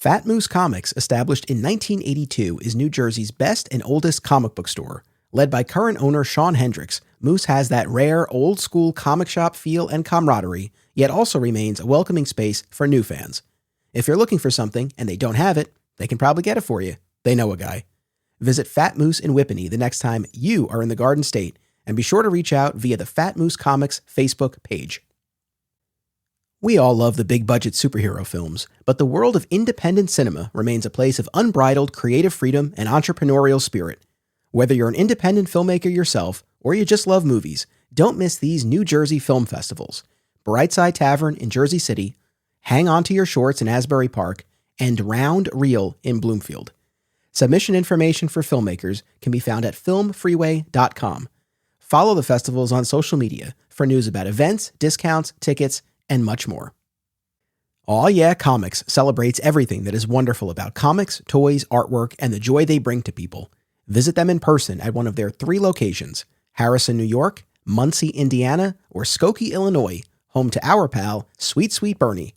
Fat Moose Comics, established in 1982, is New Jersey's best and oldest comic book store. Led by current owner Sean Hendricks, Moose has that rare, old-school comic shop feel and camaraderie, yet also remains a welcoming space for new fans. If you're looking for something and they don't have it, they can probably get it for you. They know a guy. Visit Fat Moose in Whippany the next time you are in the Garden State, and be sure to reach out via the Fat Moose Comics Facebook page. We all love the big-budget superhero films, but the world of independent cinema remains a place of unbridled creative freedom and entrepreneurial spirit. Whether you're an independent filmmaker yourself, or you just love movies, don't miss these New Jersey film festivals. Brightside Tavern in Jersey City, Hang On to Your Shorts in Asbury Park, and Round Reel in Bloomfield. Submission information for filmmakers can be found at filmfreeway.com. Follow the festivals on social media for news about events, discounts, tickets, and much more. Aw Yeah Comics celebrates everything that is wonderful about comics, toys, artwork, and the joy they bring to people. Visit them in person at one of their 3 locations, Harrison, New York, Muncie, Indiana, or Skokie, Illinois, home to our pal, Sweet Sweet Bernie.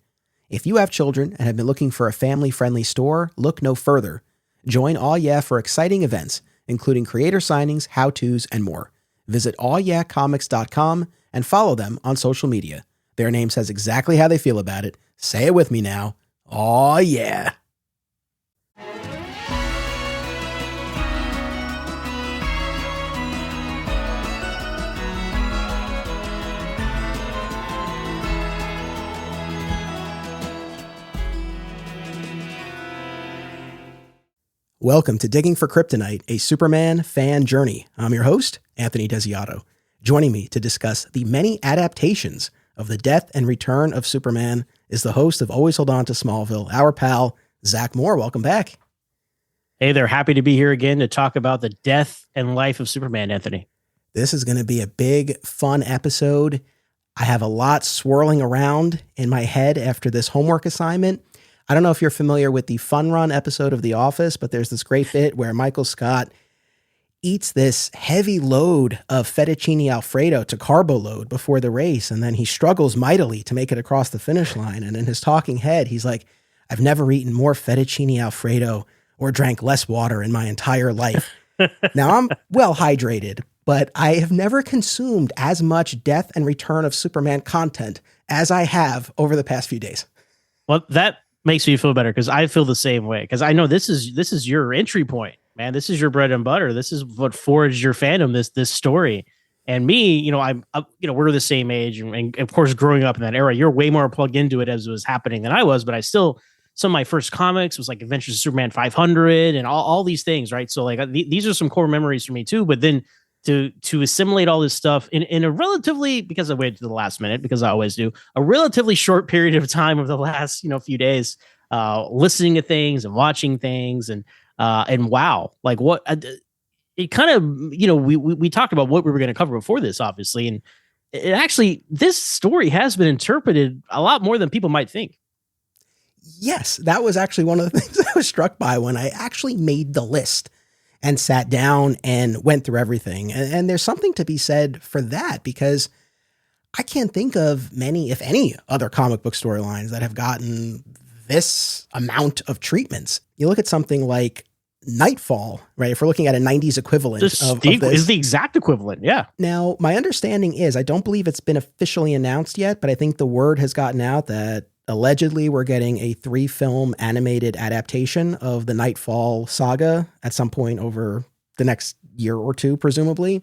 If you have children and have been looking for a family-friendly store, look no further. Join Aw Yeah for exciting events, including creator signings, how-tos, and more. Visit awyeahcomics.com and follow them on social media. Their name says exactly how they feel about it. Say it with me now. Aw yeah. Welcome to Digging for Kryptonite, a Superman fan journey. I'm your host, Anthony Desiato. Joining me to discuss the many adaptations of the death and return of Superman is the host of Always Hold On to Smallville, our pal, Zach Moore. Welcome back. Hey there. Happy to be here again to talk about the death and life of Superman, Anthony. This is going to be a big, fun episode. I have a lot swirling around in my head after this homework assignment. I don't know if you're familiar with the Fun Run episode of The Office, but there's this great bit where Michael Scott eats this heavy load of fettuccine Alfredo to carbo load before the race, and then he struggles mightily to make it across the finish line. And in his talking head, he's like, I've never eaten more fettuccine Alfredo or drank less water in my entire life. Now, I'm well hydrated, but I have never consumed as much death and return of Superman content as I have over the past few days. Well, that makes me feel better because I feel the same way, because I know this is your entry point, man. This is your bread and butter. This is what forged your fandom, this story. And me, we're the same age, and of course, growing up in that era, you're way more plugged into it as it was happening than I was. But I still, some of my first comics was like Adventures of Superman 500 and all these things, right? So like these are some core memories for me too. But then to assimilate all this stuff in a relatively, because I waited to the last minute, because I always do, a relatively short period of time of the last few days, listening to things and watching things, and wow, like what it kind of, we talked about what we were going to cover before this, obviously, and it actually, this story has been interpreted a lot more than people might think. Yes, that was actually one of the things I was struck by when I actually made the list and sat down and went through everything. And there's something to be said for that, because I can't think of many, if any, other comic book storylines that have gotten this amount of treatments. You look at something like Nightfall, right? If we're looking at a 90s equivalent of this. Is the exact equivalent, yeah. Now, my understanding is, I don't believe it's been officially announced yet, but I think the word has gotten out that allegedly we're getting a 3-film animated adaptation of the Nightfall saga at some point over the next year or two, presumably.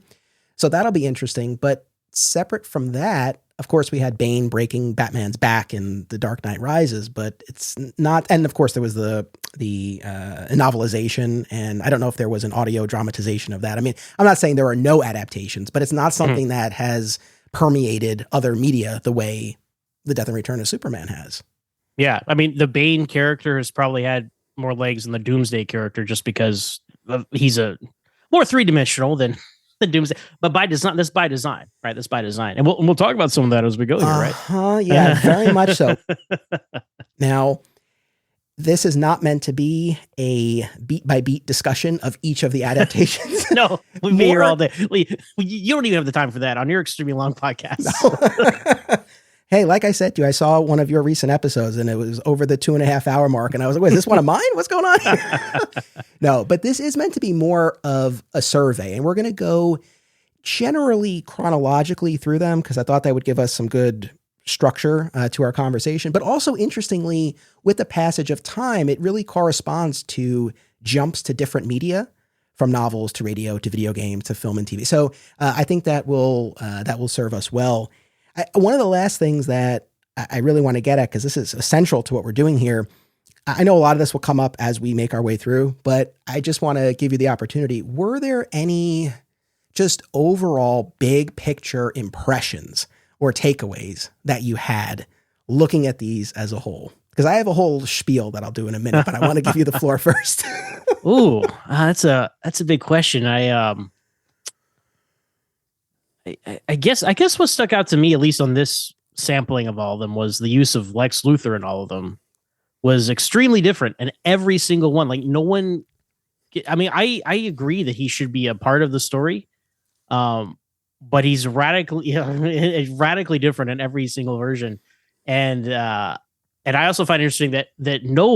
So that'll be interesting. But separate from that, of course, we had Bane breaking Batman's back in The Dark Knight Rises, but it's not. And of course, there was the novelization, and I don't know if there was an audio dramatization of that. I mean, I'm not saying there are no adaptations, but it's not something that has permeated other media the way The Death and Return of Superman has. Yeah, I mean, the Bane character has probably had more legs than the Doomsday character, just because he's a more three-dimensional than Doomsday, but by design. That's by design, right? That's by design, and we'll talk about some of that as we go here, right? Yeah, very much so. Now, this is not meant to be a beat by beat discussion of each of the adaptations. No, we'll be here all day. You don't even have the time for that on your extremely long podcast. No. Hey, like I said to you, I saw one of your recent episodes and it was over the 2.5 hour mark. And I was like, wait, is this one of mine? What's going on here? No, but this is meant to be more of a survey. And we're going to go generally chronologically through them because I thought that would give us some good structure to our conversation. But also, interestingly, with the passage of time, it really corresponds to jumps to different media, from novels to radio to video games to film and TV. So I think that will serve us well. One of the last things that I really want to get at, because this is essential to what we're doing here, I know a lot of this will come up as we make our way through, but I just want to give you the opportunity. Were there any just overall big picture impressions or takeaways that you had looking at these as a whole? Because I have a whole spiel that I'll do in a minute, but I want to give you the floor first. Ooh, that's a big question. I guess what stuck out to me, at least on this sampling of all of them, was the use of Lex Luthor in all of them was extremely different. And every single one, like no one, I mean, I agree that he should be a part of the story. But he's radically different in every single version. And I also find it interesting that no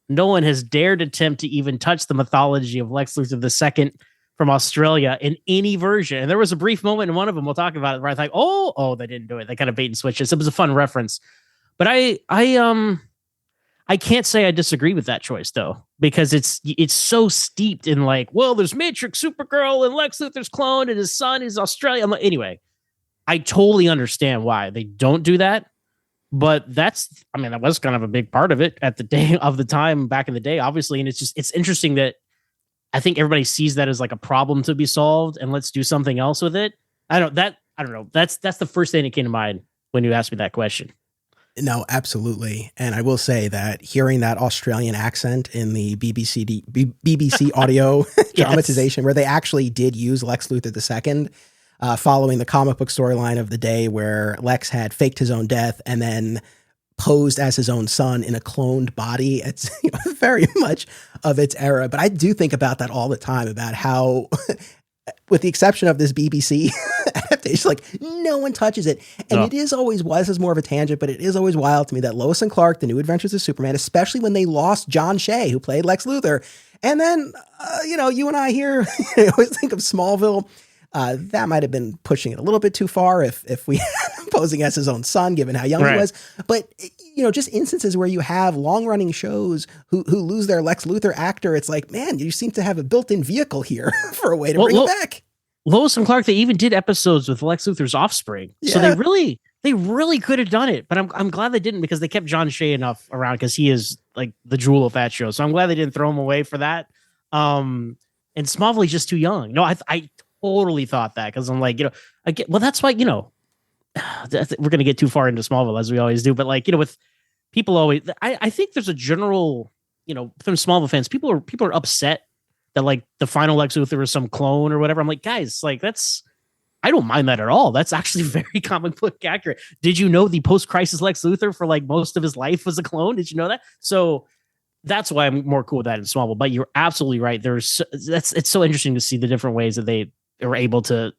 one has dared attempt to even touch the mythology of Lex Luthor II from Australia in any version. And there was a brief moment in one of them, we'll talk about it, where I thought, oh, they didn't do it. They kind of bait and switched it. So it was a fun reference. But I can't say I disagree with that choice though, because it's so steeped in like, well, there's Matrix, Supergirl, and Lex Luthor's clone, and his son is Australian. Like, anyway, I totally understand why they don't do that. But that was kind of a big part of it at the day of the time back in the day, obviously. And it's interesting that I think everybody sees that as like a problem to be solved, and let's do something else with it. I don't know. That's the first thing that came to mind when you asked me that question. No, absolutely. And I will say that hearing that Australian accent in the BBC audio dramatization, where they actually did use Lex Luthor II, following the comic book storyline of the day where Lex had faked his own death and then posed as his own son in a cloned body. It's very much of its era. But I do think about that all the time, about how, with the exception of this BBC adaptation, like no one touches it. And it is always, this is more of a tangent, but it is always wild to me that Lois and Clark, The New Adventures of Superman, especially when they lost John Shea, who played Lex Luthor. And then, you and I here always think of Smallville. That might have been pushing it a little bit too far if we posing as his own son, given how young he was. But, just instances where you have long running shows who lose their Lex Luthor actor. It's like, man, you seem to have a built-in vehicle here for a way to bring it back. Lois and Clark, they even did episodes with Lex Luthor's offspring. Yeah. So they really could have done it, but I'm glad they didn't, because they kept John Shea enough around, because he is like the jewel of that show. So I'm glad they didn't throw him away for that. And Smallville's just too young. No, I totally thought that, because I'm like, that's why, we're going to get too far into Smallville, as we always do. But like, with people always, I think there's a general, from Smallville fans, people are upset that like the final Lex Luthor is some clone or whatever. I'm like, guys, like I don't mind that at all. That's actually very comic book accurate. Did you know the post-crisis Lex Luthor for like most of his life was a clone? Did you know that? So that's why I'm more cool with that in Smallville. But you're absolutely right. It's so interesting to see the different ways that they are able to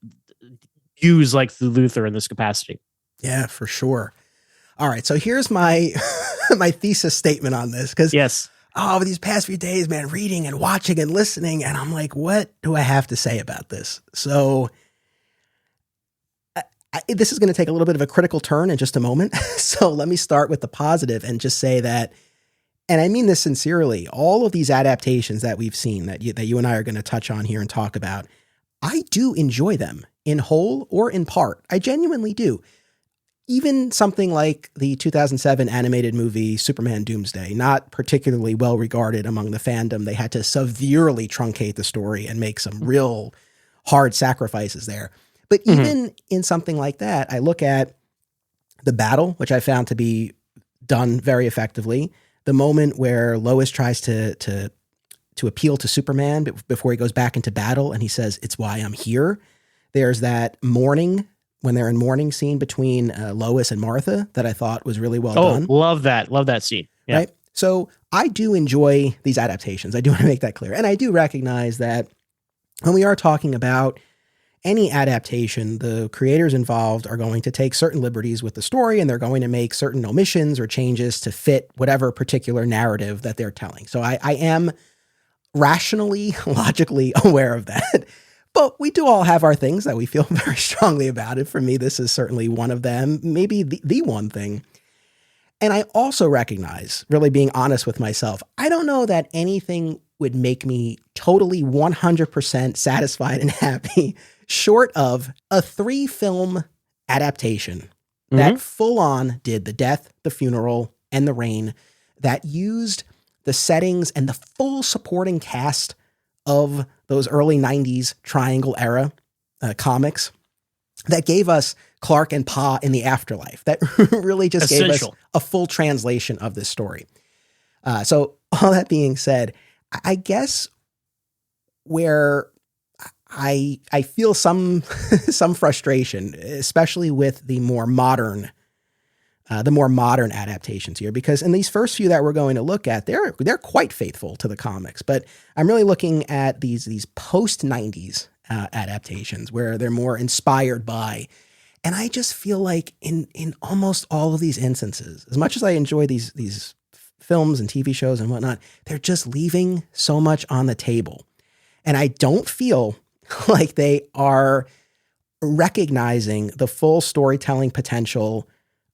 use like the Luthor in this capacity. Yeah, for sure. All right. So here's my my thesis statement on this. Because over these past few days, man, reading and watching and listening, and I'm like, what do I have to say about this? So this is going to take a little bit of a critical turn in just a moment. So let me start with the positive and just say that, and I mean this sincerely, all of these adaptations that we've seen that you and I are going to touch on here and talk about, I do enjoy them in whole or in part. I genuinely do. Even something like the 2007 animated movie Superman Doomsday, not particularly well regarded among the fandom. They had to severely truncate the story and make some real hard sacrifices there. But even in something like that, I look at the battle, which I found to be done very effectively. The moment where Lois tries to appeal to Superman before he goes back into battle, and he says, "It's why I'm here." There's that mourning, when they're in mourning scene between Lois and Martha, that I thought was really well done. Love that scene. Yeah. Right. So I do enjoy these adaptations. I do want to make that clear. And I do recognize that when we are talking about any adaptation, the creators involved are going to take certain liberties with the story, and they're going to make certain omissions or changes to fit whatever particular narrative that they're telling. So I am rationally, logically aware of that. But we do all have our things that we feel very strongly about it. For me, this is certainly one of them, maybe the one thing. And I also recognize, really being honest with myself, I don't know that anything would make me totally 100% satisfied and happy short of a 3-film adaptation that full on did the death, the funeral, and the reign, that used the settings and the full supporting cast of those early 90s Triangle era comics, that gave us Clark and Pa in the afterlife, that really just gave us a full translation of this story. So all that being said, I guess where I feel some frustration, especially with the more modern adaptations here, because in these first few that we're going to look at, they're quite faithful to the comics. But I'm really looking at these post 90s adaptations where they're more inspired by, and I just feel like in almost all of these instances, as much as I enjoy these films and TV shows and whatnot, they're just leaving so much on the table, and I don't feel like they are recognizing the full storytelling potential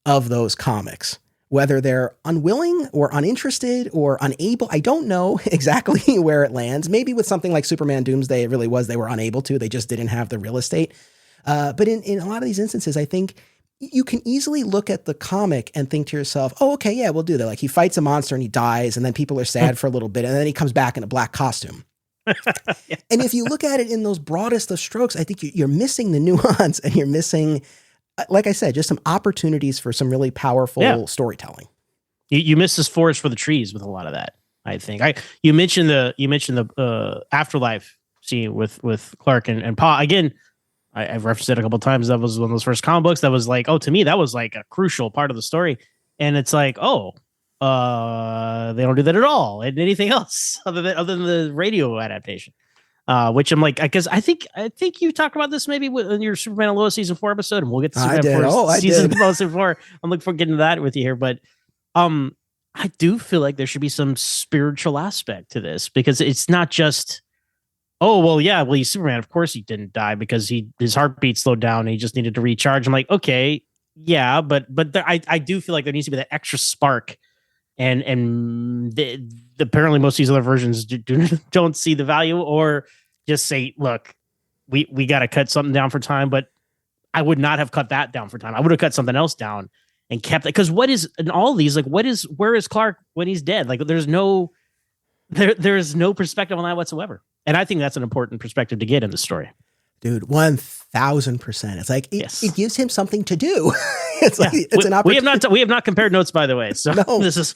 of those comics, whether they're unwilling or uninterested or unable. I don't know exactly where it lands. Maybe with something like Superman Doomsday, it really was, they were unable to, they just didn't have the real estate. But in a lot of these instances, I think you can easily look at the comic and think to yourself, oh, okay, yeah, we'll do that. Like he fights a monster and he dies, and then people are sad for a little bit, and then he comes back in a black costume. Yeah. And if you look at it in those broadest of strokes, I think you're missing the nuance, and you're missing, like I said, just some opportunities for some really powerful storytelling. You miss this forest for the trees with a lot of that, I think. You mentioned the afterlife scene with Clark and Pa. Again, I've referenced it a couple of times. That was one of those first comic books that was like, oh, to me, that was like a crucial part of the story. And it's like, oh, they don't do that at all. And anything else other than the radio adaptation. Which I'm like, because I think you talked about this maybe in your Superman and Lois season 4 episode, and we'll get to Superman 4 season 4. I'm looking for getting to that with you here, but I do feel like there should be some spiritual aspect to this, because it's not just, oh well, yeah, well, he's Superman, of course he didn't die because his heartbeat slowed down and he just needed to recharge. I'm like, okay, yeah, but I do feel like there needs to be that extra spark. And apparently most of these other versions don't see the value, or just say, look, we got to cut something down for time. But I would not have cut that down for time. I would have cut something else down and kept it. Because what is in all these, like, where is Clark when he's dead? Like, there's no perspective on that whatsoever. And I think that's an important perspective to get in the story. Dude, 1000%. It's like it gives him something to do. It's like it's an opportunity. We have not compared notes, by the way. So this is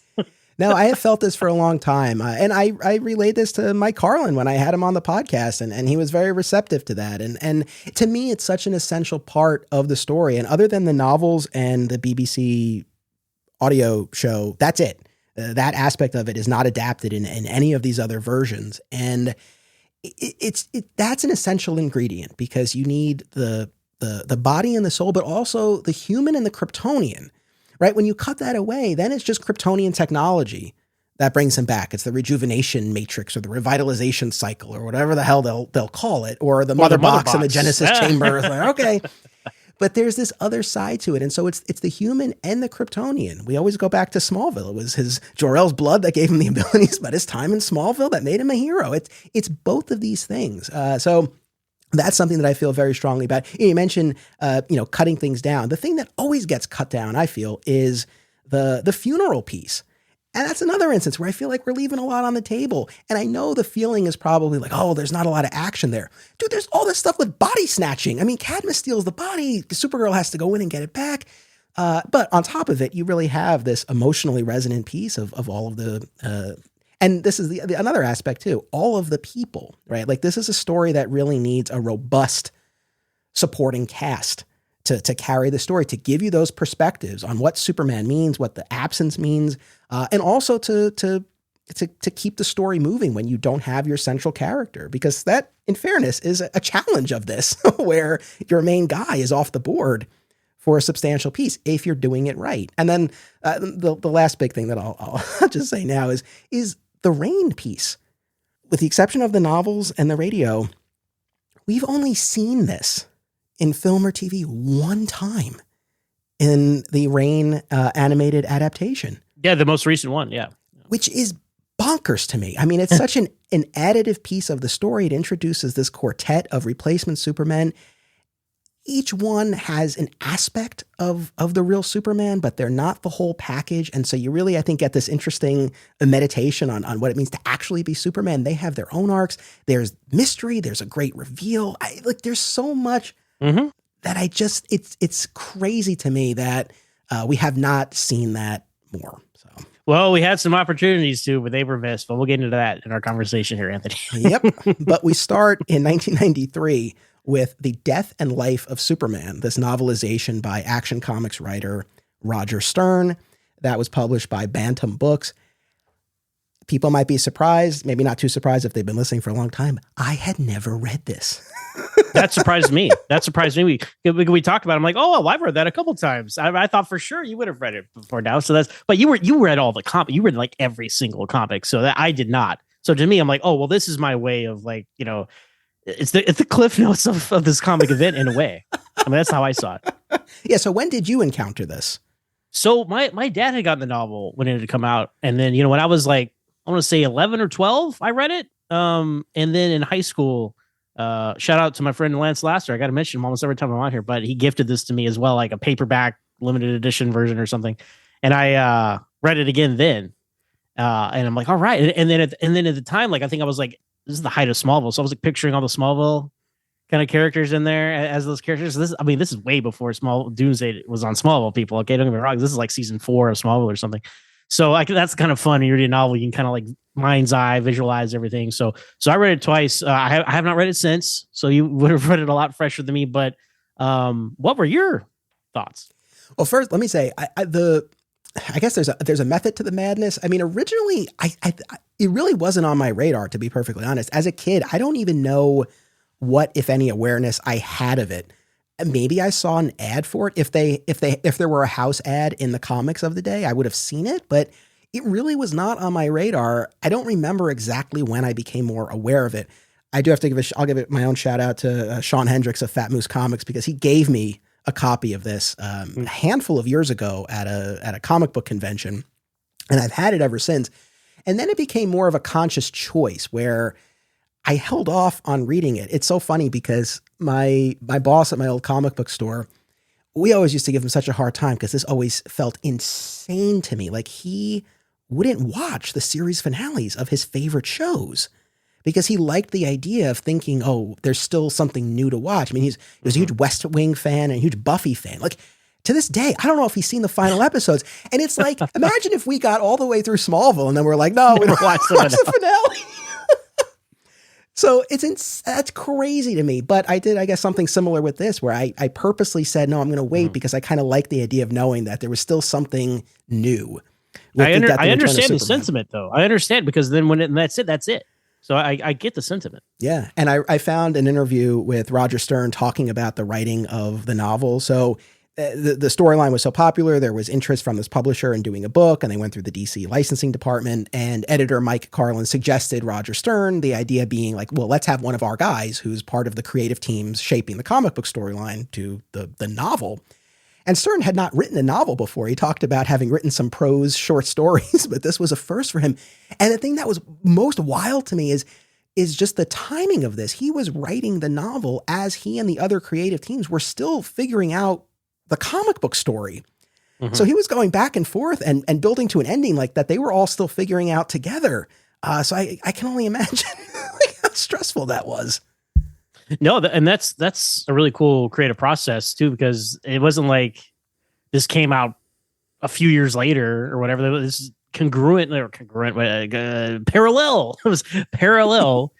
no, I have felt this for a long time, and I relayed this to Mike Carlin when I had him on the podcast, and he was very receptive to that. And to me, it's such an essential part of the story. And other than the novels and the BBC audio show, that's it. That aspect of it is not adapted in any of these other versions, and that's an essential ingredient, because you need the body and the soul, but also the human and the Kryptonian, right? When you cut that away, then it's just Kryptonian technology that brings him back. It's the rejuvenation matrix or the revitalization cycle or whatever the hell they'll call it, or the mother box in the Genesis chamber. It's like, okay. But there's this other side to it. And so it's the human and the Kryptonian. We always go back to Smallville. It was his Jor-El's blood that gave him the abilities, but his time in Smallville that made him a hero. It's both of these things. So that's something that I feel very strongly about. You mentioned, cutting things down. The thing that always gets cut down, I feel, is the funeral piece. And that's another instance where I feel like we're leaving a lot on the table. And I know the feeling is probably like, oh, there's not a lot of action there. Dude, there's all this stuff with body snatching. I mean, Cadmus steals the body. Supergirl has to go in and get it back. But on top of it, you really have this emotionally resonant piece of all of the... and this is the another aspect too. All of the people, right? Like, this is a story that really needs a robust supporting cast to carry the story, to give you those perspectives on what Superman means, what the absence means, and also to to keep the story moving when you don't have your central character, because that, in fairness, is a challenge of this, where your main guy is off the board for a substantial piece if you're doing it right. And then the last big thing that I'll just say now is the rain piece. With the exception of the novels and the radio, we've only seen this in film or TV one time in the Rain animated adaptation. Yeah, the most recent one, yeah. Which is bonkers to me. I mean, it's such an additive piece of the story. It introduces this quartet of replacement Supermen. Each one has an aspect of the real Superman, but they're not the whole package. And so you really, I think, get this interesting meditation on what it means to actually be Superman. They have their own arcs. There's mystery. There's a great reveal. There's so much that it's crazy to me that we have not seen that more. So. Well, we had some opportunities to, but they were missed. But we'll get into that in our conversation here, Anthony. Yep. But we start in 1993 with The Death and Life of Superman, this novelization by Action Comics writer Roger Stern that was published by Bantam Books. People might be surprised, maybe not too surprised if they've been listening for a long time. I had never read this. That surprised me. We talked about it. I'm like, oh, well, I've read that a couple times. I thought for sure you would have read it before now. So but you read all the comic. You read like every single comic. So that I did not. So to me, I'm like, oh, well, this is my way of like, it's the cliff notes of this comic event in a way. I mean, that's how I saw it. Yeah. So when did you encounter this? So my dad had gotten the novel when it had come out. And then, when I was like, I want to say 11 or 12, I read it. And then in high school, shout out to my friend Lance Laster. I got to mention him almost every time I'm on here, but he gifted this to me as well, like a paperback limited edition version or something. And I read it again then. And I'm like, all right. And then at the time, like, I think I was like, this is the height of Smallville. So I was like picturing all the Smallville kind of characters in there as those characters. This is way before Doomsday was on Smallville, people. Okay, don't get me wrong. This is like season 4 of Smallville or something. So like that's kind of fun. You read a novel, you can kind of like mind's eye visualize everything. So I read it twice. I have not read it since. So you would have read it a lot fresher than me. But what were your thoughts? Well, first, let me say I guess there's a method to the madness. I mean, originally, it really wasn't on my radar, to be perfectly honest. As a kid, I don't even know what, if any, awareness I had of it. Maybe I saw an ad for it. If there were a house ad in the comics of the day, I would have seen it, but it really was not on my radar. I don't remember exactly when I became more aware of it. I do have to I'll give it my own shout out to Sean Hendricks of Fat Moose Comics, because he gave me a copy of this a handful of years ago at a comic book convention, and I've had it ever since. And then it became more of a conscious choice where I held off on reading it. It's so funny because my boss at my old comic book store, we always used to give him such a hard time because this always felt insane to me. Like, he wouldn't watch the series finales of his favorite shows because he liked the idea of thinking, oh, there's still something new to watch. I mean, he was a huge West Wing fan and a huge Buffy fan. Like, to this day, I don't know if he's seen the final episodes. And it's like, imagine if we got all the way through Smallville and then we're like, no, we don't watch the finale. So that's crazy to me. But I did, I guess, something similar with this, where I purposely said, no, I'm going to wait because I kind of like the idea of knowing that there was still something new. I understand the sentiment, though. I understand, because then that's it. So I get the sentiment. Yeah. And I found an interview with Roger Stern talking about the writing of the novel. So the storyline was so popular, there was interest from this publisher in doing a book, and they went through the DC licensing department, and editor Mike Carlin suggested Roger Stern, the idea being like, well, let's have one of our guys who's part of the creative teams shaping the comic book storyline to the novel. And Stern had not written a novel before. He talked about having written some prose short stories, but this was a first for him. And the thing that was most wild to me is just the timing of this. He was writing the novel as he and the other creative teams were still figuring out the comic book story. Mm-hmm. So he was going back and forth and building to an ending like that they were all still figuring out together. So I can only imagine like how stressful that was. No, and that's a really cool creative process too, because it wasn't like this came out a few years later or whatever. This is parallel. It was parallel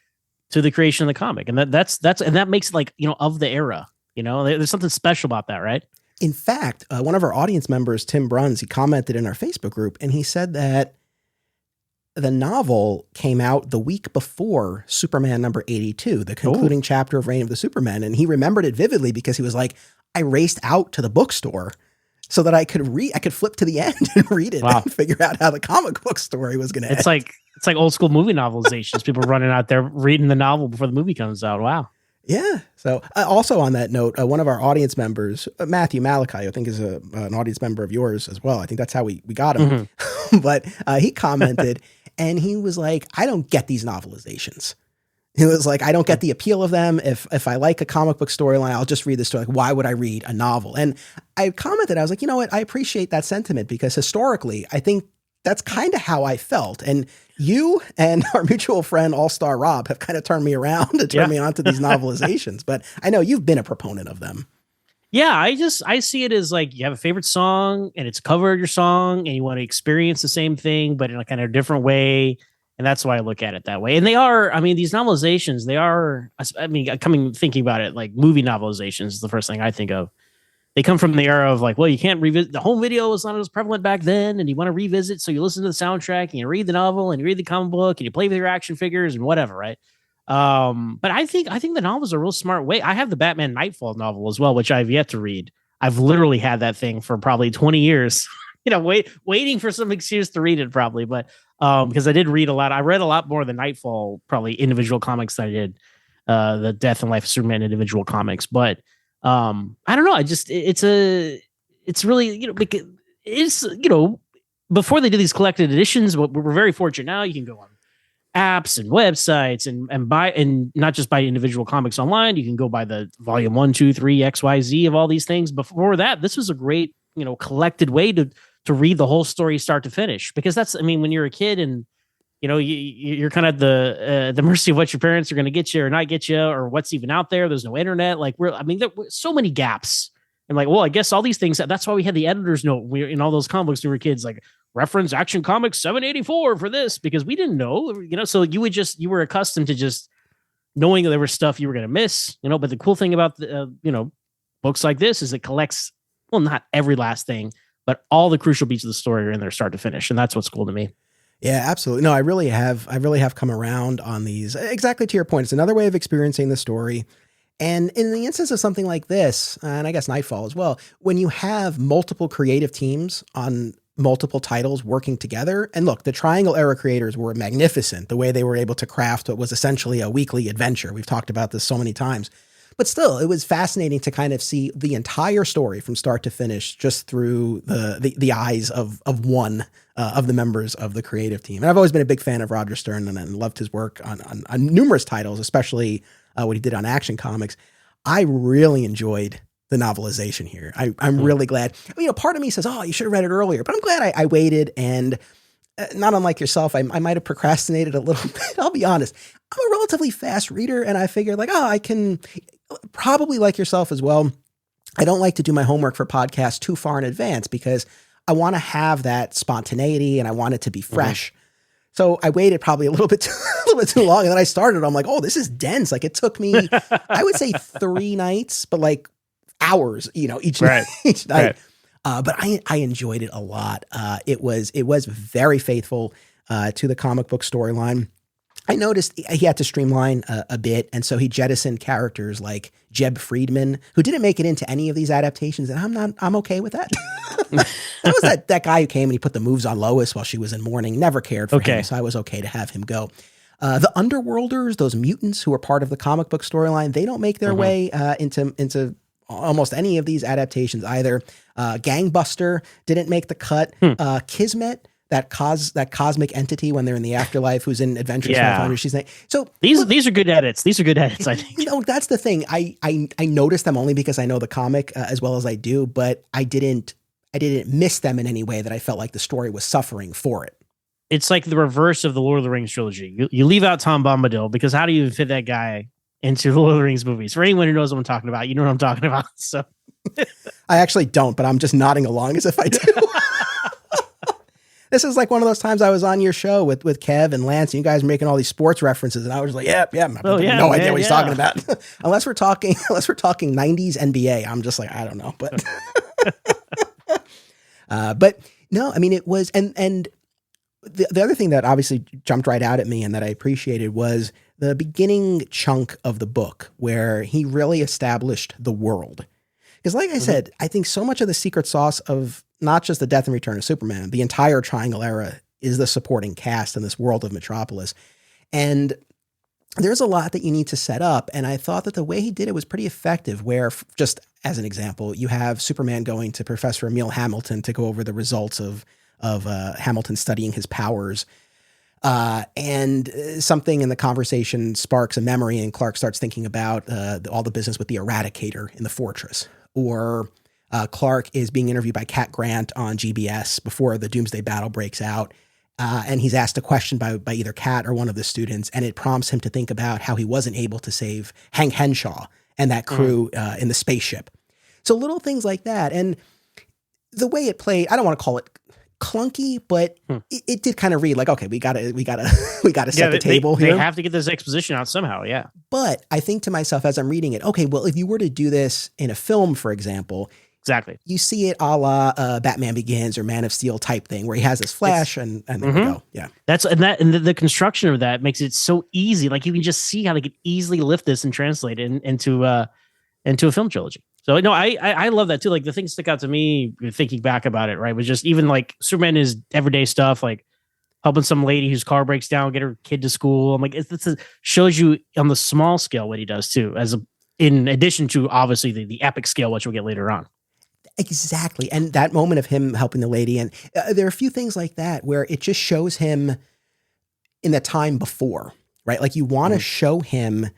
to the creation of the comic, and that makes it like, of the era. There's something special about that, right? In fact, one of our audience members, Tim Bruns, he commented in our Facebook group, and he said that the novel came out the week before Superman number 82, the concluding chapter of Reign of the Supermen. And he remembered it vividly because he was like, I raced out to the bookstore so that I could flip to the end and read it and figure out how the comic book story was going to end. It's like old school movie novelizations. People running out there reading the novel before the movie comes out. Wow. Yeah. So also on that note, one of our audience members, Matthew Malachi, I think is an audience member of yours as well. I think that's how we got him. Mm-hmm. But he commented and he was like, I don't get these novelizations. He was like, I don't get the appeal of them. If I like a comic book storyline, I'll just read the story. Like, why would I read a novel? And I commented, I was like, you know what? I appreciate that sentiment because historically, I think that's kind of how I felt. And you and our mutual friend, All-Star Rob, have kind of turned me around to turn me onto these novelizations. But I know you've been a proponent of them. Yeah, I see it as like you have a favorite song and it's covered your song and you want to experience the same thing, but in a kind of different way. And that's why I look at it that way. And they are, I mean, these novelizations, they are, I mean, thinking about it, like movie novelizations is the first thing I think of. They come from the era of like, well, you can't revisit, the home video was not as prevalent back then, and you want to revisit, so you listen to the soundtrack, and you read the novel, and you read the comic book, and you play with your action figures, and whatever, right? But I think the novel's a real smart way. I have the Batman Nightfall novel as well, which I've yet to read. I've literally had that thing for probably 20 years, waiting for some excuse to read it probably, but because I did read a lot. I read a lot more than Nightfall, probably individual comics than I did the Death and Life of Superman individual comics. But I don't know. It's really, before they did these collected editions, we're very fortunate now. You can go on apps and websites and buy, and not just buy individual comics online. You can go buy the volume 1, 2, 3, XYZ of all these things. Before that, this was a great, collected way to read the whole story start to finish, because that's, I mean, when you're a kid and, you're kind of the mercy of what your parents are going to get you or not get you, or what's even out there. There's no internet. Like there were so many gaps. And like, well, I guess all these things, that's why we had the editor's note in all those comic books when we were kids, like reference Action Comics 784 for this, because we didn't know, so you were accustomed to just knowing that there was stuff you were going to miss, but the cool thing about the, books like this is it collects, well, not every last thing, but all the crucial beats of the story are in there start to finish. And that's what's cool to me. Yeah, absolutely. No, I really have come around on these. Exactly to your point. It's another way of experiencing the story. And in the instance of something like this, and I guess Nightfall as well, when you have multiple creative teams on multiple titles working together, and look, the Triangle Era creators were magnificent, the way they were able to craft what was essentially a weekly adventure. We've talked about this so many times. But still, it was fascinating to kind of see the entire story from start to finish just through the eyes of one of the members of the creative team. And I've always been a big fan of Roger Stern and loved his work on numerous titles, especially what he did on Action Comics. I really enjoyed the novelization here. I'm really glad. Part of me says, oh, you should have read it earlier, but I'm glad I waited. And not unlike yourself, I might have procrastinated a little bit. I'll be honest. I'm a relatively fast reader, and I figured I can probably, like yourself as well. I don't like to do my homework for podcasts too far in advance because I want to have that spontaneity and I want it to be fresh. Mm-hmm. So I waited probably a little bit too long, and then I started. I'm like, oh, this is dense. Like it took me, I would say 3 nights, but like hours, each night. Right. But I enjoyed it a lot. It was very faithful to the comic book storyline. I noticed he had to streamline a bit, and so he jettisoned characters like Jeb Friedman, who didn't make it into any of these adaptations, and I'm okay with that. That was that guy who came and he put the moves on Lois while she was in mourning. Never cared for him, so I was okay to have him go. The Underworlders, those mutants who are part of the comic book storyline, they don't make their way into almost any of these adaptations either. Gangbuster didn't make the cut. Kismet, that cosmic entity when they're in the afterlife, who's in Adventures in she's like, so these are good edits. These are good edits, I think. That's the thing. I noticed them only because I know the comic as well as I do, but I didn't miss them in any way that I felt like the story was suffering for it. It's like the reverse of the Lord of the Rings trilogy. You leave out Tom Bombadil because how do you fit that guy into the Lord of the Rings movies? For anyone who knows what I'm talking about, you know what I'm talking about. So I actually don't, but I'm just nodding along as if I do. This is like one of those times I was on your show with Kev and Lance, and you guys were making all these sports references, and I was like, yeah, I have no idea what he's talking about. unless we're talking 90s NBA, I'm just like, I don't know, but but no, I mean it was, and the other thing that obviously jumped right out at me and that I appreciated was the beginning chunk of the book where he really established the world. Because like I said, I think so much of the secret sauce of not just the Death and Return of Superman, the entire Triangle era is the supporting cast in this world of Metropolis. And there's a lot that you need to set up. And I thought that the way he did it was pretty effective, where just as an example, you have Superman going to Professor Emil Hamilton to go over the results of Hamilton studying his powers. And something in the conversation sparks a memory, and Clark starts thinking about all the business with the Eradicator in the fortress. Or Clark is being interviewed by Cat Grant on GBS before the Doomsday battle breaks out. And he's asked a question by either Cat or one of the students, and it prompts him to think about how he wasn't able to save Hank Henshaw and that crew in the spaceship. So little things like that. And the way it played, I don't want to call it clunky, but it did kind of read like, okay, we gotta set the table here. They have to get this exposition out somehow. Yeah. But I think to myself as I'm reading it, okay, well, if you were to do this in a film, for example, exactly, you see it a la Batman Begins or Man of Steel type thing where he has this flash and there we go. Yeah. And the construction of that makes it so easy. Like you can just see how they could easily lift this and translate it into a film trilogy. So no, I love that too. Like the thing stuck out to me thinking back about it, right, was just even like Superman is everyday stuff, like helping some lady whose car breaks down, get her kid to school. I'm like, it shows you on the small scale what he does too, in addition to obviously the epic scale, which we'll get later on. Exactly. And that moment of him helping the lady. And there are a few things like that where it just shows him in the time before, right? Like you want to show him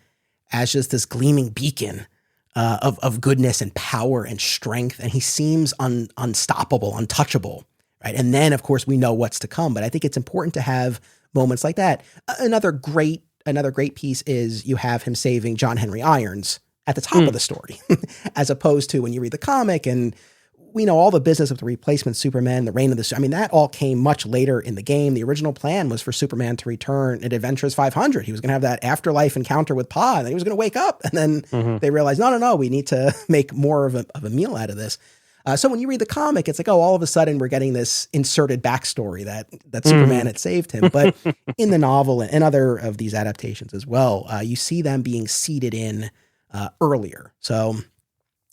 as just this gleaming beacon of goodness and power and strength. And he seems unstoppable, untouchable, right? And then of course we know what's to come, but I think it's important to have moments like that. Another great piece is you have him saving John Henry Irons at the top of the story, as opposed to when you read the comic and we know all the business of the replacement Superman, the reign of the, I mean, that all came much later in the game. The original plan was for Superman to return at Adventures 500. He was going to have that afterlife encounter with Pa, and then he was going to wake up. And then they realized, no, we need to make more of a meal out of this. So when you read the comic, it's like, oh, all of a sudden we're getting this inserted backstory that Superman had saved him. But in the novel and other of these adaptations as well, you see them being seeded in earlier. So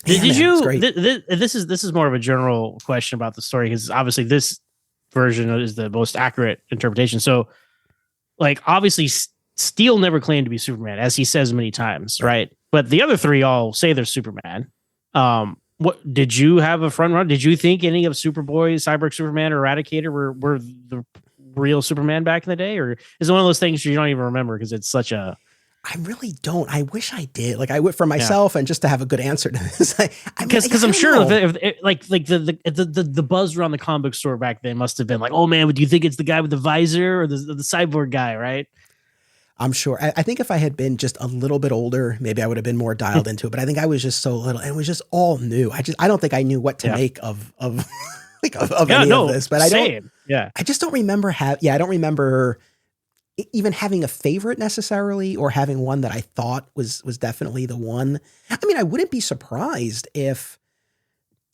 Did you? This is more of a general question about the story, because obviously this version is the most accurate interpretation. So, like, obviously, Steel never claimed to be Superman, as he says many times, right? But the other three all say they're Superman. What did you have a front run? Did you think any of Superboy, Cyborg Superman, or Eradicator were the real Superman back in the day, or is it one of those things you don't even remember because it's such a? I really don't. I wish I did. Like I would for myself, and just to have a good answer to this. Because I'm sure the buzz around the comic book store back then must have been like, oh man, do you think it's the guy with the visor or the cyborg guy, right? I'm sure. I think if I had been just a little bit older, maybe I would have been more dialed into it. But I think I was just so little, and it was just all new. I don't think I knew what to make of any of this. But I just don't remember I don't remember even having a favorite necessarily, or having one that I thought was definitely the one. I mean, I wouldn't be surprised if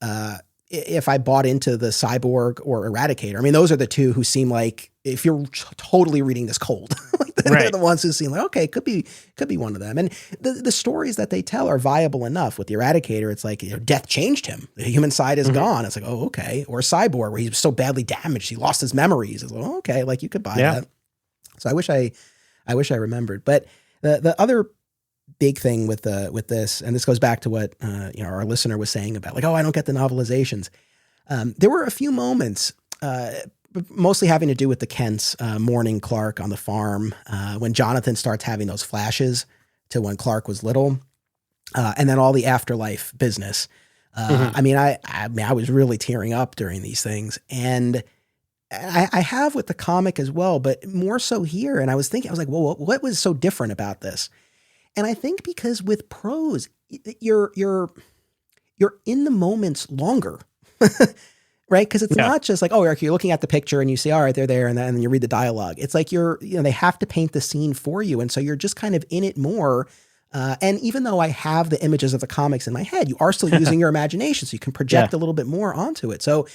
I bought into the Cyborg or Eradicator. I mean, those are the two who seem like, if you're totally reading this cold, like they're the ones who seem like, okay, could be one of them. And the stories that they tell are viable enough. With the Eradicator, it's like, death changed him. The human side is gone. It's like, oh, okay. Or Cyborg, where he's so badly damaged, he lost his memories. It's like, oh, okay, like you could buy that. So I wish I remembered. But the other big thing with this, and this goes back to what our listener was saying about, like, oh, I don't get the novelizations. There were a few moments, mostly having to do with the Kents mourning Clark on the farm, when Jonathan starts having those flashes to when Clark was little, and then all the afterlife business. I mean, I was really tearing up during these things, and I have with the comic as well, but more so here. And I was like, well, what was so different about this? And I think because with prose, you're in the moments longer, right? Because it's not just like, oh, you're looking at the picture and you say, all right, they're there, and then you read the dialogue. It's like they have to paint the scene for you, and so you're just kind of in it more. And even though I have the images of the comics in my head, you are still using your imagination, so you can project a little bit more onto it. So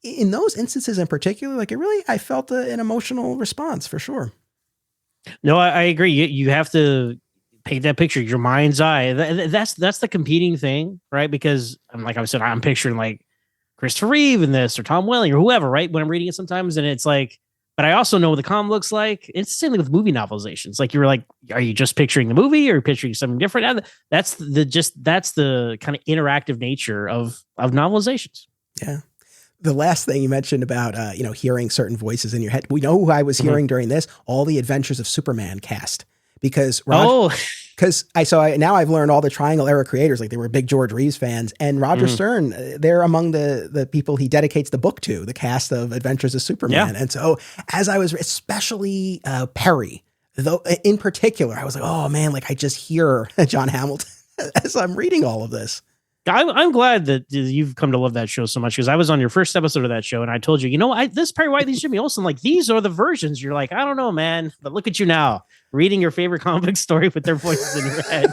in those instances in particular, like I felt an emotional response for sure. No, I agree. You have to paint that picture, your mind's eye. That's the competing thing, right? Because like I said, I'm picturing like Christopher Reeve in this or Tom Welling or whoever, right? When I'm reading it sometimes, and it's like, but I also know what the comic looks like. It's the same thing with movie novelizations. Like you're like, are you just picturing the movie or picturing something different? That's the kind of interactive nature of novelizations. Yeah. The last thing you mentioned about, hearing certain voices in your head. We know who I was hearing during this, all the Adventures of Superman cast. Because now I've learned all the Triangle era creators, like they were big George Reeves fans, and Roger Stern, they're among the people he dedicates the book to, the cast of Adventures of Superman. Yeah. And so as I was, especially Perry, though in particular, I was like, oh man, like I just hear John Hamilton as I'm reading all of this. I'm glad that you've come to love that show so much, because I was on your first episode of that show and I told you, this Perry White, these Jimmy Olsen, like these are the versions. You're like, I don't know, man, but look at you now reading your favorite comic story with their voices in your head.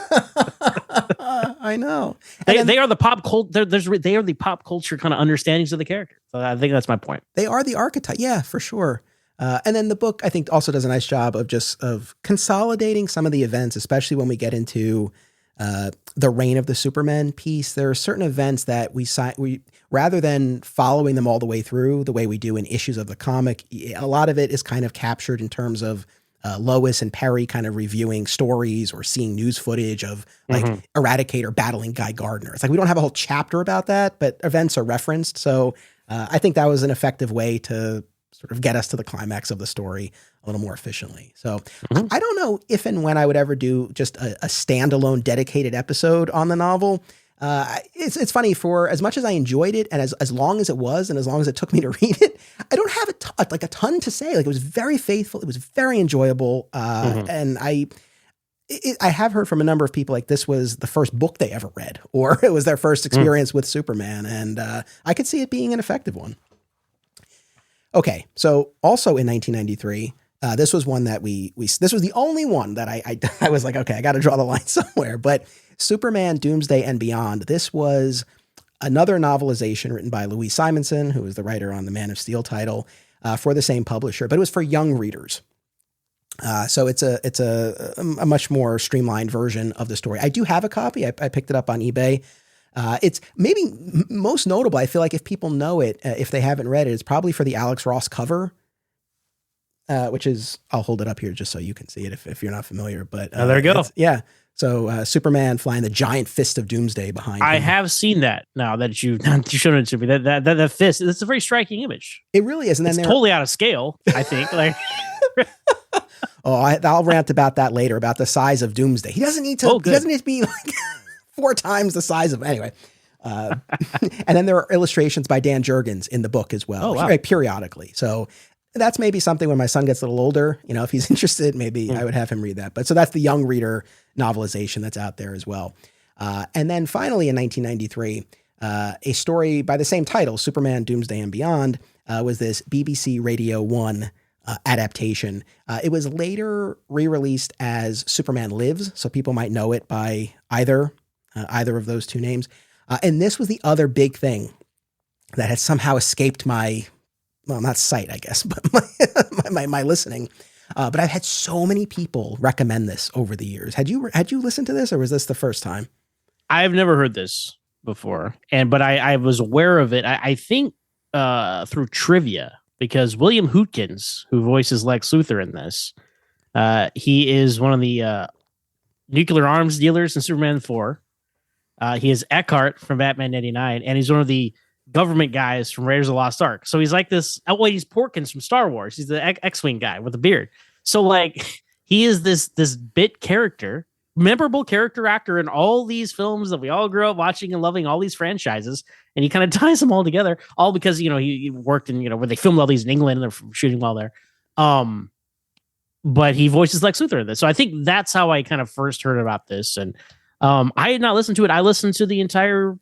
I know. They are the pop culture. They are the pop culture kind of understandings of the character. So I think that's my point. They are the archetype. Yeah, for sure. And then the book, I think, also does a nice job of consolidating some of the events, especially when we get into the Reign of the Supermen piece. There are certain events that we rather than following them all the way through the way we do in issues of the comic, a lot of it is kind of captured in terms of Lois and Perry kind of reviewing stories or seeing news footage of like Eradicator battling Guy Gardner. It's like we don't have a whole chapter about that, but events are referenced. So I think that was an effective way to sort of get us to the climax of the story a little more efficiently. So I don't know if and when I would ever do just a standalone dedicated episode on the novel. It's funny, for as much as I enjoyed it and as long as it was, and as long as it took me to read it, I don't have a ton to say. Like, it was very faithful. It was very enjoyable. And I have heard from a number of people, like this was the first book they ever read, or it was their first experience with Superman. And I could see it being an effective one. Okay. So also in 1993, this was one that this was the only one that I was like, okay, I got to draw the line somewhere. But Superman, Doomsday and Beyond, this was another novelization written by Louise Simonson, who was the writer on the Man of Steel title, for the same publisher, but it was for young readers. So it's a much more streamlined version of the story. I do have a copy. I picked it up on eBay. It's maybe most notable. I feel like if people know it, if they haven't read it, it's probably for the Alex Ross cover, which is, I'll hold it up here just so you can see it if you're not familiar. But there you go. Yeah. So Superman flying the giant fist of Doomsday behind him. I have seen that now that you've shown it to me. That fist, it's a very striking image. It really is. And then it's totally out of scale, I think. Like, I'll rant about that later, about the size of Doomsday. He doesn't need to. He doesn't need to be like 4 times the size of. Anyway, and then there are illustrations by Dan Jurgens in the book as well, periodically. So that's maybe something when my son gets a little older, if he's interested, maybe I would have him read that. But so that's the young reader novelization that's out there as well. And then finally in 1993, a story by the same title, Superman, Doomsday and Beyond, was this BBC Radio 1 adaptation. It was later re-released as Superman Lives, so people might know it by either of those two names. And this was the other big thing that had somehow escaped my, well, not sight, I guess, but my listening. But I've had so many people recommend this over the years. Had you listened to this, or was this the first time? I've never heard this before, but I was aware of it. I think through trivia, because William Hootkins, who voices Lex Luthor in this, he is one of the nuclear arms dealers in Superman 4. He is Eckhart from Batman 99, and he's one of the government guys from Raiders of the Lost Ark. So he's like this. Oh, wait, he's Porkins from Star Wars. He's the X-Wing guy with a beard. So like he is this bit character, memorable character actor in all these films that we all grew up watching and loving, all these franchises, and he kind of ties them all together, all because he worked in where they filmed all these in England and they're shooting while there. But he voices Lex Luthor in this. So I think that's how I kind of first heard about this. And I had not listened to it. I listened to the entire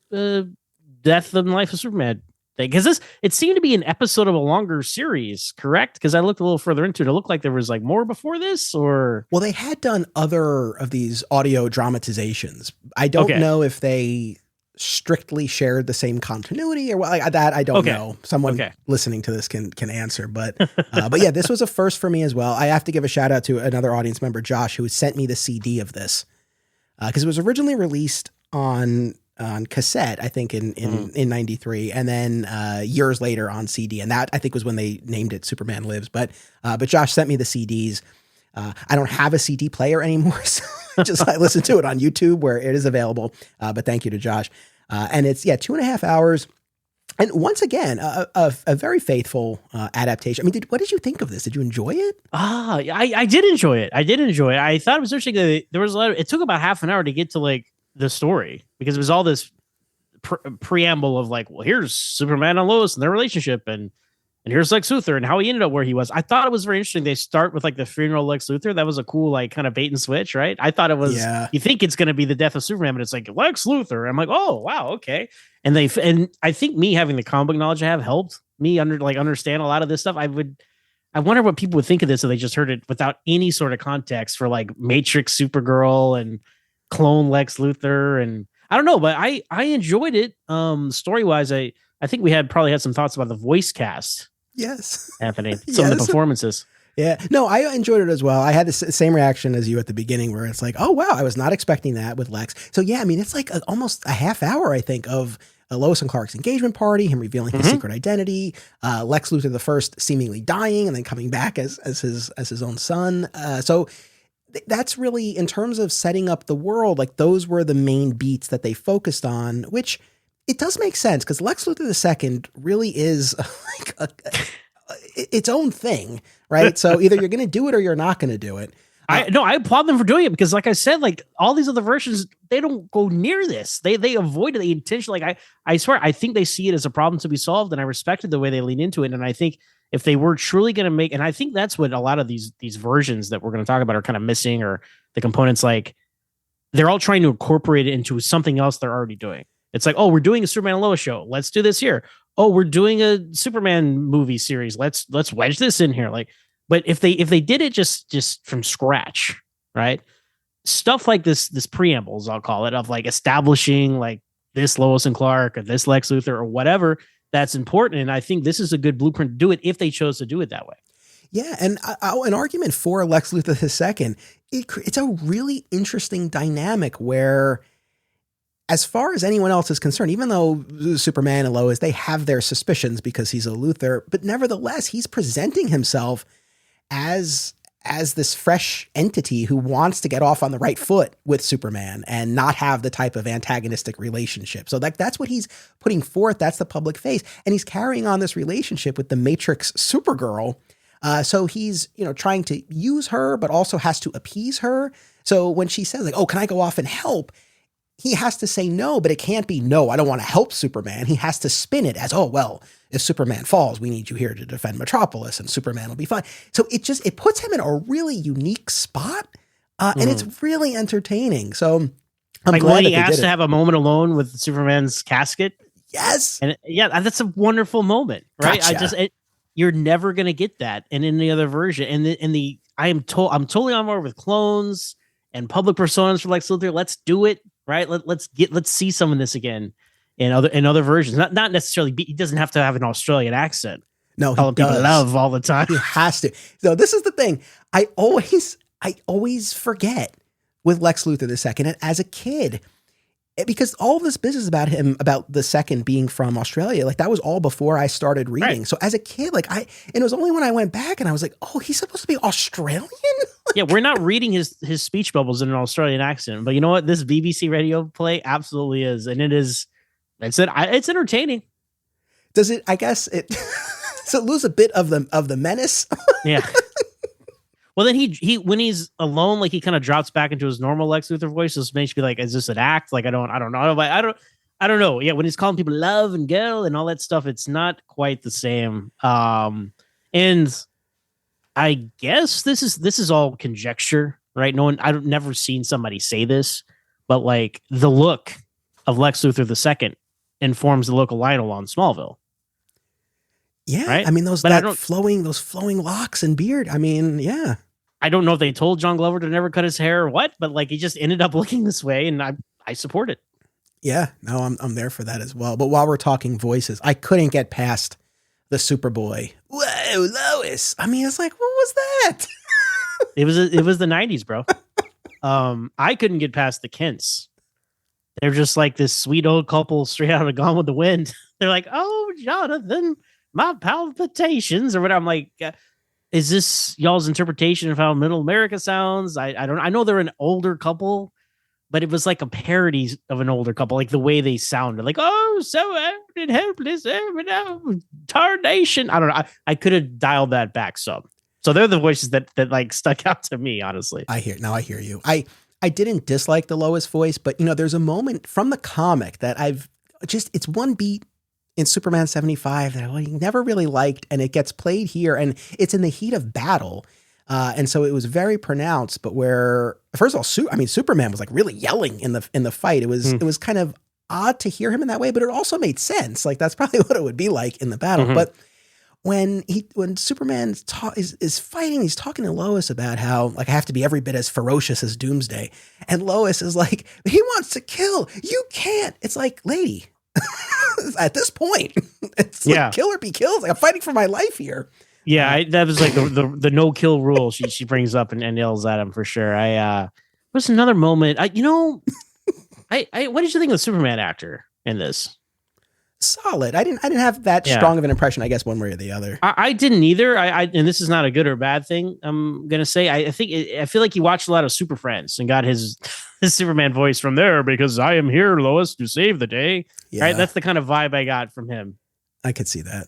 Death and Life of Superman thing? Because it seemed to be an episode of a longer series, correct? Because I looked a little further into it. It looked like there was like more before this, or well, they had done other of these audio dramatizations. I don't know if they strictly shared the same continuity or that. I don't know. Someone listening to this can answer, but yeah, this was a first for me as well. I have to give a shout out to another audience member, Josh, who sent me the CD of this because it was originally released on cassette, I think in 93, and then years later on CD, and that I think was when they named it Superman Lives. But Josh sent me the CDs. I don't have a CD player anymore, so I listen to it on YouTube where it is available. But thank you to Josh. And it's 2.5 hours. And once again, a very faithful adaptation. I mean, what did you think of this? Did you enjoy it? I did enjoy it. I thought it was interesting that there was it took about half an hour to get to like the story because it was all this preamble of like, well, here's Superman and Lois and their relationship, and here's Lex Luthor and how he ended up where he was. I thought it was very interesting. They start with like the funeral of Lex Luthor. That was a cool, like, kind of bait and switch, right? I thought it was, you think it's going to be the death of Superman, but it's like Lex Luthor. I'm like, oh, wow. Okay. And I think me having the comic book knowledge I have helped me understand a lot of this stuff. I wonder what people would think of this if they just heard it without any sort of context for like Matrix Supergirl and clone Lex Luthor. And I don't know, but I enjoyed it. Story wise, I think we probably had some thoughts about the voice cast. Yes. Anthony, some of the performances. Yeah. No, I enjoyed it as well. I had the same reaction as you at the beginning where it's like, oh, wow, I was not expecting that with Lex. So, yeah, I mean, it's like almost a half hour, I think, of Lois and Clark's engagement party, him revealing his secret identity, Lex Luthor the first seemingly dying and then coming back as his own son. So that's really, in terms of setting up the world, like those were the main beats that they focused on, which it does make sense because Lex Luthor II really is like its own thing, right? So either you're going to do it or you're not going to do it. I applaud them for doing it because, like I said, like all these other versions, they don't go near this. They avoid it. They intentionally, like I swear, I think they see it as a problem to be solved, and I respected the way they lean into it. And I think if they were truly going to make, and I think that's what a lot of these versions that we're going to talk about are kind of missing, or the components, like they're all trying to incorporate it into something else they're already doing. It's like, oh, we're doing a Superman and Lois show. Let's do this here. Oh, we're doing a Superman movie series. Let's wedge this in here. Like, but if they did it just from scratch, right? Stuff like this preambles, I'll call it, of like establishing like this Lois and Clark or this Lex Luthor or whatever that's important. And I think this is a good blueprint to do it if they chose to do it that way. Yeah, and an argument for Lex Luthor II, it's a really interesting dynamic where, as far as anyone else is concerned, even though Superman and Lois, they have their suspicions because he's a Luthor, but nevertheless, he's presenting himself as this fresh entity who wants to get off on the right foot with Superman and not have the type of antagonistic relationship. So that's what he's putting forth. That's the public face. And he's carrying on this relationship with the Matrix Supergirl. So he's, trying to use her, but also has to appease her. So when she says like, oh, can I go off and help? He has to say no, but it can't be no, I don't want to help Superman. He has to spin it as, oh, well, if Superman falls, we need you here to defend Metropolis and Superman will be fine. So it puts him in a really unique spot. And it's really entertaining. So I'm like glad when he that they asked did to it. have a moment alone with Superman's casket. Yes. And yeah, that's a wonderful moment, right? Gotcha. You're never going to get that in any other version. And I'm totally on board with clones and public personas for Lex Luthor. Let's do it. Right. Let's see some of this again in other versions. Not necessarily. He doesn't have to have an Australian accent. No, he does. People love all the time. He has to. So this is the thing. I always forget with Lex Luthor II. And as a kid, because all of this business about him, about the second being from Australia, like that was all before I started reading. Right. So as a kid, and it was only when I went back and I was like, oh, he's supposed to be Australian? Yeah, we're not reading his speech bubbles in an Australian accent, but you know what? This BBC radio play absolutely is, and it's entertaining. Does it? I guess it. Does it lose a bit of the menace? Yeah. Well, then he when he's alone, like he kind of drops back into his normal Lex Luthor voice. So it makes me like, is this an act? Like I don't know. I don't know. Yeah, when he's calling people love and girl and all that stuff, it's not quite the same. And I guess this is all conjecture, right? I've never seen somebody say this, but like the look of Lex Luthor II informs the local Lionel on Smallville. Yeah, right? I mean those But flowing locks and beard. I mean, yeah. I don't know if they told John Glover to never cut his hair or what, but like he just ended up looking this way, and I support it. Yeah, no, I'm there for that as well. But while we're talking voices, I couldn't get past the Superboy. Whoa, Lois! I mean, it's like, what was that? It was the 90s, bro. I couldn't get past the Kents. They're just like this sweet old couple straight out of Gone with the Wind. They're like, oh, Jonathan, my palpitations, or what. I'm like, is this y'all's interpretation of how Middle America sounds? I don't. I know they're an older couple, but it was like a parody of an older couple, like the way they sounded, like, oh, so helpless, tarnation. I don't know. I could have dialed that back some. So they're the voices that like stuck out to me, honestly. I hear you. I didn't dislike the Lois voice, but there's a moment from the comic that it's one beat in Superman 75 that I never really liked, and it gets played here, and it's in the heat of battle. And so it was very pronounced, but where, first of all, Superman was like really yelling in the fight. It was kind of odd to hear him in that way, but it also made sense. Like that's probably what it would be like in the battle. Mm-hmm. But when Superman is fighting, he's talking to Lois about how like I have to be every bit as ferocious as Doomsday, and Lois is like, he wants to kill, you can't. It's like, lady, at this point, it's like kill or be killed. Like, I'm fighting for my life here. Yeah, that was like the no kill rule she brings up and yells at him for sure. What's another moment? What did you think of the Superman actor in this? Solid. I didn't have that strong of an impression, I guess, one way or the other. I didn't either. And this is not a good or bad thing. I'm gonna say I feel like he watched a lot of Super Friends and got his Superman voice from there because I am here, Lois, to save the day. Yeah. Right. That's the kind of vibe I got from him. I could see that.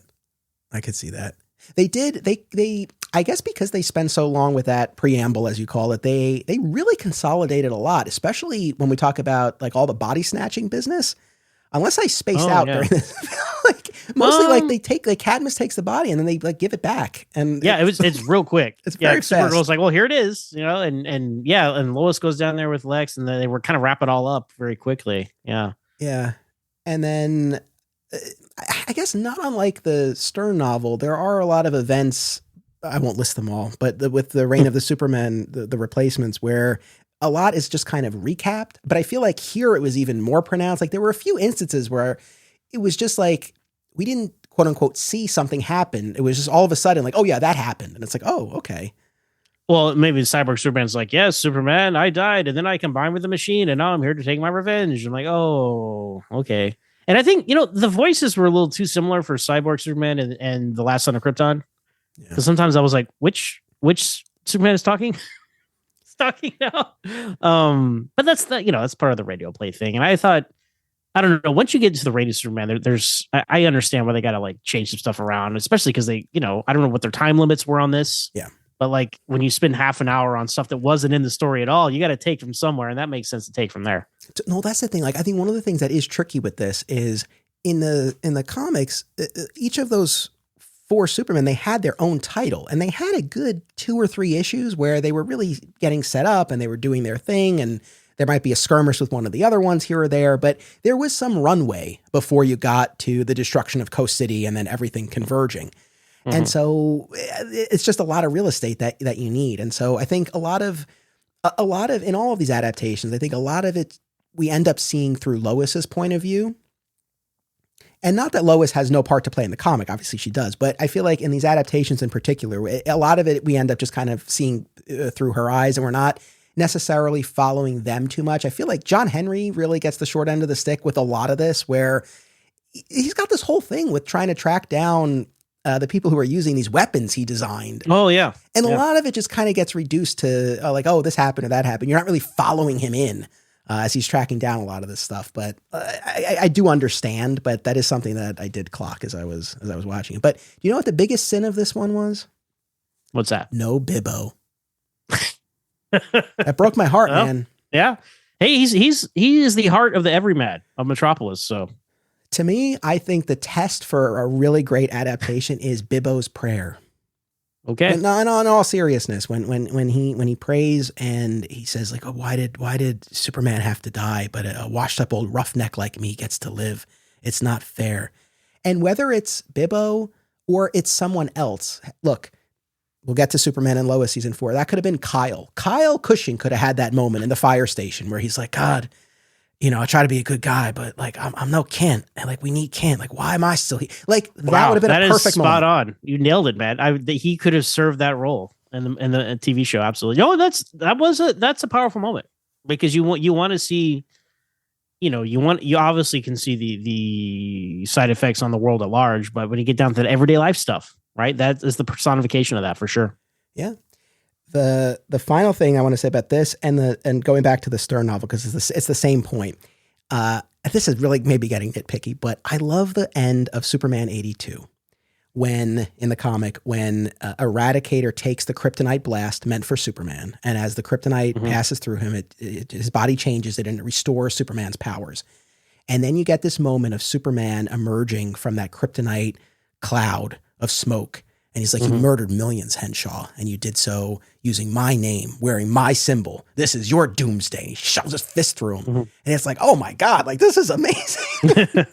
They I guess because they spend so long with that preamble, as you call it, they really consolidated a lot, especially when we talk about like all the body snatching business. Unless I spaced out during this, like mostly Cadmus takes the body and then they like give it back. And it's real quick. It's very fast. Supergirl's like, well, here it is, and Lois goes down there with Lex, and then they were kind of wrap it all up very quickly. Yeah. Yeah. And then I guess not unlike the Stern novel, there are a lot of events. I won't list them all, but with the Reign of the Supermen, the replacements, where a lot is just kind of recapped. But I feel like here it was even more pronounced. Like there were a few instances where it was just like we didn't quote unquote see something happen. It was just all of a sudden like, oh yeah, that happened, and it's like, oh, okay. Well, maybe Cyborg Superman's like, yes, Superman, I died, and then I combined with the machine, and now I'm here to take my revenge. I'm like, oh, okay. And I think, the voices were a little too similar for Cyborg Superman and The Last Son of Krypton. Because sometimes I was like, which Superman is talking? It's talking now. But that's that's part of the radio play thing. And I thought, I don't know, once you get into the radio Superman, I understand why they got to like change some stuff around, especially because they, I don't know what their time limits were on this. Yeah. But like when you spend half an hour on stuff that wasn't in the story at all, you got to take from somewhere, and that makes sense to take from there. No, that's the thing. Like I think one of the things that is tricky with this is in the comics, each of those 4 Supermen, they had their own title, and they had a good 2 or 3 issues where they were really getting set up and they were doing their thing, and there might be a skirmish with one of the other ones here or there, but there was some runway before you got to the destruction of Coast City and then everything converging. Mm-hmm. And so it's just a lot of real estate that you need. And so I think a lot of in all of these adaptations, I think a lot of it we end up seeing through Lois's point of view. And not that Lois has no part to play in the comic, obviously she does, but I feel like in these adaptations in particular, a lot of it we end up just kind of seeing through her eyes, and we're not necessarily following them too much. I feel like John Henry really gets the short end of the stick with a lot of this, where he's got this whole thing with trying to track down the people who are using these weapons he designed. Oh, yeah. And a lot of it just kind of gets reduced to like, oh, this happened or that happened. You're not really following him in as he's tracking down a lot of this stuff. But I do understand, but that is something that I did clock as I was watching it. But do you know what the biggest sin of this one was? What's that? No Bibbo. That broke my heart, man. Yeah. Hey, he is the heart of the everyman of Metropolis. So to me, I think the test for a really great adaptation is Bibbo's prayer. Okay. No, in all seriousness, when he prays and he says like, oh, why did Superman have to die, but a washed up old roughneck like me gets to live? It's not fair. And whether it's Bibbo or it's someone else. Look, we'll get to Superman and Lois season 4. That could have been Kyle. Kyle Cushing could have had that moment in the fire station where he's like, God, I try to be a good guy, but like, I'm no Kent. And like, we need Kent. Like, why am I still here? Like, that would have been a perfect moment. Spot on. You nailed it, man. He could have served that role in the TV show. Absolutely. That's a powerful moment because you want to see, you obviously can see the side effects on the world at large, but when you get down to the everyday life stuff, right? That is the personification of that for sure. Yeah. The final thing I want to say about this and going back to the Stern novel, because it's the same point. This is really maybe getting nitpicky, but I love the end of Superman 82 when in the comic, when Eradicator takes the kryptonite blast meant for Superman. And as the kryptonite passes through him, his body changes it and it restores Superman's powers. And then you get this moment of Superman emerging from that kryptonite cloud of smoke. And he's like, you murdered millions, Henshaw, and you did so using my name, wearing my symbol. This is your doomsday. He shoves his fist through him. And it's like, oh my God, like this is amazing.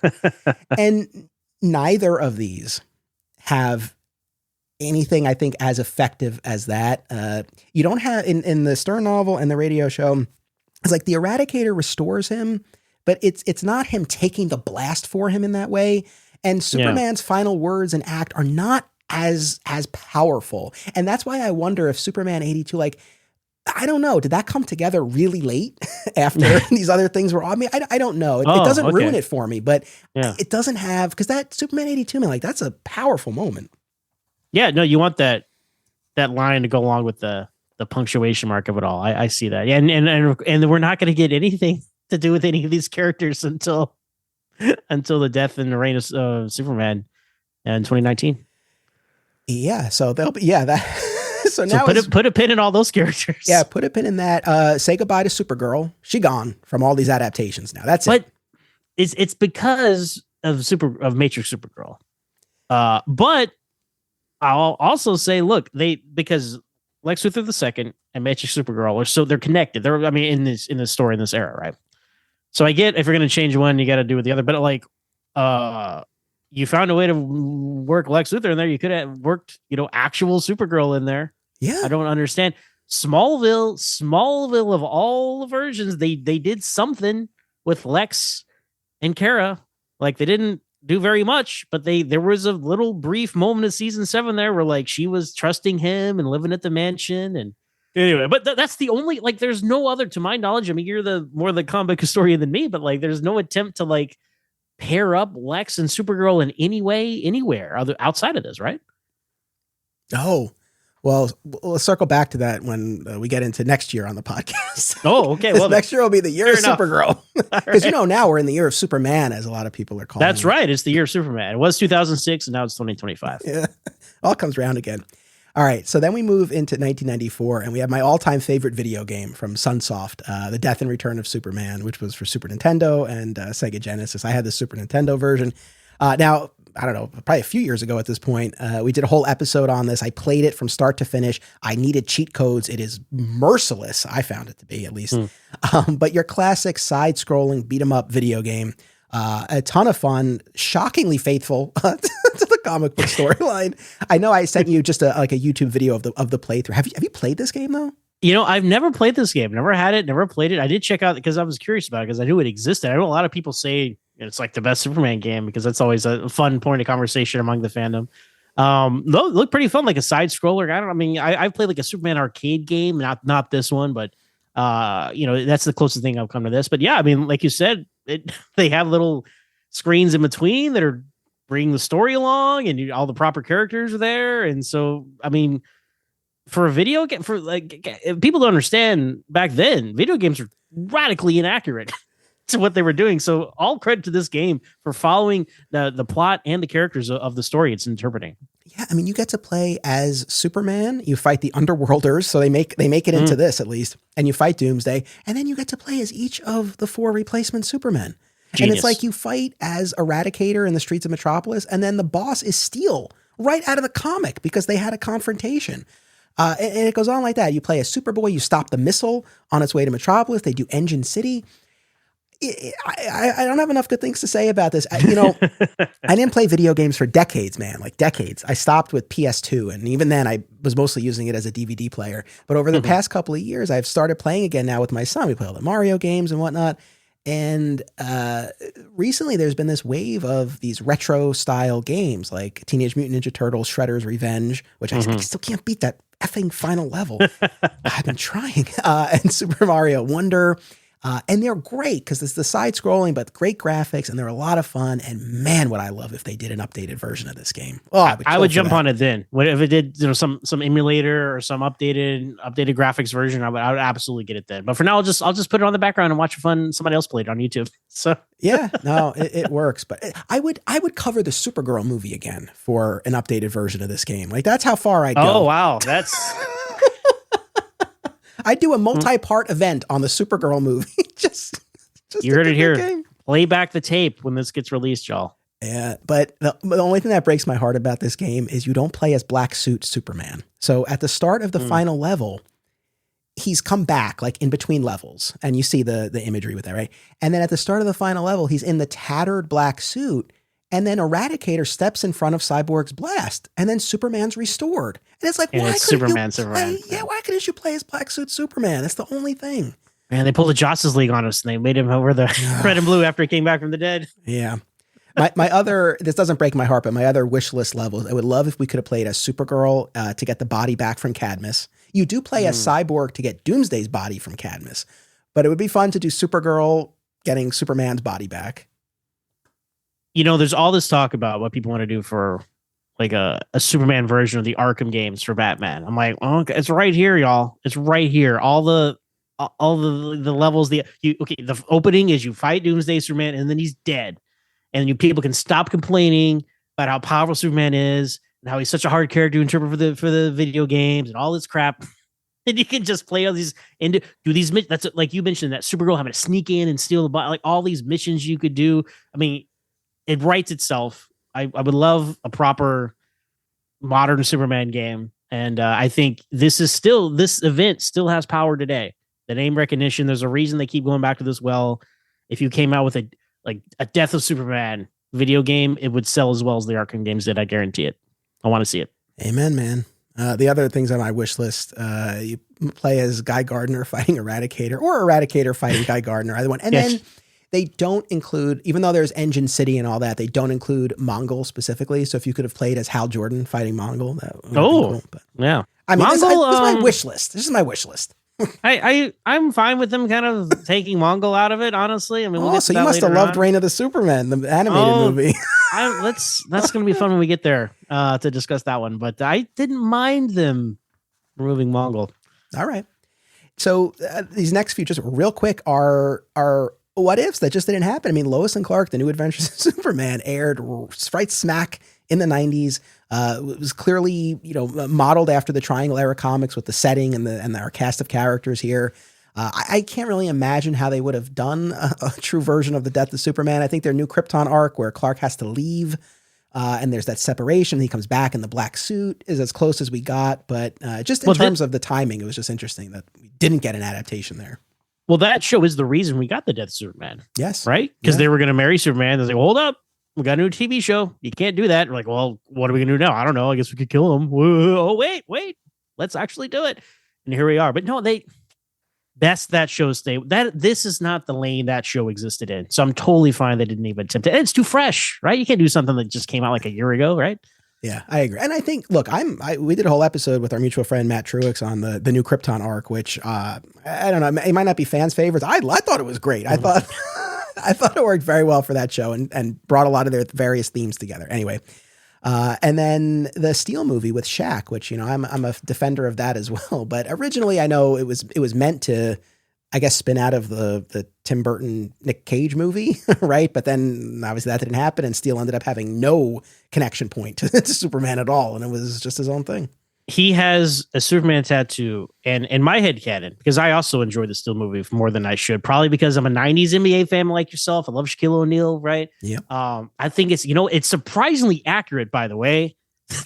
And neither of these have anything, I think, as effective as that. You don't have, in the Stern novel and the radio show, it's like the Eradicator restores him, but it's not him taking the blast for him in that way. And Superman's final words and act are not as powerful. And that's why I wonder if Superman 82, like, I don't know, did that come together really late after these other things were on me? I don't know. It doesn't ruin it for me, but it doesn't have, because that Superman 82, man, like that's a powerful moment. Yeah, no, you want that line to go along with the punctuation mark of it all. I see that. Yeah, and we're not going to get anything to do with any of these characters until the death and the reign of Superman in 2019. Yeah, so they'll be that. So now put a pin in all those characters. Yeah, put a pin in that. Say goodbye to Supergirl. She gone from all these adaptations now. That's it. It's because of Matrix Supergirl. But I'll also say, look, because Lex Luthor II and Matrix Supergirl they're connected. In this story, in this era, right? So I get if you're going to change one, you got to do with the other. But like, you found a way to work Lex Luthor in there. You could have worked, actual Supergirl in there. Yeah. I don't understand. Smallville of all the versions, they did something with Lex and Kara. Like they didn't do very much, but there was a little brief moment of season 7 there where like she was trusting him and living at the mansion. And anyway, but that's the only, like, there's no other, to my knowledge. I mean, you're more the comic historian than me, but like, there's no attempt to like pair up Lex and Supergirl in any way, anywhere outside of this, right? Oh, well, let's circle back to that when we get into next year on the podcast. Oh, okay. Well, next year will be the year of Supergirl. Because now we're in the year of Superman, as a lot of people are calling it. That's right. It's the year of Superman. It was 2006, and now it's 2025. Yeah, all comes around again. All right, so then we move into 1994, and we have my all-time favorite video game from Sunsoft, The Death and Return of Superman, which was for Super Nintendo and Sega Genesis. I had the Super Nintendo version. Now, I don't know, probably a few years ago at this point, we did a whole episode on this. I played it from start to finish. I needed cheat codes. It is merciless. I found it to be, at least. But your classic side-scrolling beat-em-up video game. A ton of fun, shockingly faithful to the comic book storyline. I know I sent you just a YouTube video of the playthrough. Have you played this game though? I've never played this game. Never had it. Never played it. I did check out because I was curious about it because I knew it existed. I know a lot of people say it's like the best Superman game because that's always a fun point of conversation among the fandom. Look pretty fun, like a side scroller. I've played like a Superman arcade game, not this one, but that's the closest thing I've come to this. But yeah, I mean, like you said, they have little screens in between that are bringing the story along, and all the proper characters are there. And so, I mean, for a video game, for like people don't understand back then, video games were radically inaccurate to what they were doing. So all credit to this game for following the plot and the characters of the story it's interpreting. Yeah, I mean, you get to play as Superman. You fight the Underworlders, so they make it into this at least, and you fight Doomsday, and then you get to play as each of the 4 replacement Supermen. Genius. And it's like you fight as Eradicator in the streets of Metropolis, and then the boss is Steel right out of the comic because they had a confrontation. And it goes on like that. You play as Superboy. You stop the missile on its way to Metropolis. They do Engine City. I don't have enough good things to say about this. I didn't play video games for decades, man, like decades. I stopped with PS2, and even then I was mostly using it as a DVD player. But over the past couple of years, I've started playing again now with my son. We play all the Mario games and whatnot. And recently there's been this wave of these retro style games like Teenage Mutant Ninja Turtles, Shredder's Revenge, which I still can't beat that effing final level. I've been trying. And Super Mario Wonder. And they're great because it's the side scrolling, but great graphics, and they're a lot of fun. And man, would I love if they did an updated version of this game. Oh, I would jump on it then. What if it did, some emulator or some updated graphics version? I would absolutely get it then. But for now, I'll just put it on the background and watch somebody else play it on YouTube. So yeah, no, it works. But I would cover the Supergirl movie again for an updated version of this game. Like that's how far I go. Oh wow, that's. I'd do a multi-part event on the Supergirl movie. just you heard it here. Play back the tape when this gets released, y'all. Yeah, but the only thing that breaks my heart about this game is you don't play as Black Suit Superman. So at the start of the final level, he's come back like in between levels, and you see the imagery with that, right? And then at the start of the final level, he's in the tattered black suit. And then Eradicator steps in front of Cyborg's blast, and then Superman's restored. And it's like, why couldn't you play as Black Suit Superman? That's the only thing. Man, they pulled the Justice League on us, and they made him over the red and blue after he came back from the dead. Yeah. My other, this doesn't break my heart, but my other wish list levels, I would love if we could have played as Supergirl to get the body back from Cadmus. You do play as Cyborg to get Doomsday's body from Cadmus, but it would be fun to do Supergirl getting Superman's body back. There's all this talk about what people want to do for like a Superman version of the Arkham games for Batman. I'm like, oh, it's right here, y'all. It's right here. All the levels. The opening is you fight Doomsday Superman, and then he's dead, and people can stop complaining about how powerful Superman is and how he's such a hard character to interpret for the video games and all this crap. And you can just play all these and do these. That's like you mentioned that Supergirl having to sneak in and steal the body. Like all these missions you could do. I mean. It writes itself. I would love a proper modern Superman game. And I think this event still has power today. The name recognition, there's a reason they keep going back to this. Well, if you came out with a Death of Superman video game, it would sell as well as the Arkham games did. I guarantee it. I want to see it. Amen, man. The other things on my wish list, you play as Guy Gardner fighting Eradicator or Eradicator fighting Guy Gardner, either one. And then they don't include, even though there's Engine City and all that, they don't include Mongol specifically. So if you could have played as Hal Jordan fighting Mongol, that would be cool. But, yeah. I mean, this is my wish list. This is my wish list. I'm fine with them kind of taking Mongol out of it, honestly. I mean, so you must have loved Reign of the Supermen, the animated movie. That's going to be fun when we get there to discuss that one. But I didn't mind them removing Mongol. All right. So these next few, just real quick, are what ifs that just didn't happen. I mean, Lois and Clark, The New Adventures of Superman, aired right smack in the 90s. It was clearly, modeled after the Triangle Era comics with the setting and our cast of characters here. I can't really imagine how they would have done a true version of the Death of Superman. I think their New Krypton arc where Clark has to leave and there's that separation. He comes back in the black suit is as close as we got. But just in terms of the timing, it was just interesting that we didn't get an adaptation there. Well, that show is the reason we got the Death of Superman. Yes. Right? Because they were going to marry Superman. They're like, hold up. We got a new TV show. You can't do that. We're like, well, what are we going to do now? I don't know. I guess we could kill him. Whoa, wait. Let's actually do it. And here we are. But no, that's that show's thing. This is not the lane that show existed in. So I'm totally fine they didn't even attempt it. And it's too fresh, right? You can't do something that just came out like a year ago, right? Yeah, I agree. And I think, look, we did a whole episode with our mutual friend, Matt Truex, on the new Krypton arc, which, I don't know, it might not be fans' favorites. I thought it was great. I thought it worked very well for that show and brought a lot of their various themes together. Anyway, and then the Steel movie with Shaq, which, I'm a defender of that as well. But originally, I know it was meant to, I guess, spin out of the Tim Burton Nick Cage movie, right? But then obviously that didn't happen, and Steel ended up having no connection point to Superman at all, and it was just his own thing. He has a Superman tattoo, and in my head canon, because I also enjoy the Steel movie more than I should, probably because I'm a 90s NBA fan like yourself. I love Shaquille O'Neal, right? Yeah. I think it's surprisingly accurate, by the way.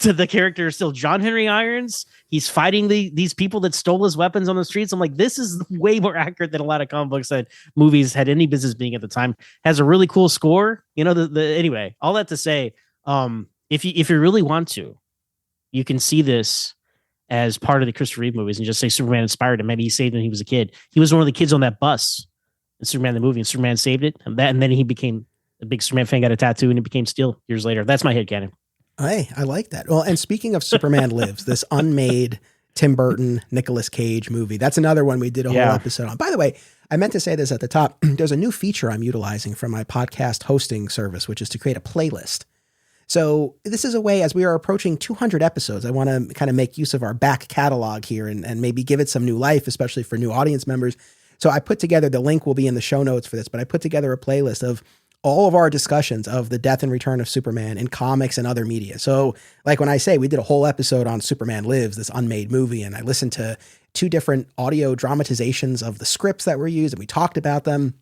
the character is still John Henry Irons. He's fighting these people that stole his weapons on the streets. I'm like, this is way more accurate than a lot of comic books that movies had any business being at the time. Has a really cool score. You know, anyway, all that to say, if you really want to, you can see this as part of the Christopher Reeve movies and just say Superman inspired him. Maybe he saved him when he was a kid. He was one of the kids on that bus in Superman the movie, and Superman saved it. And then he became a big Superman fan, got a tattoo, and he became Steel years later. That's my headcanon. Hey, I like that. Well, and speaking of Superman Lives, this unmade Tim Burton, Nicolas Cage movie, that's another one we did a whole episode on. By the way, I meant to say this at the top. There's a new feature I'm utilizing from my podcast hosting service, which is to create a playlist. So this is a way, as we are approaching 200 episodes, I want to kind of make use of our back catalog here and maybe give it some new life, especially for new audience members. So I put together, the link will be in the show notes for this, but I put together a playlist of all of our discussions of the death and return of Superman in comics and other media. So like when I say we did a whole episode on Superman Lives, this unmade movie, and I listened to 2 different audio dramatizations of the scripts that were used and we talked about them.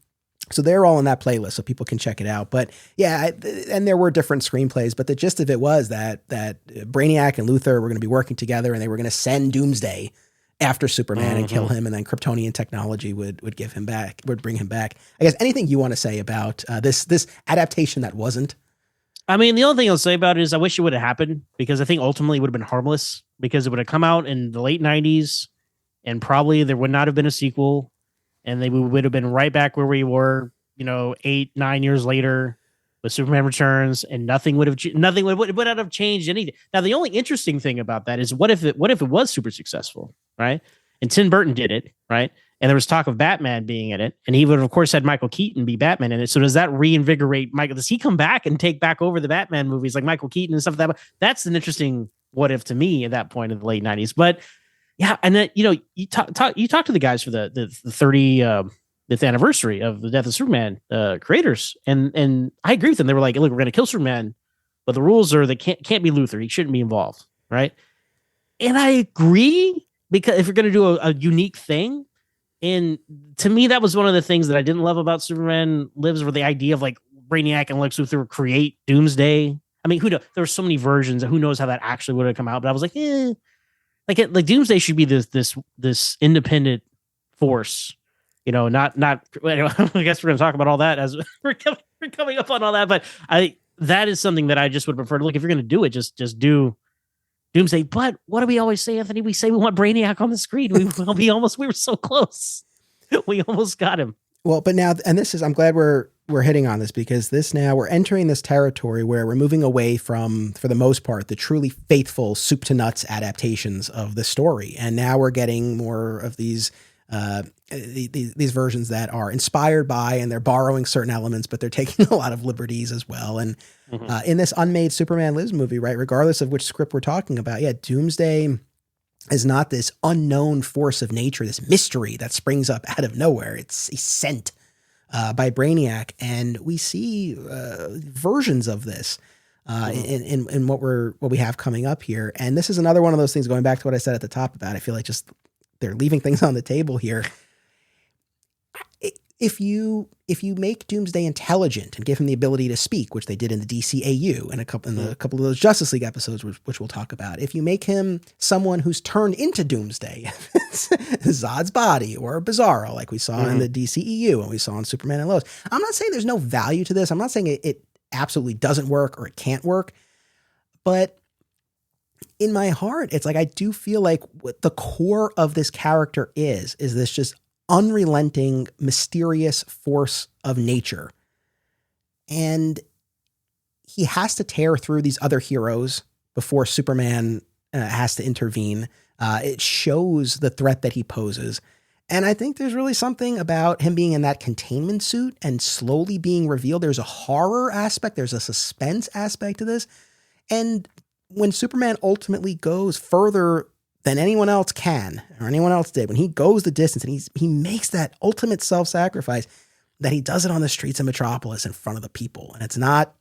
So they're all in that playlist so people can check it out. But yeah, and there were different screenplays, but the gist of it was that Brainiac and Luthor were going to be working together and they were going to send Doomsday after Superman and kill him, and then Kryptonian technology would bring him back. I guess anything you want to say about this adaptation that wasn't? I mean, the only thing I'll say about it is I wish it would have happened, because I think ultimately it would have been harmless, because it would have come out in the late 90s and probably there would not have been a sequel, and we would have been right back where we were, 8-9 years later with Superman Returns, and nothing would not have changed anything. Now, the only interesting thing about that is what if it was super successful, right? And Tim Burton did it, right? And there was talk of Batman being in it, and he would have, of course, had Michael Keaton be Batman in it. So does that reinvigorate Michael? Does he come back and take back over the Batman movies like Michael Keaton and stuff like that? That's an interesting what if to me at that point in the late 90s. But yeah, and then you talk to the guys for the 30th anniversary of the death of Superman creators, and I agree with them. They were like, look, we're going to kill Superman, but the rules are they can't be Luthor. He shouldn't be involved, right? And I agree, because if you're going to do a unique thing, and to me, that was one of the things that I didn't love about Superman Lives, were the idea of like Brainiac and Lex Luthor create Doomsday. I mean, there were so many versions. Who knows how that actually would have come out? But I was like, like Doomsday should be this independent force. Not. I guess we're going to talk about all that as we're coming up on all that. But that is something that I just would prefer to look. If you're going to do it, just do Doomsday. But what do we always say, Anthony? We say we want Brainiac on the screen. We were so close. We almost got him. Well, but now, and this is, I'm glad we're hitting on this, because we're entering this territory where we're moving away from, for the most part, the truly faithful soup to nuts adaptations of the story. And now we're getting more of these versions that are inspired by, and they're borrowing certain elements, but they're taking a lot of liberties as well. And in this unmade Superman Lives movie, right, regardless of which script we're talking about, Doomsday is not this unknown force of nature, this mystery that springs up out of nowhere. It's sent by Brainiac, and we see versions of this in what we have coming up here. And this is another one of those things, going back to what I said at the top about, I feel like just they're leaving things on the table here. If you make Doomsday intelligent and give him the ability to speak, which they did in the DCAU and a couple of those Justice League episodes, which we'll talk about, if you make him someone who's turned into Doomsday, Zod's body or Bizarro, like we saw in the DCEU and we saw in Superman and Lois, I'm not saying there's no value to this. I'm not saying it absolutely doesn't work or it can't work, but in my heart, it's like, I do feel like what the core of this character is this just unrelenting, mysterious force of nature. And he has to tear through these other heroes before Superman has to intervene. It shows the threat that he poses. And I think there's really something about him being in that containment suit and slowly being revealed. There's a horror aspect. There's a suspense aspect to this. And when Superman ultimately goes further than anyone else can, or anyone else did, when he goes the distance and he makes that ultimate self-sacrifice, that he does it on the streets of Metropolis in front of the people. And it's not,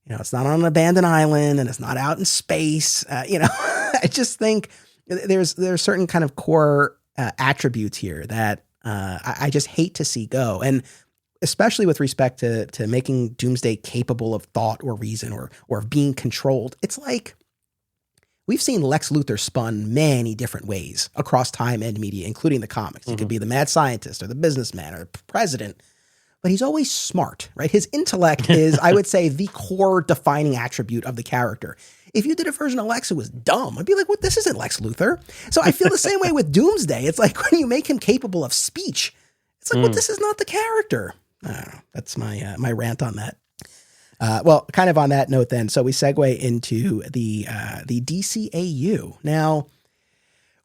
it's not on an abandoned island, and it's not out in space. I just think there's certain kind of core attributes here that I just hate to see go. And especially with respect to making Doomsday capable of thought or reason or of being controlled. It's like we've seen Lex Luthor spun many different ways across time and media, including the comics. He could be the mad scientist or the businessman or the president, but he's always smart, right? His intellect is, I would say, the core defining attribute of the character. If you did a version of Lex who was dumb, I'd be like, what? This isn't Lex Luthor. So I feel the same way with Doomsday. It's like when you make him capable of speech, it's like, well, this is not the character. I don't know. That's my rant on that. Well, kind of on that note then, so we segue into the DCAU. Now,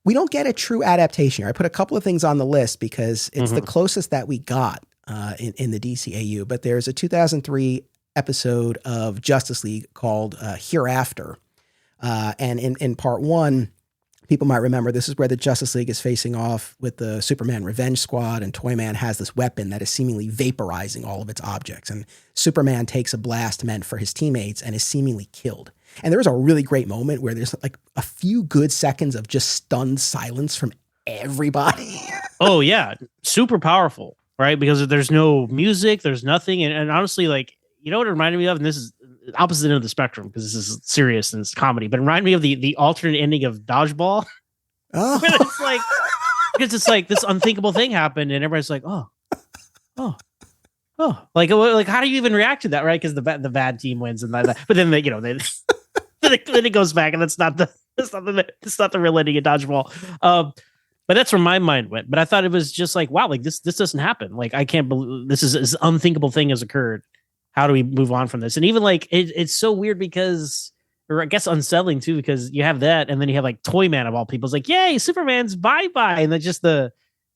we don't get a true adaptation here. I put a couple of things on the list because it's the closest that we got in the DCAU, but there's a 2003 episode of Justice League called Hereafter. And in part one, people might remember this is where the Justice League is facing off with the Superman Revenge Squad, and Toyman has this weapon that is seemingly vaporizing all of its objects. And Superman takes a blast meant for his teammates and is seemingly killed. And there is a really great moment where there's like a few good seconds of just stunned silence from everybody. Oh yeah. Super powerful, right? Because there's no music, there's nothing. And honestly, like, you know what it reminded me of? And this is opposite end of the spectrum because this is serious and it's comedy, but it reminded me of the alternate ending of Dodgeball. Oh. It's like, because it's like this unthinkable thing happened and everybody's like, oh, like how do you even react to that, right? Because the bad team wins and that, but then then it goes back and that's not the real ending of Dodgeball. But that's where my mind went. But I thought it was just like, wow, like this doesn't happen. Like I can't believe this unthinkable thing has occurred. How do we move on from this? And even like it's so weird because, or I guess unsettling too, because you have that, and then you have like Toyman of all people. It's like, yay, Superman's bye, and then just the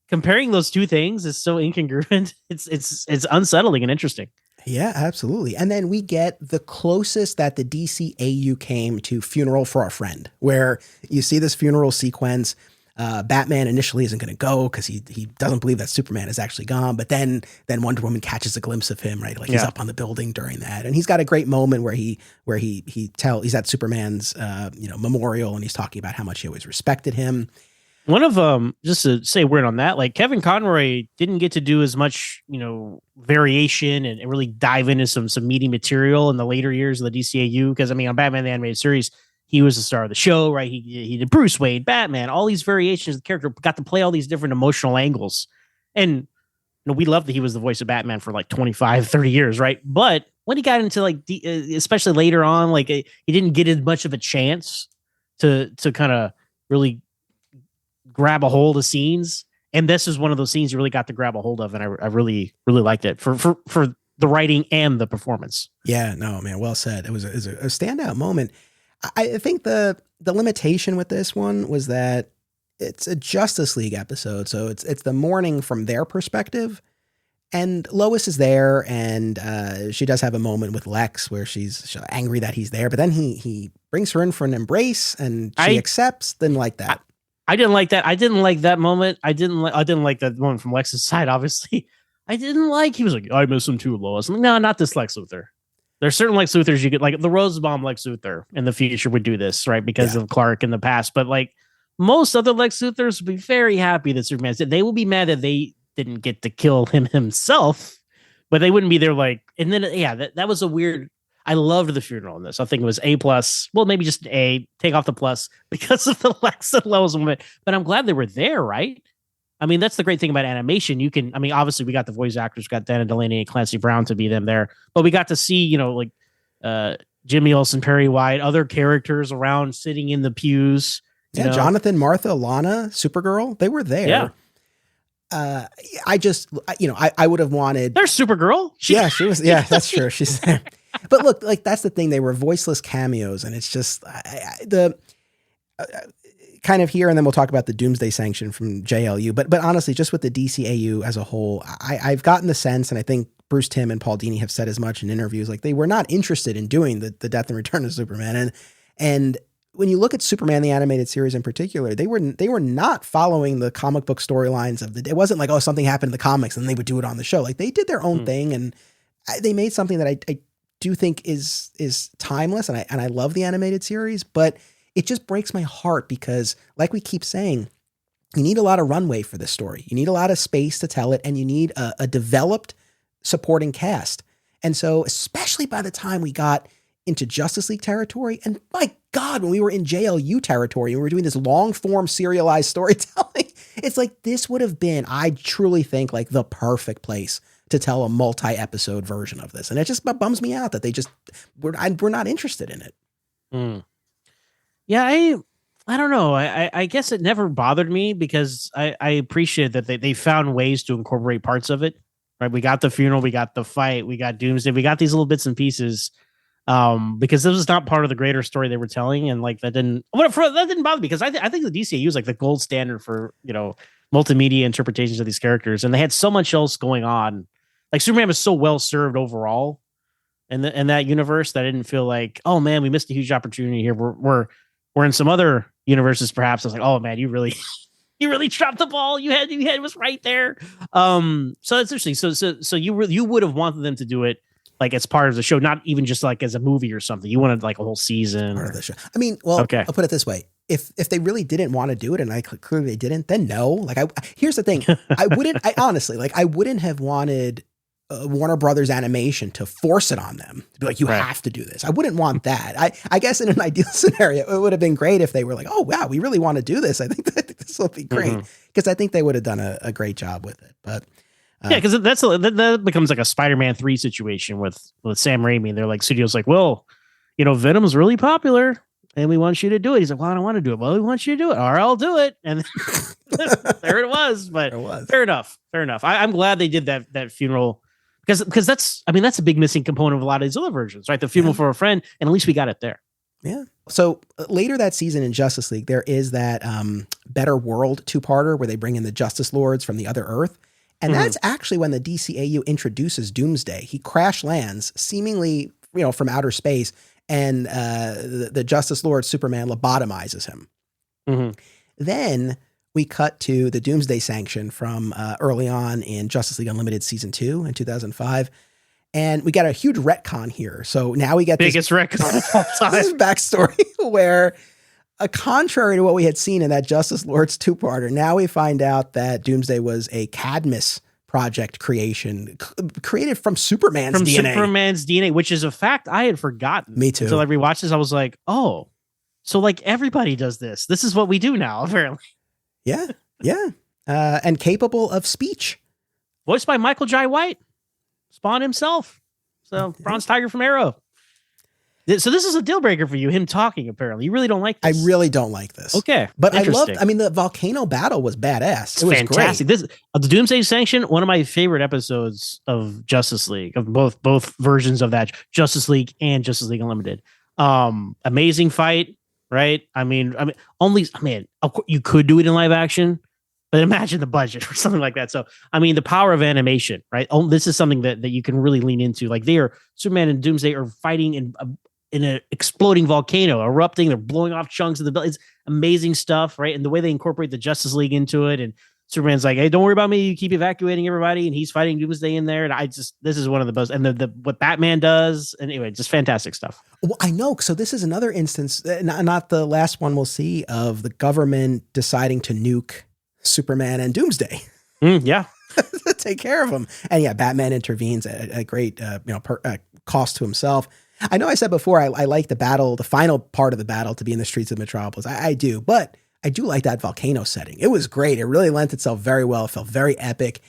comparing those two things is so incongruent. It's unsettling and interesting. Yeah, absolutely. And then we get the closest that the DCAU came to Funeral for a Friend, where you see this funeral sequence. Batman initially isn't going to go because he doesn't believe that Superman is actually gone. But then Wonder Woman catches a glimpse of him, right? Like he's up on the building during that, and he's got a great moment where he's at Superman's memorial, and he's talking about how much he always respected him. One of just to say a word on that, like Kevin Conroy didn't get to do as much variation and really dive into some meaty material in the later years of the DCAU because on Batman the Animated Series, he was the star of the show, right? He did Bruce Wayne, Batman, all these variations of the character, got to play all these different emotional angles. And we loved that he was the voice of Batman for like 25, 30 years, right? But when he got into like, especially later on, like he didn't get as much of a chance to kind of really grab a hold of scenes. And this is one of those scenes you really got to grab a hold of. And I really, really liked it for the writing and the performance. Yeah, no, man, well said. It was a standout moment. I think the limitation with this one was that it's a Justice League episode, so it's the morning from their perspective, and Lois is there, and she does have a moment with Lex where she's angry that he's there, but then he brings her in for an embrace, and she accepts. Didn't like that. I didn't like that. I didn't like that moment. I didn't like that moment from Lex's side. Obviously, I didn't like. He was like, "I miss him too, Lois." I'm like, no, not this Lex Luthor. There's certain Lex Luthors you could, like the Rosenbaum Lex Luthor in the future would do this, right? Because of Clark in the past. But like most other Lex Luthors would be very happy that Superman's dead. They will be mad that they didn't get to kill him himself, but they wouldn't be there like, and then, that was a weird, I loved the funeral in this. I think it was A+, well, maybe just an A, take off the plus because of the Lex and Lois moment. But I'm glad they were there, right? That's the great thing about animation. You can, obviously we got the voice actors, got Dana Delaney and Clancy Brown to be them there, but we got to see, Jimmy Olsen, Perry White, other characters around sitting in the pews. Yeah, Jonathan, Martha, Lana, Supergirl, they were there. Yeah. I would have wanted. There's Supergirl. She was. Yeah, that's true. She's there. But look, like that's the thing. They were voiceless cameos, and it's just kind of here, and then we'll talk about the Doomsday Sanction from JLU. But honestly, just with the DCAU as a whole, I've gotten the sense, and I think Bruce Timm and Paul Dini have said as much in interviews, like they were not interested in doing the Death and Return of Superman. And when you look at Superman the Animated Series in particular, they were not following the comic book storylines of it wasn't like, oh, something happened in the comics and they would do it on the show. Like they did their own thing, and they made something that I do think is timeless, and I love the animated series, but it just breaks my heart because, like we keep saying, you need a lot of runway for this story. You need a lot of space to tell it, and you need a developed supporting cast. And so, especially by the time we got into Justice League territory. And my God, when we were in JLU territory and we were doing this long form serialized storytelling, it's like this would have been, I truly think, like the perfect place to tell a multi-episode version of this. And it just bums me out that we're not interested in it. Yeah, I don't know. I guess it never bothered me because I appreciate that they found ways to incorporate parts of it. Right, we got the funeral, we got the fight, we got Doomsday, we got these little bits and pieces. Because this was not part of the greater story they were telling, and like that didn't bother me because I think the DCAU is like the gold standard for multimedia interpretations of these characters, and they had so much else going on. Like Superman was so well served overall in that universe that I didn't feel like, oh man, we missed a huge opportunity here. We're in some other universes perhaps. I was like, oh man, you really dropped the ball. You had was right there. So that's interesting. So you would have wanted them to do it like as part of the show, not even just like as a movie or something. You wanted like a whole season part of the show. I mean, well, okay. I'll put it this way. If they really didn't want to do it, and I clearly they didn't, then no. Like here's the thing. I wouldn't have wanted Warner Brothers Animation to force it on them to be like, you have to do this. I wouldn't want that. I guess in an ideal scenario, it would have been great if they were like, oh wow, we really want to do this. I think this will be great because I think they would have done a great job with it. But yeah, because that becomes like a Spider-Man 3 situation with Sam Raimi. They're like, studios like, well, Venom's really popular and we want you to do it. He's like, well, I don't want to do it. Well, we want you to do it. All right, I'll do it. And there it was. But fair enough. I'm glad they did that funeral because that's a big missing component of a lot of these other versions, right? The funeral for a friend, and at least we got it there. Yeah. So later that season in Justice League, there is that Better World 2-parter where they bring in the Justice Lords from the other Earth. And that's actually when the DCAU introduces Doomsday. He crash lands seemingly, from outer space, and the Justice Lord Superman lobotomizes him. Then we cut to the Doomsday Sanction from early on in Justice League Unlimited Season 2 in 2005. And we got a huge retcon here. So now we get biggest retcon of all time. This backstory where, contrary to what we had seen in that Justice Lords 2-parter, now we find out that Doomsday was a Cadmus project creation created from Superman's DNA, which is a fact I had forgotten. Me too. Until I rewatched this, I was like, oh, so like everybody does this. This is what we do now, apparently. Yeah. And capable of speech. Voiced by Michael Jai White. Spawn himself. So Bronze Tiger from Arrow. So this is a deal breaker for you, him talking, apparently. You really don't like this. I really don't like this. Okay. But the volcano battle was badass. It was fantastic. Great. The Doomsday Sanction, one of my favorite episodes of Justice League, of both versions of that, Justice League and Justice League Unlimited. Amazing fight, right? You could do it in live action, but imagine the budget or something like that. So, the power of animation, right? This is something that you can really lean into. Like Superman and Doomsday are fighting in an exploding volcano, erupting. They're blowing off chunks of the building. It's amazing stuff, right? And the way they incorporate the Justice League into it, and Superman's like, "Hey, don't worry about me. You keep evacuating everybody," and he's fighting Doomsday in there. And this is one of the best. And the what Batman does, and anyway, just fantastic stuff. Well, I know. So this is another instance, not the last one we'll see, of the government deciding to nuke Superman and Doomsday. Yeah. To take care of him. And yeah, Batman intervenes at a great cost to himself. I know I said before I like the final part of the battle to be in the streets of Metropolis. I do, but I do like that volcano setting. It was great. It really lent itself very well. It felt very epic,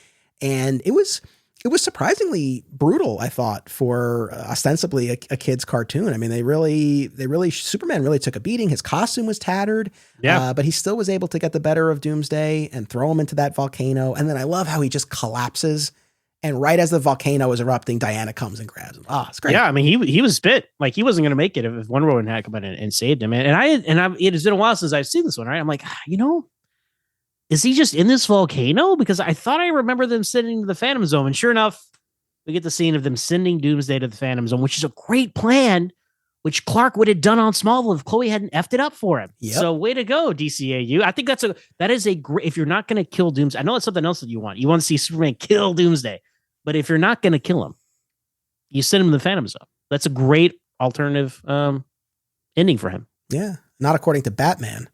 and it was surprisingly brutal, I thought, for ostensibly a kid's cartoon. Superman really took a beating. His costume was tattered, but he still was able to get the better of Doomsday and throw him into that volcano. And then I love how he just collapses. And right as the volcano is erupting, Diana comes and grabs him. It's great. Yeah, he was spit. Like he wasn't going to make it if Wonder Woman had come in and saved him. And it has been a while since I've seen this one, right? I'm like, is he just in this volcano? Because I thought I remember them sending to the Phantom Zone. And sure enough, we get the scene of them sending Doomsday to the Phantom Zone, which is a great plan, which Clark would have done on Smallville if Chloe hadn't effed it up for him. Yep. So way to go, DCAU. I think that is a great, if you're not going to kill Doomsday, I know it's something else that you want. You want to see Superman kill Doomsday. But if you're not going to kill him, you send him to the Phantom Zone. That's a great alternative ending for him. Yeah. Not according to Batman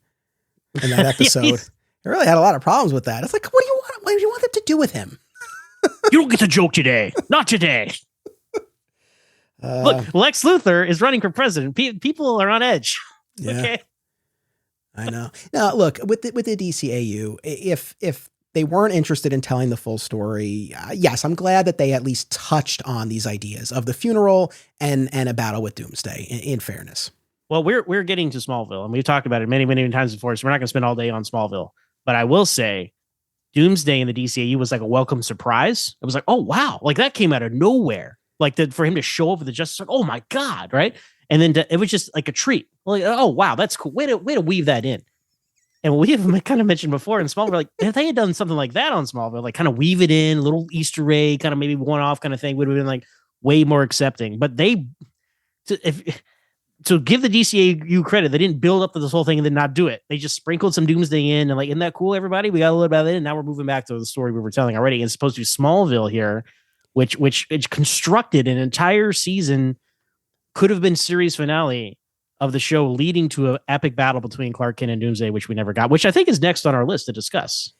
in that episode. It really had a lot of problems with that. It's like, what do you want them to do with him? You don't get to joke today. Not today. Look, Lex Luthor is running for president. People are on edge. Yeah, okay. I know. Now, look, with the DCAU, if they weren't interested in telling the full story, yes, I'm glad that they at least touched on these ideas of the funeral and a battle with Doomsday, in fairness. Well, we're getting to Smallville, and we've talked about it many, many times before, so we're not going to spend all day on Smallville. But I will say, Doomsday in the DCAU was like a welcome surprise. It was like, oh, wow, like that came out of nowhere. Like for him to show up with the Justice, like, oh my God, right? And then it was just like a treat. Like, oh wow, that's cool. Way to weave that in. And we have kind of mentioned before in Smallville, like if they had done something like that on Smallville, like kind of weave it in, little Easter egg, kind of maybe one off kind of thing, would have been like way more accepting. But to give the DCAU credit, they didn't build up to this whole thing and then not do it. They just sprinkled some Doomsday in and like, isn't that cool, everybody? We got a little bit of it, and now we're moving back to the story we were telling already. And it's supposed to be Smallville here, which constructed an entire season, could have been series finale of the show, leading to an epic battle between Clark Kent and Doomsday, which we never got, which I think is next on our list to discuss.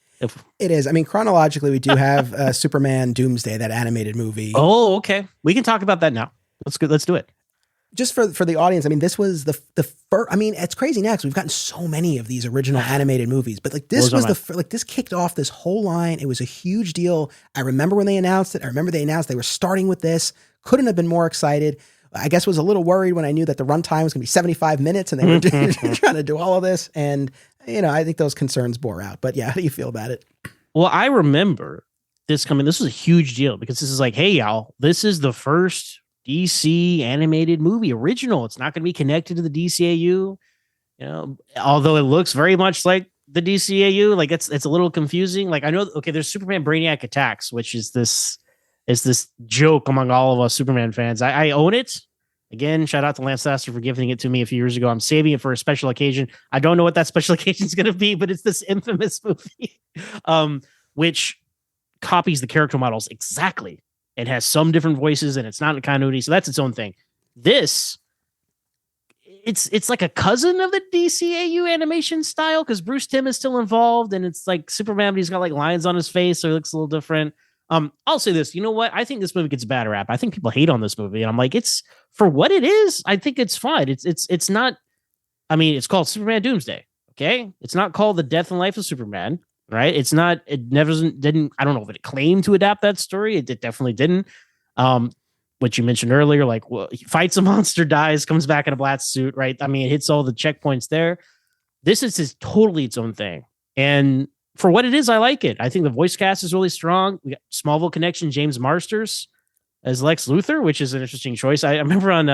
It is. I mean, chronologically, we do have Superman Doomsday, that animated movie. Oh, okay. We can talk about that now. Let's do it. Just for the audience, I mean, this was the first. I mean, it's crazy now because we've gotten so many of these original animated movies, but like this was this kicked off this whole line. It was a huge deal. I remember when they announced it. I remember they announced they were starting with this. Couldn't have been more excited. I guess was a little worried when I knew that the runtime was going to be 75 minutes and they were trying to do all of this. And, I think those concerns bore out. But yeah, how do you feel about it? Well, I remember this coming. This was a huge deal because this is like, hey, y'all, this is the first DC animated movie original. It's not going to be connected to the DCAU, although it looks very much like the DCAU. Like it's a little confusing. Like I know, okay, there's Superman Brainiac Attacks, which is this joke among all of us Superman fans. I own it. Again, shout out to Lance Saster for giving it to me a few years ago. I'm saving it for a special occasion. I don't know what that special occasion is going to be, but it's this infamous movie, which copies the character models exactly. It has some different voices and it's not in continuity. So that's its own thing. This, it's like a cousin of the DCAU animation style because Bruce Timm is still involved and it's like Superman, but he's got like lines on his face. So he looks a little different. I'll say this, you know what? I think this movie gets a bad rap. I think people hate on this movie and I'm like, it's for what it is. I think it's fine. It's not, I mean, it's called Superman Doomsday. Okay. It's not called The Death and Life of Superman, right? It's not, it never didn't, I don't know if it claimed to adapt that story. It definitely didn't. What you mentioned earlier, like he fights a monster, dies, comes back in a black suit, right? I mean, it hits all the checkpoints there. This is totally its own thing. And for what it is, I like it. I think the voice cast is really strong. We got Smallville connection, James Marsters as Lex Luthor, which is an interesting choice. I remember on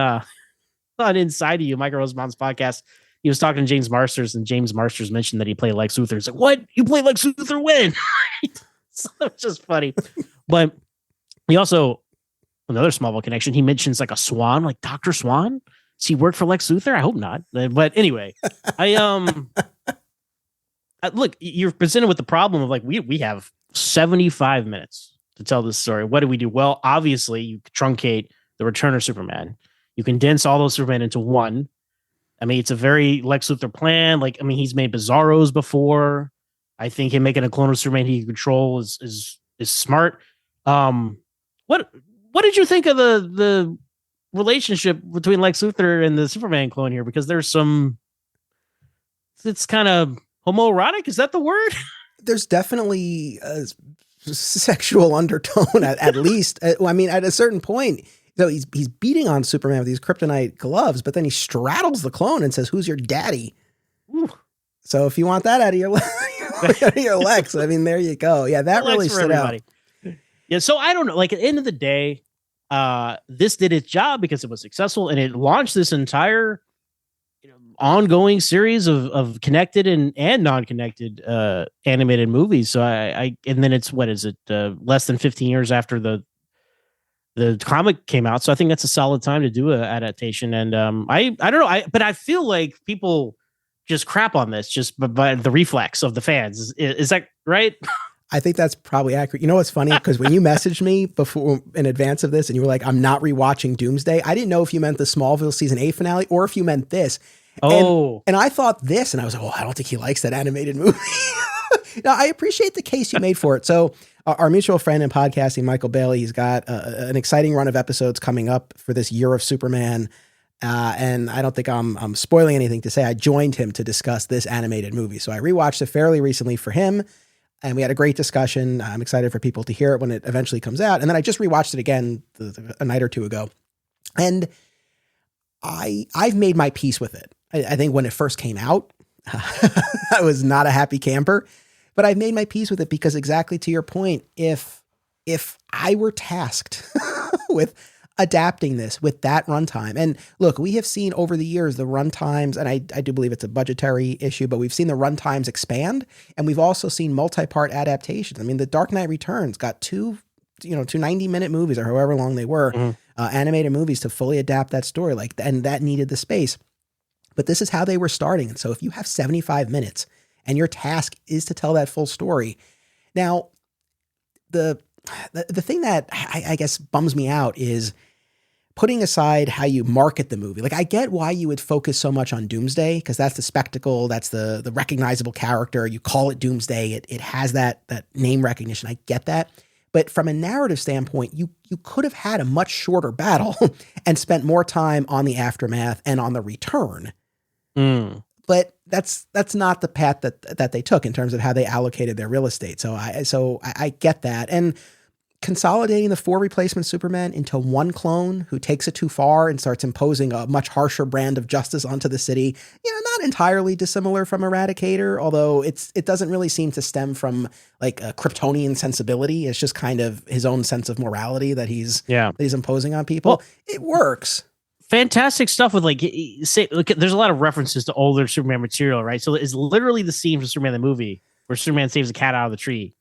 Inside of You, Michael Rosenbaum's podcast, he was talking to James Marsters, and James Marsters mentioned that he played Lex Luthor. It's like, what? You play Lex Luthor when? So it's just funny. But he also, another Smallville connection, he mentions like a Swan, like Dr. Swan. Does he work for Lex Luthor? I hope not. But anyway, look, you're presented with the problem of like, we have 75 minutes to tell this story. What do we do? Well, obviously you truncate the Return of Superman. You condense all those Superman into one. I mean, it's a very Lex Luthor plan. Like, I mean, he's made Bizarros before. I think him making a clone of Superman he can control is smart. What did you think of the relationship between Lex Luthor and the Superman clone here? Because there's it's kind of homoerotic. Is that the word? There's definitely a sexual undertone at least. I mean, at a certain point, so he's beating on Superman with these kryptonite gloves, but then he straddles the clone and says, "Who's your daddy?" Ooh. So if you want that out of your Lex, I mean, there you go. Yeah, that really stood out. Yeah, so I don't know. Like at the end of the day, this did its job because it was successful and it launched this entire ongoing series of connected and non-connected animated movies. So I and then it's less than 15 years after the comic came out. So I think that's a solid time to do an adaptation. And I don't know. But I feel like people just crap on this just by the reflex of the fans. Is that right? I think that's probably accurate. You know what's funny? Because when you messaged me before in advance of this and you were like, I'm not rewatching Doomsday, I didn't know if you meant the Smallville season 8 finale or if you meant this. Oh. And I thought this, and I was like, I don't think he likes that animated movie. No, I appreciate the case you made for it. So our mutual friend in podcasting, Michael Bailey, he's got an exciting run of episodes coming up for this year of Superman. And I don't think I'm spoiling anything to say I joined him to discuss this animated movie. So I rewatched it fairly recently for him, and we had a great discussion. I'm excited for people to hear it when it eventually comes out. And then I just rewatched it again a night or two ago. And I've made my peace with it. I think when it first came out, I was not a happy camper, but I've made my peace with it because exactly to your point, if I were tasked with adapting this with that runtime, and look, we have seen over the years the runtimes, and I do believe it's a budgetary issue, but we've seen the runtimes expand, and we've also seen multi-part adaptations. I mean, The Dark Knight Returns got two 90-minute movies or however long they were, animated movies to fully adapt that story, and that needed the space. But this is how they were starting. And so if you have 75 minutes and your task is to tell that full story, now the thing that I guess bums me out is putting aside how you market the movie. Like, I get why you would focus so much on Doomsday, because that's the spectacle, that's the recognizable character. You call it Doomsday. It has that name recognition. I get that. But from a narrative standpoint, you could have had a much shorter battle and spent more time on the aftermath and on the return. But that's not the path that they took in terms of how they allocated their real estate. So I get that. And consolidating the 4 replacement Supermen into one clone who takes it too far and starts imposing a much harsher brand of justice onto the city, not entirely dissimilar from Eradicator, although it doesn't really seem to stem from like a Kryptonian sensibility. It's just kind of his own sense of morality that he's imposing on people. Well, it works. Fantastic stuff with look, there's a lot of references to older Superman material, right? So it's literally the scene from Superman the movie where Superman saves the cat out of the tree.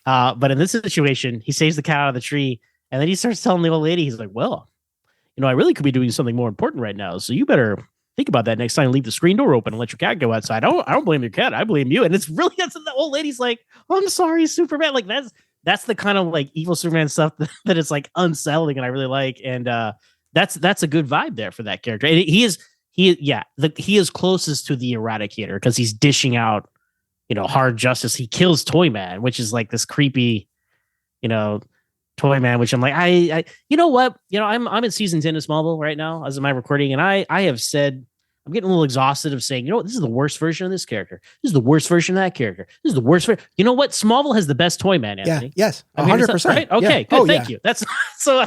But in this situation, he saves the cat out of the tree, and then he starts telling the old lady, he's like, well, I really could be doing something more important right now. So you better think about that next time. Leave the screen door open and let your cat go outside. I don't blame your cat. I blame you. And it's really, that's the old lady's like, oh, I'm sorry, Superman. Like that's the kind of like evil Superman stuff that is like unsettling and I really like. And that's a good vibe there for that character. And he is closest to the Eradicator because he's dishing out, hard justice. He kills Toyman, which is like this creepy, Toyman, which I'm like, I you know what? I'm in season 10 of Smallville right now as of my recording. And I have said, I'm getting a little exhausted of saying, this is the worst version of this character. This is the worst version of that character. This is the worst. You know what? Smallville has the best Toyman, Anthony. Yeah. Yes. 100%. Right? Okay. Good. Thank you. That's so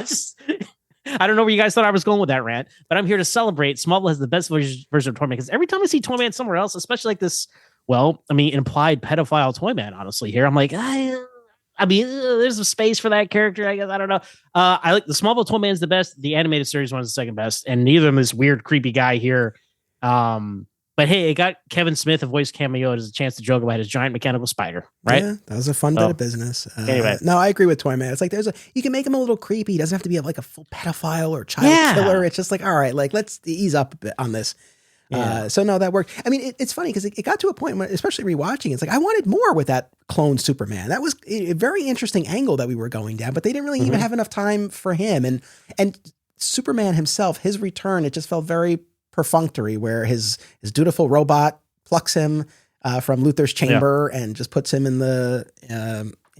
I don't know where you guys thought I was going with that rant, but I'm here to celebrate. Smallville has the best version of Toyman because every time I see Toyman somewhere else, especially like this, implied pedophile Toyman, honestly, here, I'm like, there's a space for that character, I guess. I don't know. I like the Smallville Toyman is the best. The animated series one is the second best, and neither of them is weird, creepy guy here. But hey, it got Kevin Smith, a voice cameo, as a chance to joke about his giant mechanical spider, right? Yeah, that was a fun bit of business. Anyway, no, I agree with Toyman. It's like you can make him a little creepy. He doesn't have to be like a full pedophile or child killer. It's just like, all right, like let's ease up a bit on this. Yeah. So no, that worked. I mean, it's funny because it got to a point when, especially rewatching, it's like I wanted more with that clone Superman. That was a very interesting angle that we were going down, but they didn't really even have enough time for him. And Superman himself, his return, it just felt very perfunctory, where his dutiful robot plucks him from Luthor's chamber and just puts him in the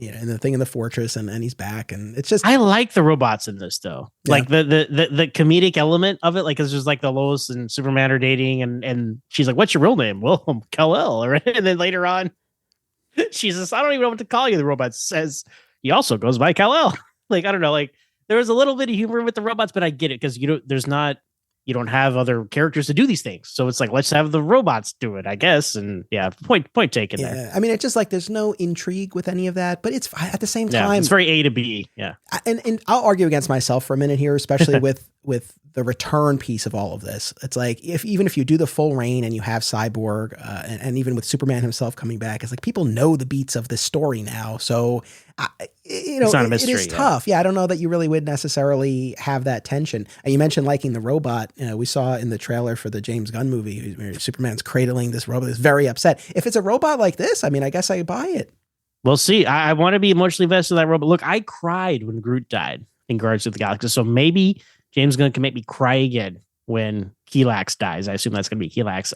in the thing in the fortress, and he's back. And it's just, I like the robots in this though. Like the comedic element of it, like it's just like the Lois and Superman are dating, and she's like, "What's your real name?" "Well, I'm Kal-El." Right? And then later on, she says, "I don't even know what to call you." The robot says, "He also goes by Kal-El." Like, I don't know. Like, there was a little bit of humor with the robots, but I get it because you don't have other characters to do these things. So it's like, let's have the robots do it, I guess. And point taken there. I mean, it's just like, there's no intrigue with any of that, but it's at the same time, it's very A to B. Yeah. And I'll argue against myself for a minute here, especially with the return piece of all of this. It's like, even if you do the full reign and you have Cyborg and even with Superman himself coming back, it's like people know the beats of this story now. So, it's not a mystery, it is tough. Yeah. I don't know that you really would necessarily have that tension. And you mentioned liking the robot. We saw in the trailer for the James Gunn movie, where Superman's cradling this robot. Is very upset. If it's a robot like this, I mean, I guess I buy it. We'll see. I want to be emotionally invested in that robot. Look, I cried when Groot died in Guardians of the Galaxy. So maybe James Gunn can make me cry again when Helix dies. I assume that's going to be Helix.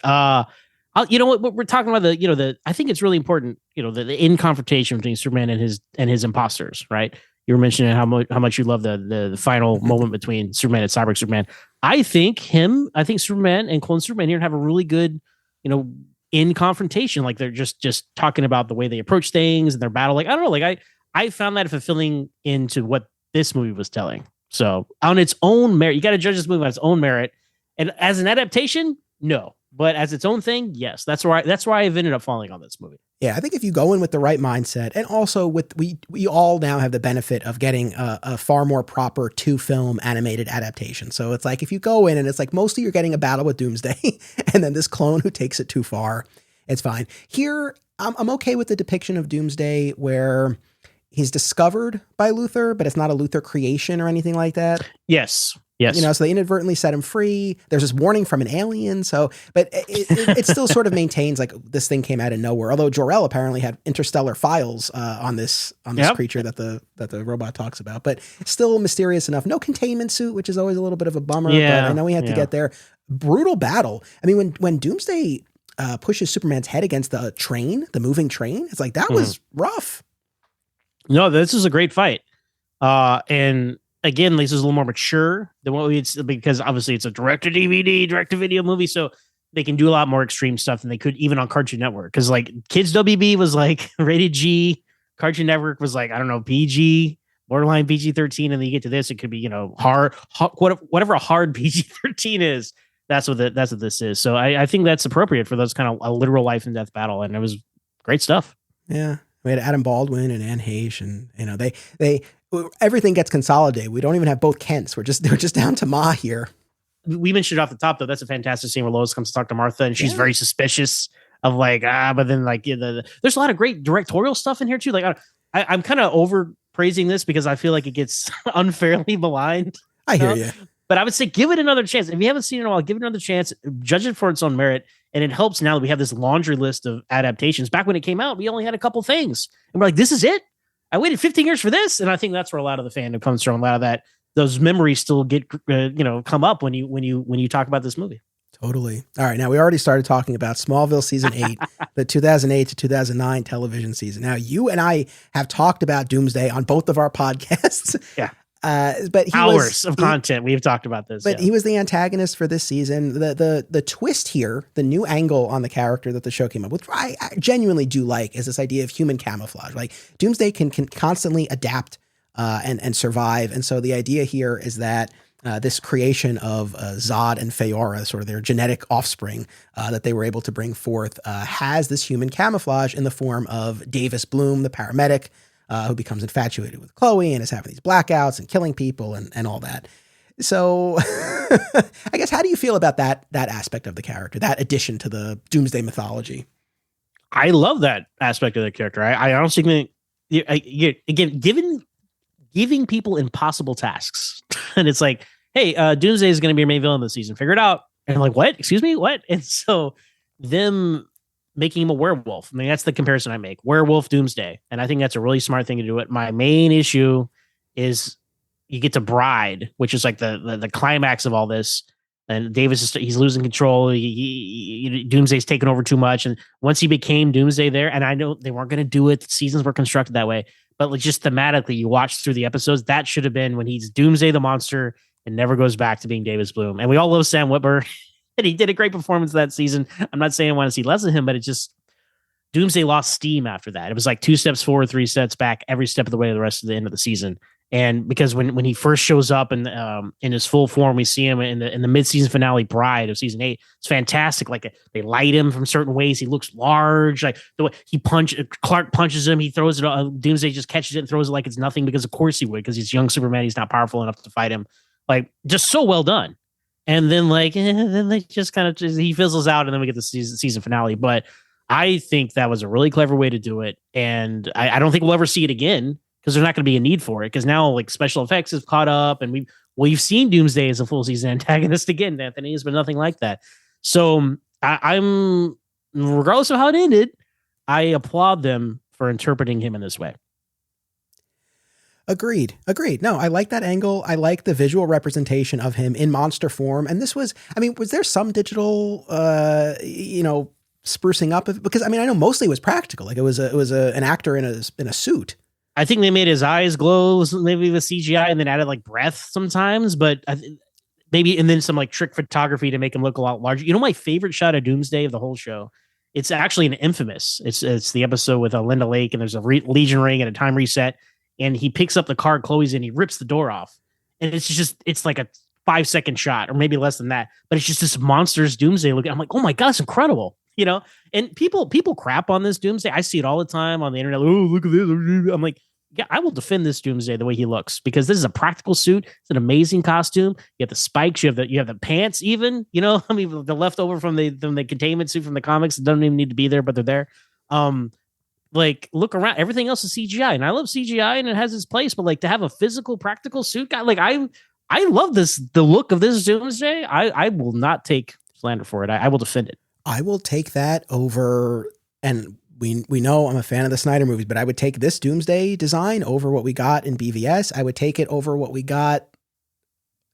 You know what we're talking about, I think it's really important, the in confrontation between Superman and his imposters, right? You were mentioning how much you love the final moment between Superman and Cyborg Superman. I think Superman and Clone Superman here have a really good, in confrontation. Like they're just talking about the way they approach things and their battle. Like, I don't know, like I found that fulfilling into what this movie was telling. So on its own merit, you got to judge this movie on its own merit. And as an adaptation, no. But as its own thing, yes. That's why I've ended up falling on this movie. Yeah, I think if you go in with the right mindset, and also with we all now have the benefit of getting a far more proper 2-film animated adaptation. So it's like if you go in and it's like mostly you're getting a battle with Doomsday, and then this clone who takes it too far, it's fine. Here, I'm okay with the depiction of Doomsday where he's discovered by Luthor, but it's not a Luthor creation or anything like that. Yes. So they inadvertently set him free. There's this warning from an alien. But it still sort of maintains like this thing came out of nowhere. Although Jor-El apparently had interstellar files on this creature that the robot talks about, but still mysterious enough. No containment suit, which is always a little bit of a bummer. Yeah, but I know we had to get there. Brutal battle. I mean, when Doomsday pushes Superman's head against the moving train, it's like that was rough. No, this is a great fight. And again, this is a little more mature than what because obviously it's a direct-to-DVD, direct-to-video movie, so they can do a lot more extreme stuff than they could even on Cartoon Network. Because like Kids WB was like rated G, Cartoon Network was like, I don't know, PG, borderline PG-13, and then you get to this, it could be hard whatever a hard PG-13 is. That's what this is. So I think that's appropriate for those kind of a literal life and death battle, and it was great stuff. Yeah, we had Adam Baldwin and Anne Heche, and they everything gets consolidated. We don't even have both Kents. We're just down to Ma here. We mentioned it off the top though. That's a fantastic scene where Lois comes to talk to Martha, and she's very suspicious of like but then like there's a lot of great directorial stuff in here too. Like I'm kind of over praising this because I feel like it gets unfairly maligned. I hear you. But I would say give it another chance. If you haven't seen it in a while, give it another chance. Judge it for its own merit. And it helps now that we have this laundry list of adaptations. Back when it came out, we only had a couple things. And we're like, this is it? I waited 15 years for this. And I think that's where a lot of the fandom comes from. A lot of that, those memories still get, come up when you talk about this movie. Totally. All right. Now we already started talking about Smallville season 8, the 2008 to 2009 television season. Now you and I have talked about Doomsday on both of our podcasts. Yeah. But hours of content we've talked about this. But he was the antagonist for this season. The twist here, the new angle on the character that the show came up with, I genuinely do like, is this idea of human camouflage. Like Doomsday can constantly adapt and survive, and so the idea here is that this creation of Zod and Feora, sort of their genetic offspring that they were able to bring forth, has this human camouflage in the form of Davis Bloom, the paramedic, who becomes infatuated with Chloe and is having these blackouts and killing people and all that. So I guess, how do you feel about that aspect of the character, that addition to the Doomsday mythology? I love that aspect of the character. I honestly think, again, giving people impossible tasks. And it's like, hey, Doomsday is going to be your main villain this season. Figure it out. And I'm like, what? Excuse me? What? And so them making him a werewolf. I mean, that's the comparison I make. Werewolf Doomsday. And I think that's a really smart thing to do it. My main issue is you get to Bride, which is like the climax of all this. And Davis he's losing control. Doomsday's taken over too much. And once he became Doomsday there, and I know they weren't going to do it. The seasons were constructed that way. But like just thematically, you watch through the episodes, that should have been when he's Doomsday the monster and never goes back to being Davis Bloom. And we all love Sam Witwer. And he did a great performance that season. I'm not saying I want to see less of him, but it just, Doomsday lost steam after that. It was like 2 steps forward, 3 steps back, every step of the way to the rest of the end of the season. And because when he first shows up in his full form, we see him in the mid-season finale Bride of season 8. It's fantastic. Like they light him from certain ways. He looks large. Like the way Clark punches him, he throws it. Doomsday just catches it and throws it like it's nothing, because of course he would, because he's young Superman. He's not powerful enough to fight him. Like just so well done. And then then they just kind of he fizzles out, and then we get the season finale. But I think that was a really clever way to do it, and I don't think we'll ever see it again, because there's not going to be a need for it, because now like special effects have caught up, and we've seen Doomsday as a full season antagonist again, Anthony, has been nothing like that. So I'm regardless of how it ended, I applaud them for interpreting him in this way. Agreed. No, I like that angle. I like the visual representation of him in monster form. And this was there some digital, sprucing up because I mean I know mostly it was practical. Like it was an actor in a suit. I think they made his eyes glow, maybe with CGI, and then added like breath sometimes, but maybe and then some like trick photography to make him look a lot larger. You know, my favorite shot of Doomsday of the whole show. It's actually an Infamous. It's the episode with Linda Lake, and there's a Legion ring and a time reset, and he picks up the car Chloe's in, he rips the door off, and it's like a 5-second shot or maybe less than that, but it's just this monster's Doomsday look. I'm like, oh my god, it's incredible. You know, and people crap on this Doomsday. I see it all the time on the internet. Oh, look at this. I'm like, yeah, I will defend this Doomsday the way he looks because this is a practical suit. It's an amazing costume. You have the spikes. You have the pants. Even I mean the leftover from the containment suit from the comics. It doesn't even need to be there, but they're there. Like look around. Everything else is CGI, and I love CGI, and it has its place. But like to have a physical, practical suit guy, like I love this. The look of this Doomsday. I will not take slander for it. I will defend it. I will take that over, and we know I'm a fan of the Snyder movies, but I would take this Doomsday design over what we got in BVS. I would take it over what we got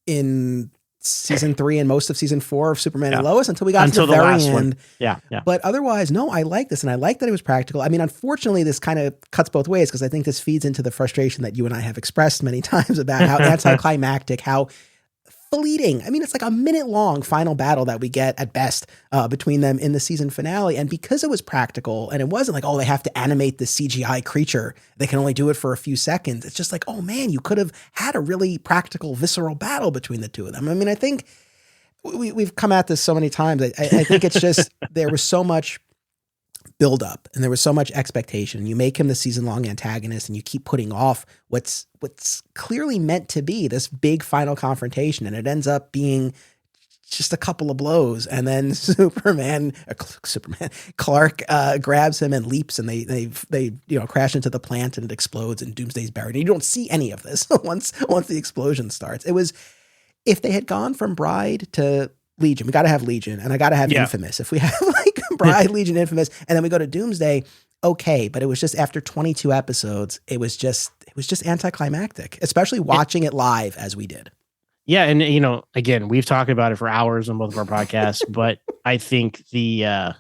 in season 3 and most of season 4 of Superman and Lois until we got to the very end. One. Yeah. But otherwise, no, I like this, and I like that it was practical. I mean, unfortunately, this kind of cuts both ways because I think this feeds into the frustration that you and I have expressed many times about how anticlimactic, how fleeting. I mean, it's like a minute-long final battle that we get at best between them in the season finale. And because it was practical and it wasn't like, oh, they have to animate the CGI creature, they can only do it for a few seconds. It's just like, oh man, you could have had a really practical, visceral battle between the two of them. I mean, I think we've come at this so many times. I think it's just there was so much build up and there was so much expectation. You make him the season-long antagonist and you keep putting off what's clearly meant to be this big final confrontation, and it ends up being just a couple of blows, and then Clark grabs him and leaps, and they crash into the plant, and it explodes, and Doomsday's buried. And you don't see any of this once the explosion starts. It was, if they had gone from Bride to Legion, we got to have Legion, and I got to have Infamous. If we have like Bride, Legion, Infamous, and then we go to Doomsday, okay, but it was just after 22 episodes, it was just anticlimactic, especially watching it live as we did. Yeah, and again, we've talked about it for hours on both of our podcasts, but I think the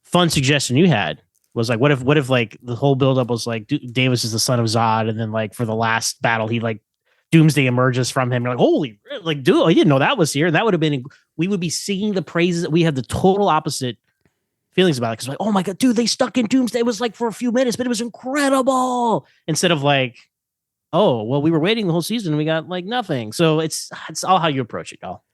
fun suggestion you had was like, what if like the whole buildup was like Davis is the son of Zod, and then like for the last battle, he like Doomsday emerges from him. You're like, holy, like, dude, I didn't know that was here. And that would have been, we would be singing the praises. We had the total opposite feelings about it. Cause like, oh my God, dude, they stuck in Doomsday. It was like for a few minutes, but it was incredible. Instead of like, oh, well, we were waiting the whole season and we got like nothing. So it's all how you approach it, y'all.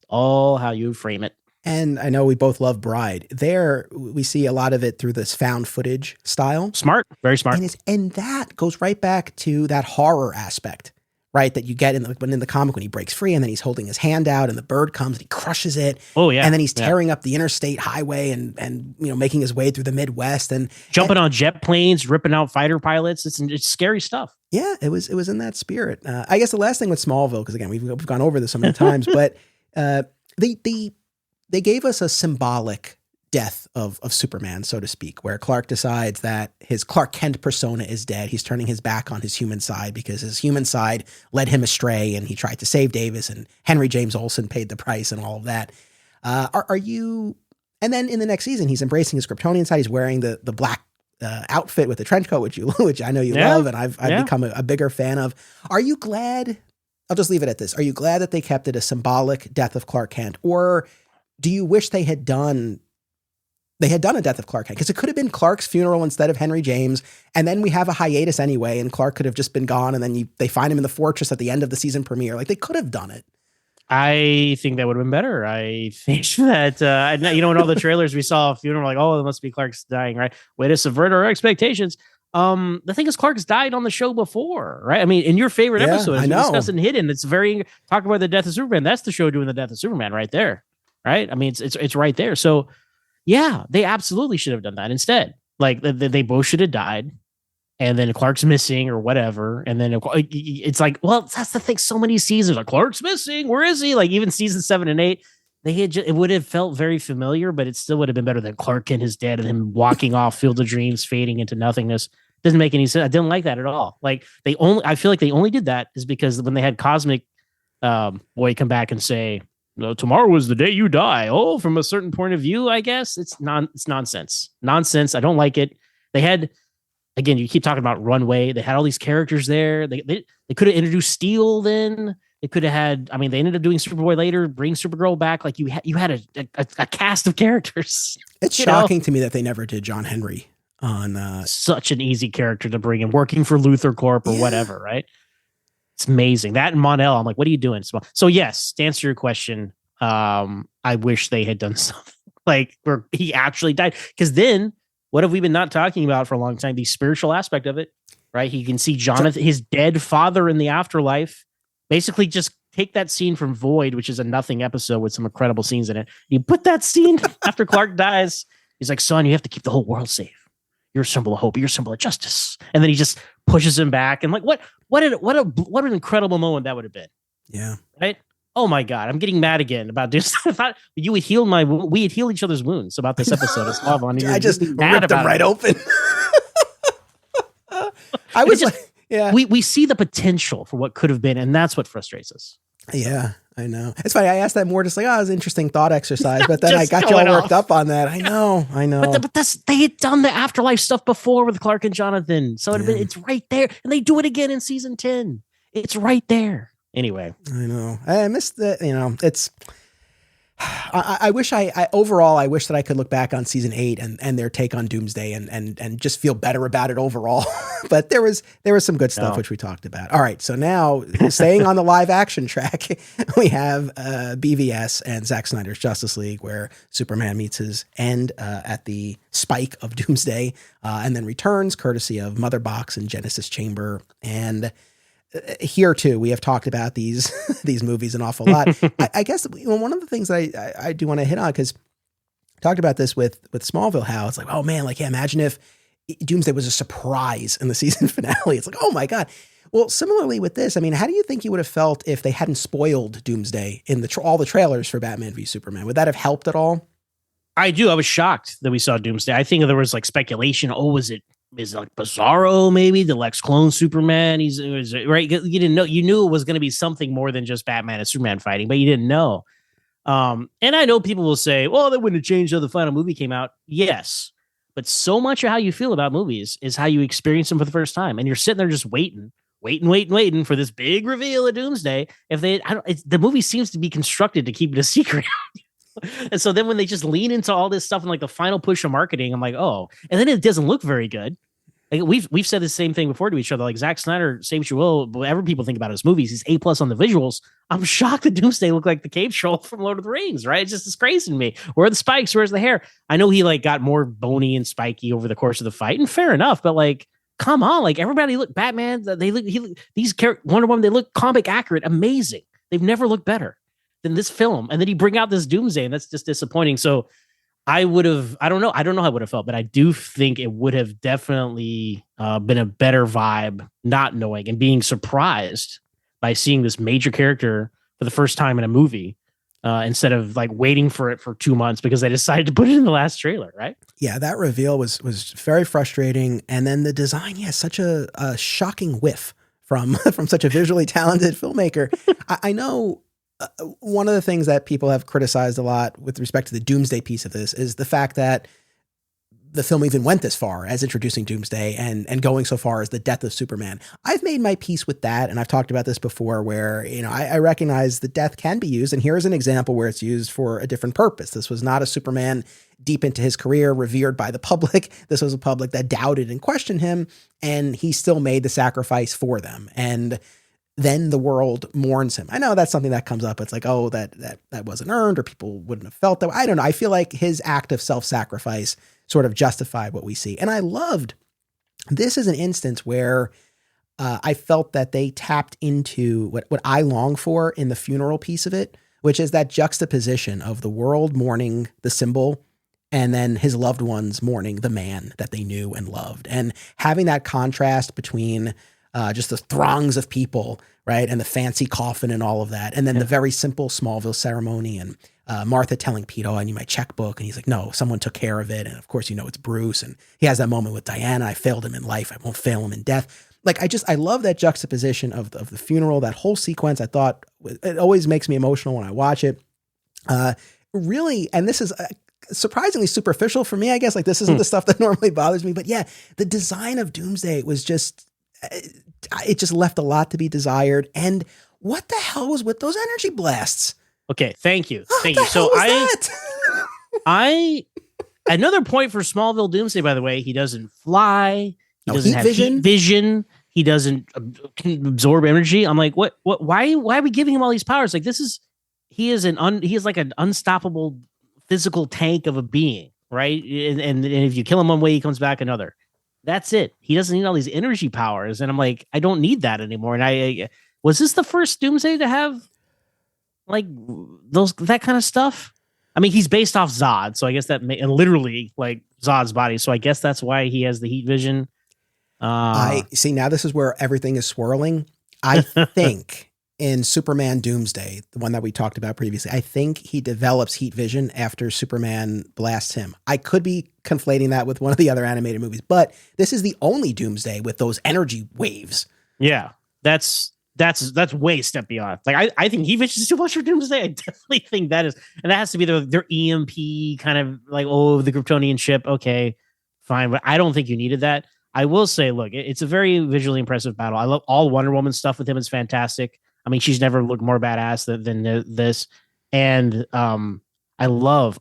All how you frame it. And I know we both love Bride. There, we see a lot of it through this found footage style. Smart, very smart. And that goes right back to that horror aspect, right? That you get in the comic when he breaks free and then he's holding his hand out and the bird comes and he crushes it. Oh yeah. And then he's tearing up the interstate highway and making his way through the Midwest and jumping on jet planes, ripping out fighter pilots. It's scary stuff. Yeah, it was in that spirit. I guess the last thing with Smallville, because again, we've gone over this so many times, but they gave us a symbolic death of Superman, so to speak, where Clark decides that his Clark Kent persona is dead. He's turning his back on his human side because his human side led him astray and he tried to save Davis, and Henry James Olsen paid the price and all of that. Are you, and then in the next season, he's embracing his Kryptonian side. He's wearing the black outfit with the trench coat, which I know you love, and I've become a bigger fan of. Are you glad? I'll just leave it at this. Are you glad that they kept it a symbolic death of Clark Kent, or do you wish they had done a death of Clark Kent? Because it could have been Clark's funeral instead of Henry James, and then we have a hiatus anyway, and Clark could have just been gone, and then they find him in the fortress at the end of the season premiere. Like, they could have done it. I think that would have been better. I think that, in all the trailers we saw a funeral, like, oh, it must be Clark's dying, right? Way to subvert our expectations. The thing is, Clark's died on the show before, right? I mean, in your favorite episode, as we discussed in Hidden, it's talk about the death of Superman. That's the show doing the death of Superman right there, right? I mean, it's right there. So, yeah, they absolutely should have done that instead. Like, they both should have died, and then Clark's missing or whatever. And then it's like, well, that's the thing. So many seasons, like, Clark's missing. Where is he? Like, even season 7 and 8, it would have felt very familiar, but it still would have been better than Clark and his dad and him walking off Field of Dreams, fading into nothingness. Doesn't make any sense. I didn't like that at all. Like, I feel like they only did that is because when they had Cosmic Boy come back and say, no, tomorrow was the day you die. Oh, from a certain point of view, I guess it's nonsense. Nonsense. I don't like it. They had, again, you keep talking about Runway. They had all these characters there. They could have introduced Steel then. They could have had, I mean, they ended up doing Superboy later, bring Supergirl back. Like you had a cast of characters. It's shocking to me that they never did John Henry on such an easy character to bring in, working for Luthor Corp or whatever, right? It's amazing. That and Mon-El, I'm like, what are you doing? So yes, to answer your question, I wish they had done something like where he actually died. Because then what have we been not talking about for a long time? The spiritual aspect of it, right? He can see Jonathan, his dead father in the afterlife. Basically just take that scene from Void, which is a nothing episode with some incredible scenes in it. You put that scene after Clark dies. He's like, son, you have to keep the whole world safe. You're a symbol of hope. You're a symbol of justice. And then he just pushes him back. And like, what an incredible moment that would have been. Yeah. Right. Oh my God. I'm getting mad again about this. I thought we had healed each other's wounds about this episode of SMALLVILLE. I just ripped them right open. I was like, yeah. We see the potential for what could have been. And that's what frustrates us. Yeah, I know. It's funny. I asked that more just like, oh, it was an interesting thought exercise, but then I got you all worked up on that. I know. But they had done the afterlife stuff before with Clark and Jonathan. So it's right there. And they do it again in season 10. It's right there. Anyway. I know. I missed the, it's, I wish overall, I wish that I could look back on season 8 and their take on Doomsday and just feel better about it overall. But there was some good stuff, which we talked about. All right. So now staying on the live action track, we have BVS and Zack Snyder's Justice League, where Superman meets his end at the spike of Doomsday and then returns courtesy of Mother Box and Genesis Chamber. And here too, we have talked about these movies an awful lot. I guess one of the things that I do want to hit on, because I talked about this with Smallville, how it's like, oh man, like, yeah, imagine if Doomsday was a surprise in the season finale. It's like, oh my God. Well, similarly with this, I mean, how do you think you would have felt if they hadn't spoiled Doomsday in all the trailers for Batman v Superman? Would that have helped at all? I do. I was shocked that we saw Doomsday. I think there was like speculation. Oh, is it like Bizarro, maybe the Lex clone Superman? He's right. You didn't know. You knew it was going to be something more than just Batman and Superman fighting, but you didn't know. And I know people will say, well, that wouldn't have changed how the final movie came out. Yes. But so much of how you feel about movies is how you experience them for the first time. And you're sitting there just waiting for this big reveal at Doomsday. The movie seems to be constructed to keep it a secret. And so then when they just lean into all this stuff and like the final push of marketing, I'm like, oh, and then it doesn't look very good. Like we've said the same thing before to each other. Like Zack Snyder, say what you will, whatever people think about his movies, he's A+ on the visuals. I'm shocked that Doomsday looked like the cave troll from Lord of the Rings, right? It's just it's crazy to me. Where are the spikes? Where's the hair? I know he like got more bony and spiky over the course of the fight, and fair enough, but like, come on, like everybody look Batman, these characters, Wonder Woman, they look comic accurate, amazing. They've never looked better than this film. And then he bring out this Doomsday, and that's just disappointing. So I don't know how I would have felt, but I do think it would have definitely been a better vibe not knowing and being surprised by seeing this major character for the first time in a movie instead of like waiting for it for 2 months because they decided to put it in the last trailer, right? Yeah, that reveal was very frustrating. And then the design, such a shocking whiff from such a visually talented filmmaker. I know one of the things that people have criticized a lot with respect to the Doomsday piece of this is the fact that the film even went this far as introducing Doomsday and going so far as the death of Superman. I've made my peace with that, and I've talked about this before where, I recognize that death can be used, and here's an example where it's used for a different purpose. This was not a Superman deep into his career, revered by the public. This was a public that doubted and questioned him, and he still made the sacrifice for them. And then the world mourns him. I know that's something that comes up. It's like, oh, that wasn't earned, or people wouldn't have felt that way. I don't know. I feel like his act of self-sacrifice sort of justified what we see. And I loved, this is an instance where I felt that they tapped into what I long for in the funeral piece of it, which is that juxtaposition of the world mourning the symbol and then his loved ones mourning the man that they knew and loved. And having that contrast between just the throngs of people, right? And the fancy coffin and all of that. And then the very simple Smallville ceremony and Martha telling Pete, oh, I need my checkbook. And he's like, no, someone took care of it. And of course, it's Bruce. And he has that moment with Diana. I failed him in life. I won't fail him in death. Like, I love that juxtaposition of the funeral, that whole sequence. I thought it always makes me emotional when I watch it. Really, and this is surprisingly superficial for me, I guess. Like, this isn't the stuff that normally bothers me, but yeah, the design of Doomsday was just, it just left a lot to be desired. And what the hell was with those energy blasts? Okay, thank you. Thank you. So another point for Smallville Doomsday, by the way, he doesn't fly. He doesn't have heat vision. He doesn't absorb energy. I'm like, why are we giving him all these powers? Like, he is like an unstoppable physical tank of a being, right? And if you kill him one way, he comes back another. That's it. He doesn't need all these energy powers. And I'm like, I don't need that anymore. And was this the first Doomsday to have like that kind of stuff? I mean, he's based off Zod, so I guess that and literally like Zod's body. So I guess that's why he has the heat vision. I see. Now this is where everything is swirling. I think in Superman Doomsday, the one that we talked about previously, I think he develops heat vision after Superman blasts him. I could be conflating that with one of the other animated movies, but this is the only Doomsday with those energy waves. Yeah, that's way step beyond. Like, I think heat vision is too much for Doomsday. I definitely think that is, and that has to be their EMP kind of like, oh, the Kryptonian ship. Okay, fine, but I don't think you needed that. I will say, look, it's a very visually impressive battle. I love all Wonder Woman stuff with him. It's fantastic. I mean, she's never looked more badass than this. And I love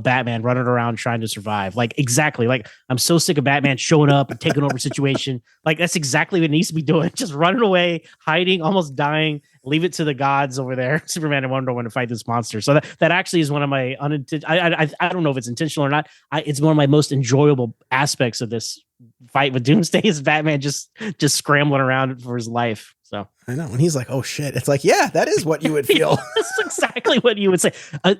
Batman running around trying to survive. Like, exactly. Like, I'm so sick of Batman showing up and taking over a situation. Like, that's exactly what it needs to be doing. Just running away, hiding, almost dying. Leave it to the gods over there, Superman and Wonder Woman, to fight this monster. So that actually is one of my I don't know if it's intentional or not. It's one of my most enjoyable aspects of this fight with Doomsday is Batman just scrambling around for his life. So I know when he's like, "Oh shit!" It's like, yeah, that is what you would feel. That's exactly what you would say.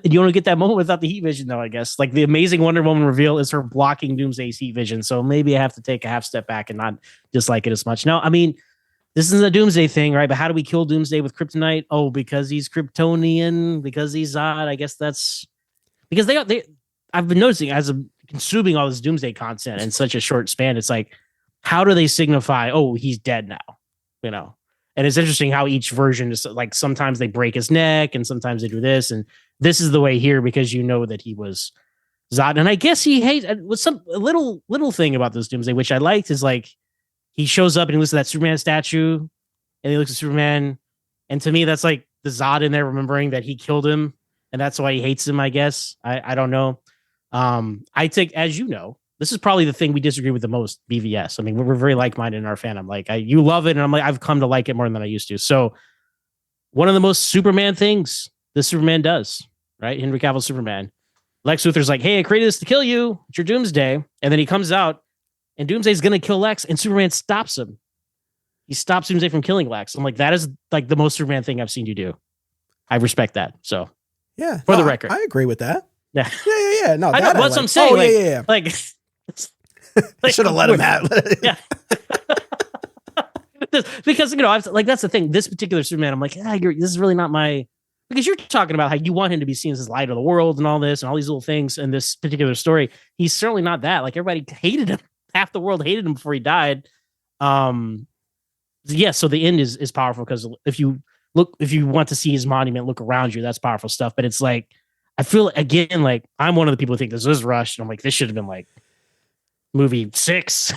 You want to get that moment without the heat vision, though. I guess like the amazing Wonder Woman reveal is her blocking Doomsday's heat vision. So maybe I have to take a half step back and not dislike it as much. Now, I mean, this is a Doomsday thing, right? But how do we kill Doomsday with kryptonite? Oh, because he's Kryptonian, because he's Zod. I guess that's because they. I've been noticing as I'm consuming all this Doomsday content in such a short span. It's like, how do they signify? Oh, he's dead now, you know. And it's interesting how each version is like, sometimes they break his neck and sometimes they do this. And this is the way here because you know that he was Zod. And I guess he hates with some little thing about this Doomsday, which I liked, is like he shows up and he looks at that Superman statue and he looks at Superman. And to me, that's like the Zod in there remembering that he killed him. And that's why he hates him, I guess. I don't know. I take, as you know, this is probably the thing we disagree with the most, BVS. I mean, we're very like-minded in our fandom. Like, you love it, and I'm like, I've come to like it more than I used to. So, one of the most Superman things this Superman does, right? Henry Cavill's Superman. Lex Luthor's like, hey, I created this to kill you. It's your Doomsday. And then he comes out, and Doomsday's going to kill Lex, and Superman stops him. He stops Doomsday from killing Lex. I'm like, that is like the most Superman thing I've seen you do. I respect that. So, yeah, for the record, I agree with that. Yeah. No, I know, that's what I'm saying. Oh, like, yeah. Like, I should have let him have it. Yeah. Because, you know, like, that's the thing. This particular Superman, I'm like, this is really not my, because you're talking about how you want him to be seen as the light of the world and all this and all these little things in this particular story. He's certainly not that. Like, everybody hated him. Half the world hated him before he died. Yeah. So the end is powerful because if you want to see his monument, look around you, that's powerful stuff. But it's like, I feel again, like I'm one of the people who think this is rushed. And I'm like, this should have been like movie 6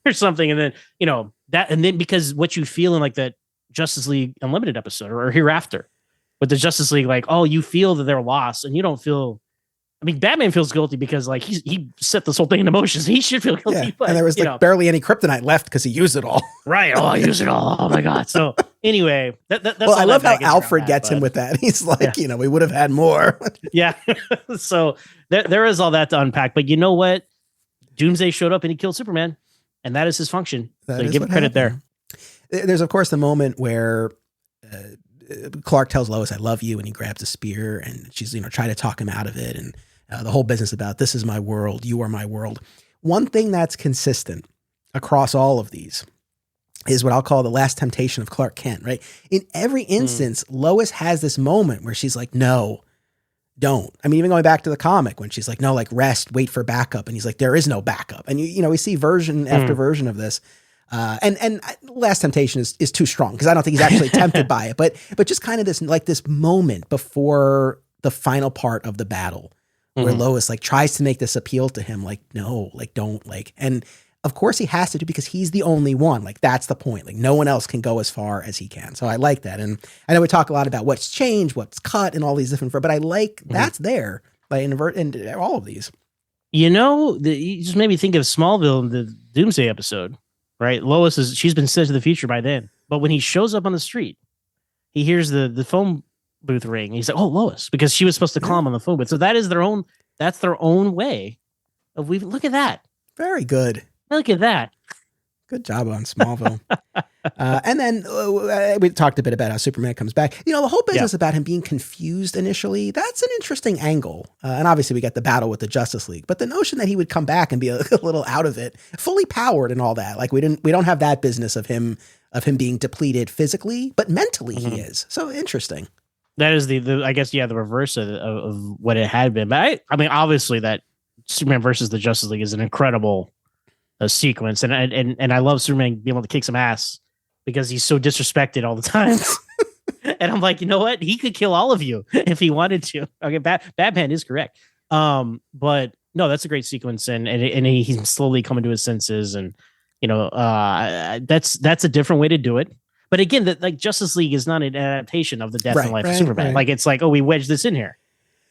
or something. And then, you know, that, and then because what you feel in like that Justice League Unlimited episode or Hereafter with the Justice League, like, oh, you feel that they're lost and you don't feel, I mean, Batman feels guilty because like he set this whole thing into motion. So he should feel guilty. Yeah. But, and there was like barely any kryptonite left because he used it all. Right. Oh, I used it all. Oh my God. So anyway, that's well, I love how Alfred gets him with that. He's like, you know, we would have had more. Yeah. So there is all that to unpack. But you know what? Doomsday showed up and he killed Superman. And that is his function. So you give him credit there. There's, of course, the moment where Clark tells Lois, I love you. And he grabs a spear and she's, you know, trying to talk him out of it. And the whole business about this is my world. You are my world. One thing that's consistent across all of these is what I'll call the last temptation of Clark Kent, right? In every instance, Lois has this moment where she's like, no, don't. I mean, even going back to the comic when she's like, no, like rest, wait for backup. And he's like, there is no backup. And you know, we see version after version of this. And last temptation is too strong because I don't think he's actually tempted by it, but just kind of this, like this moment before the final part of the battle where Lois like tries to make this appeal to him, like, no, like, don't, like, and of course he has to do because he's the only one. Like, that's the point. Like, no one else can go as far as he can. So I like that. And I know we talk a lot about what's changed, what's cut, and all these different, but I like that's there, like, in all of these. You know, you just made me think of Smallville in the Doomsday episode, right? Lois she's been sent to the future by then, but when he shows up on the street, he hears the phone booth ring. He's like, "Oh, Lois," because she was supposed to call him on the phone booth. So that's their own way of look at that. Very good. Look at that. Good job on Smallville. And then we talked a bit about how Superman comes back. You know, the whole business about him being confused initially, that's an interesting angle. And obviously we got the battle with the Justice League, but the notion that he would come back and be a little out of it, fully powered and all that, like we don't have that business of him being depleted physically, but mentally he is. So interesting. That is the I guess, the reverse of what it had been. But I mean, obviously that Superman versus the Justice League is an incredible sequence. And I love Superman being able to kick some ass because he's so disrespected all the time. And I'm like, you know what? He could kill all of you if he wanted to. Okay, Batman is correct. But no, that's a great sequence. And he's slowly coming to his senses. And, you know, that's a different way to do it. But again, like Justice League is not an adaptation of the death and life of Superman. Right. Like, it's like, oh, we wedged this in here.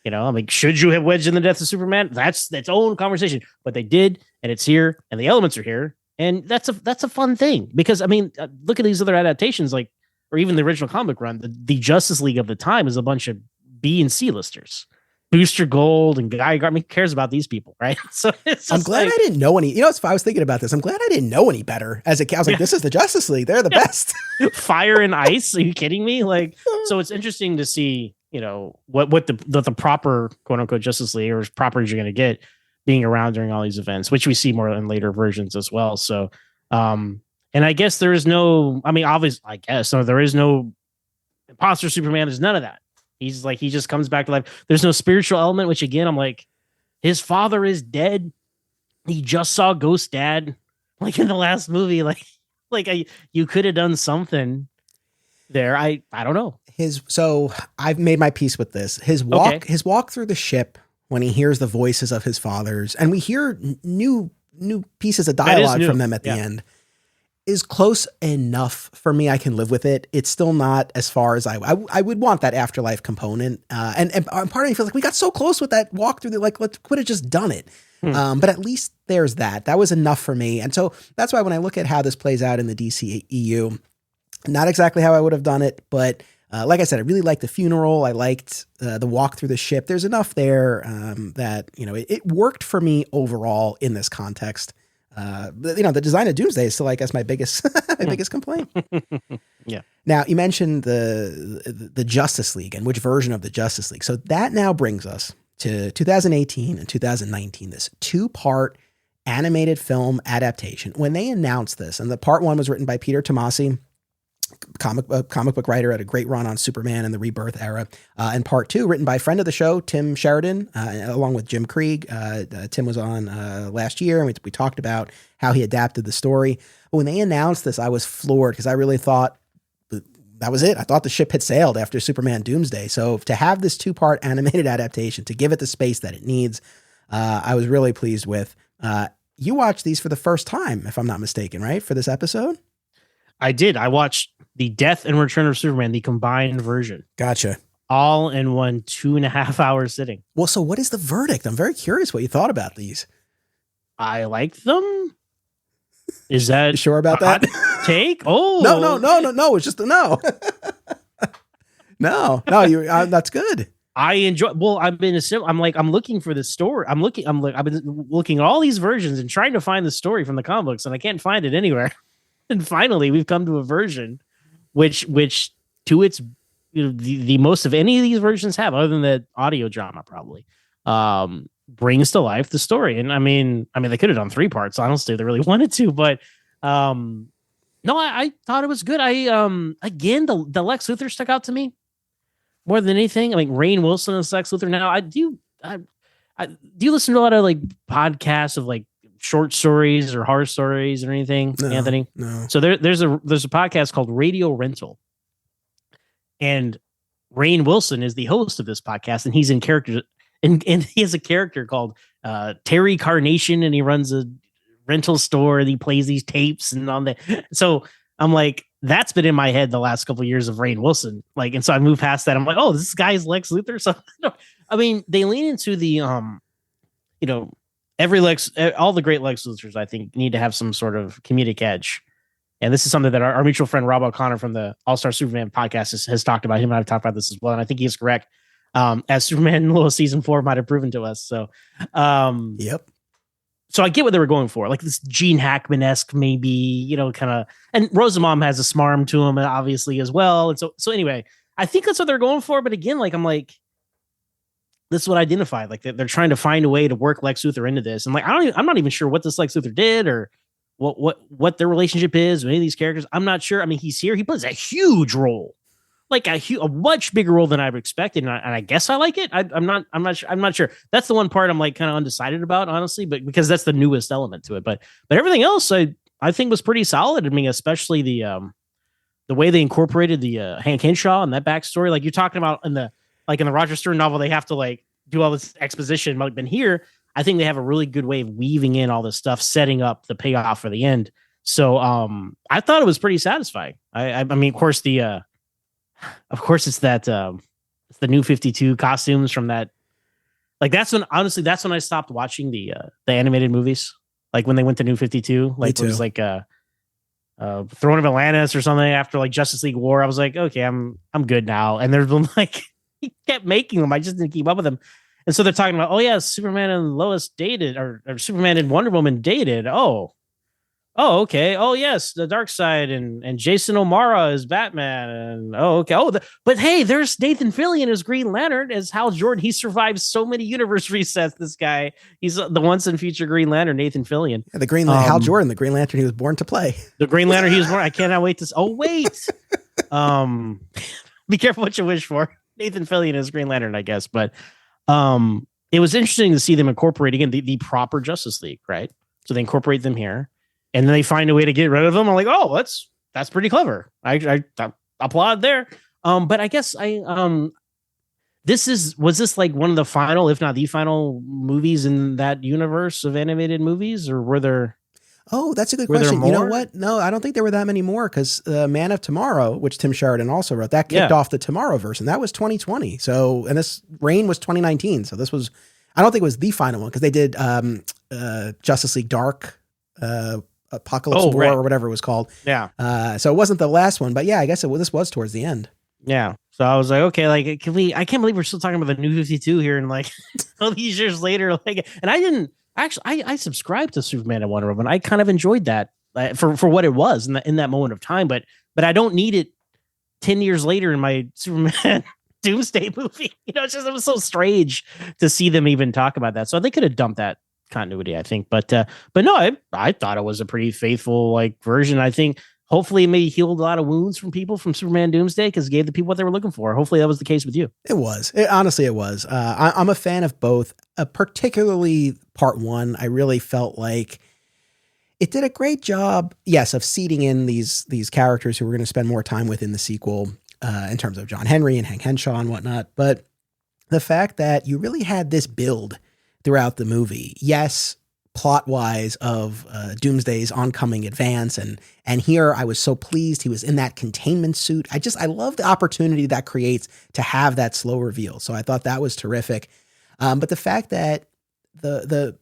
You know, I'm like, should you have wedged in the death of Superman? That's its own conversation. But they did, and it's here, and the elements are here, and that's a fun thing. Because I mean, look at these other adaptations, like, or even the original comic run. The Justice League of the time is a bunch of B and C listers. Booster Gold and Guy Gardner cares about these people, right? So I'm glad I didn't know any. You know, I was thinking about this. I'm glad I didn't know any better as a kid. I was like, this is the Justice League. They're the best. Fire and ice. Are you kidding me? Like, so it's interesting to see, you know, what the proper quote unquote Justice League or properties you're going to get being around during all these events, which we see more in later versions as well. So, and I guess there is no, I mean, obviously, I guess, so there is no imposter Superman. There's none of that. He's like, he just comes back to life. There's no spiritual element, which again, I'm like, his father is dead. He just saw Ghost Dad, like in the last movie. You could have done something there. I don't know. So I've made my peace with this. His walk through the ship when he hears the voices of his fathers, and we hear new pieces of dialogue from them at the end, is close enough for me. I can live with it. It's still not as far as I would want that afterlife component. And part of me feels like we got so close with that walk through like, let's could have just done it. But at least there's that. That was enough for me. And so that's why when I look at how this plays out in the DCEU, not exactly how I would have done it, but like I said, I really liked the funeral. I liked the walk through the ship. There's enough there that, you know, it worked for me overall in this context. You know, the design of Doomsday is still, I guess, my biggest biggest complaint. Yeah. Now, you mentioned the Justice League and which version of the Justice League. So that now brings us to 2018 and 2019, this 2-part animated film adaptation. When they announced this, and the part 1 was written by Peter Tomasi, comic book writer, had a great run on Superman and the Rebirth era. And part 2, written by a friend of the show, Tim Sheridan, along with Jim Krieg. Tim was on last year, and we talked about how he adapted the story. But when they announced this, I was floored because I really thought that was it. I thought the ship had sailed after Superman Doomsday. So to have this 2-part animated adaptation, to give it the space that it needs, I was really pleased with. You watched these for the first time, if I'm not mistaken, right? For this episode? I did. I watched the Death and Return of Superman, the combined version. Gotcha. All in one 2.5-hour sitting. Well, so what is the verdict? I'm very curious what you thought about these. I liked them. Is that you sure about that? Take? Oh, no. It's just a no. no. You. That's good. I enjoy. Well, I'm looking for the story. I've been looking at all these versions and trying to find the story from the comic books, and I can't find it anywhere. And finally, we've come to a version which to its, you know, the most of any of these versions have, other than the audio drama, probably, brings to life the story. And I mean, they could have done 3 parts, honestly, if they really wanted to. But no, I thought it was good. Again, the Lex Luthor stuck out to me more than anything. I mean, Rainn Wilson is Lex Luthor. Now, do you listen to a lot of like podcasts of like short stories or horror stories or anything, Anthony? No. So there's a podcast called Radio Rental, and Rainn Wilson is the host of this podcast, and he's in character, and he has a character called Terry Carnation, and he runs a rental store, and he plays these tapes, and on the so I'm like, that's been in my head the last couple of years of Rainn Wilson, like, and so I moved past that. I'm like, oh, this guy's Lex Luthor. So I mean, they lean into the you know, all the great Lex Luthors, I think, need to have some sort of comedic edge. And this is something that our mutual friend Rob O'Connor from the All-Star Superman podcast has talked about. Him and I've talked about this as well. And I think he's correct. As Superman Lois season 4 might have proven to us. So, yep. So I get what they were going for. Like this Gene Hackman-esque, maybe, you know, kind of, and Rosamond has a smarm to him, obviously, as well. And so anyway, I think that's what they're going for. But again, like, I'm like, this is what I identified. Like they're trying to find a way to work Lex Luthor into this. And like, I'm not even sure what this Lex Luthor did or what their relationship is with any of these characters. I'm not sure. I mean, he's here. He plays a huge role, like a much bigger role than I've expected. And I guess I like it. I'm not sure. That's the one part I'm like kind of undecided about, honestly, but because that's the newest element to it. But everything else I think was pretty solid. I mean, especially the way they incorporated the Hank Henshaw and that backstory. Like you're talking about in the Roger Stern novel, they have to like do all this exposition. But here, I think they have a really good way of weaving in all this stuff, setting up the payoff for the end. So I thought it was pretty satisfying. I mean, of course, it's that it's the new 52 costumes from that. Like that's when I stopped watching the animated movies. Like when they went to New 52, like it was like Throne of Atlantis or something after like Justice League War. I was like, okay, I'm good now. And there's been like he kept making them. I just didn't keep up with them. And so they're talking about, oh yeah, Superman and Lois dated, or Superman and Wonder Woman dated. Oh, okay. Oh yes, the Dark Side and Jason O'Mara is Batman. And okay. But hey, there's Nathan Fillion as Green Lantern, as Hal Jordan. He survived so many universe resets. This guy, he's the once and future Green Lantern, Nathan Fillion. Yeah, the Green Hal Jordan, the Green Lantern he was born to play. The Green Lantern he was born. I cannot wait to. Oh wait. Be careful what you wish for. Nathan Fillion as Green Lantern, I guess, but. It was interesting to see them incorporating in the proper Justice League, right? So they incorporate them here, and then they find a way to get rid of them. I'm like, oh, that's pretty clever. I applaud there. But I guess was this like one of the final, if not the final, movies in that universe of animated movies, or were there? Oh, that's a good question. You know what? No, I don't think there were that many more because Man of Tomorrow, which Tim Sheridan also wrote, that kicked off the Tomorrowverse, and that was 2020. So, and this Reign was 2019. So this was, I don't think it was the final one because they did Justice League Dark, Apocalypse War, or whatever it was called. Yeah. So it wasn't the last one, but yeah, I guess this was towards the end. Yeah. So I was like, okay, like, I can't believe we're still talking about the New 52 here, and like all these years later, like, and I didn't. Actually, I subscribed to Superman and Wonder Woman. I kind of enjoyed that for what it was in that moment of time. But I don't need it 10 years later in my Superman Doomsday movie. You know, it was so strange to see them even talk about that. So they could have dumped that continuity, I think. But no, I thought it was a pretty faithful like version. I think hopefully it maybe healed a lot of wounds from people from Superman Doomsday because it gave the people what they were looking for. Hopefully that was the case with you. It was. Honestly, it was. I'm a fan of both, particularly part one. I really felt like it did a great job, yes, of seeding in these characters who we're going to spend more time with in the sequel in terms of John Henry and Hank Henshaw and whatnot. But the fact that you really had this build throughout the movie, yes, plot-wise of Doomsday's oncoming advance, and here I was so pleased he was in that containment suit. I love the opportunity that creates to have that slow reveal. So I thought that was terrific. But the fact that the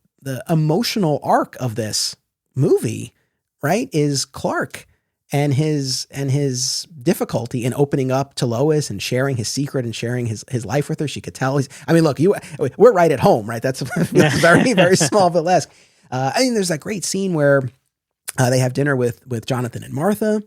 emotional arc of this movie, right, is Clark and his difficulty in opening up to Lois and sharing his secret and sharing his life with her. She could tell look, we're right at home, right? That's very, very Smallville-esque. There's that great scene where they have dinner with Jonathan and Martha,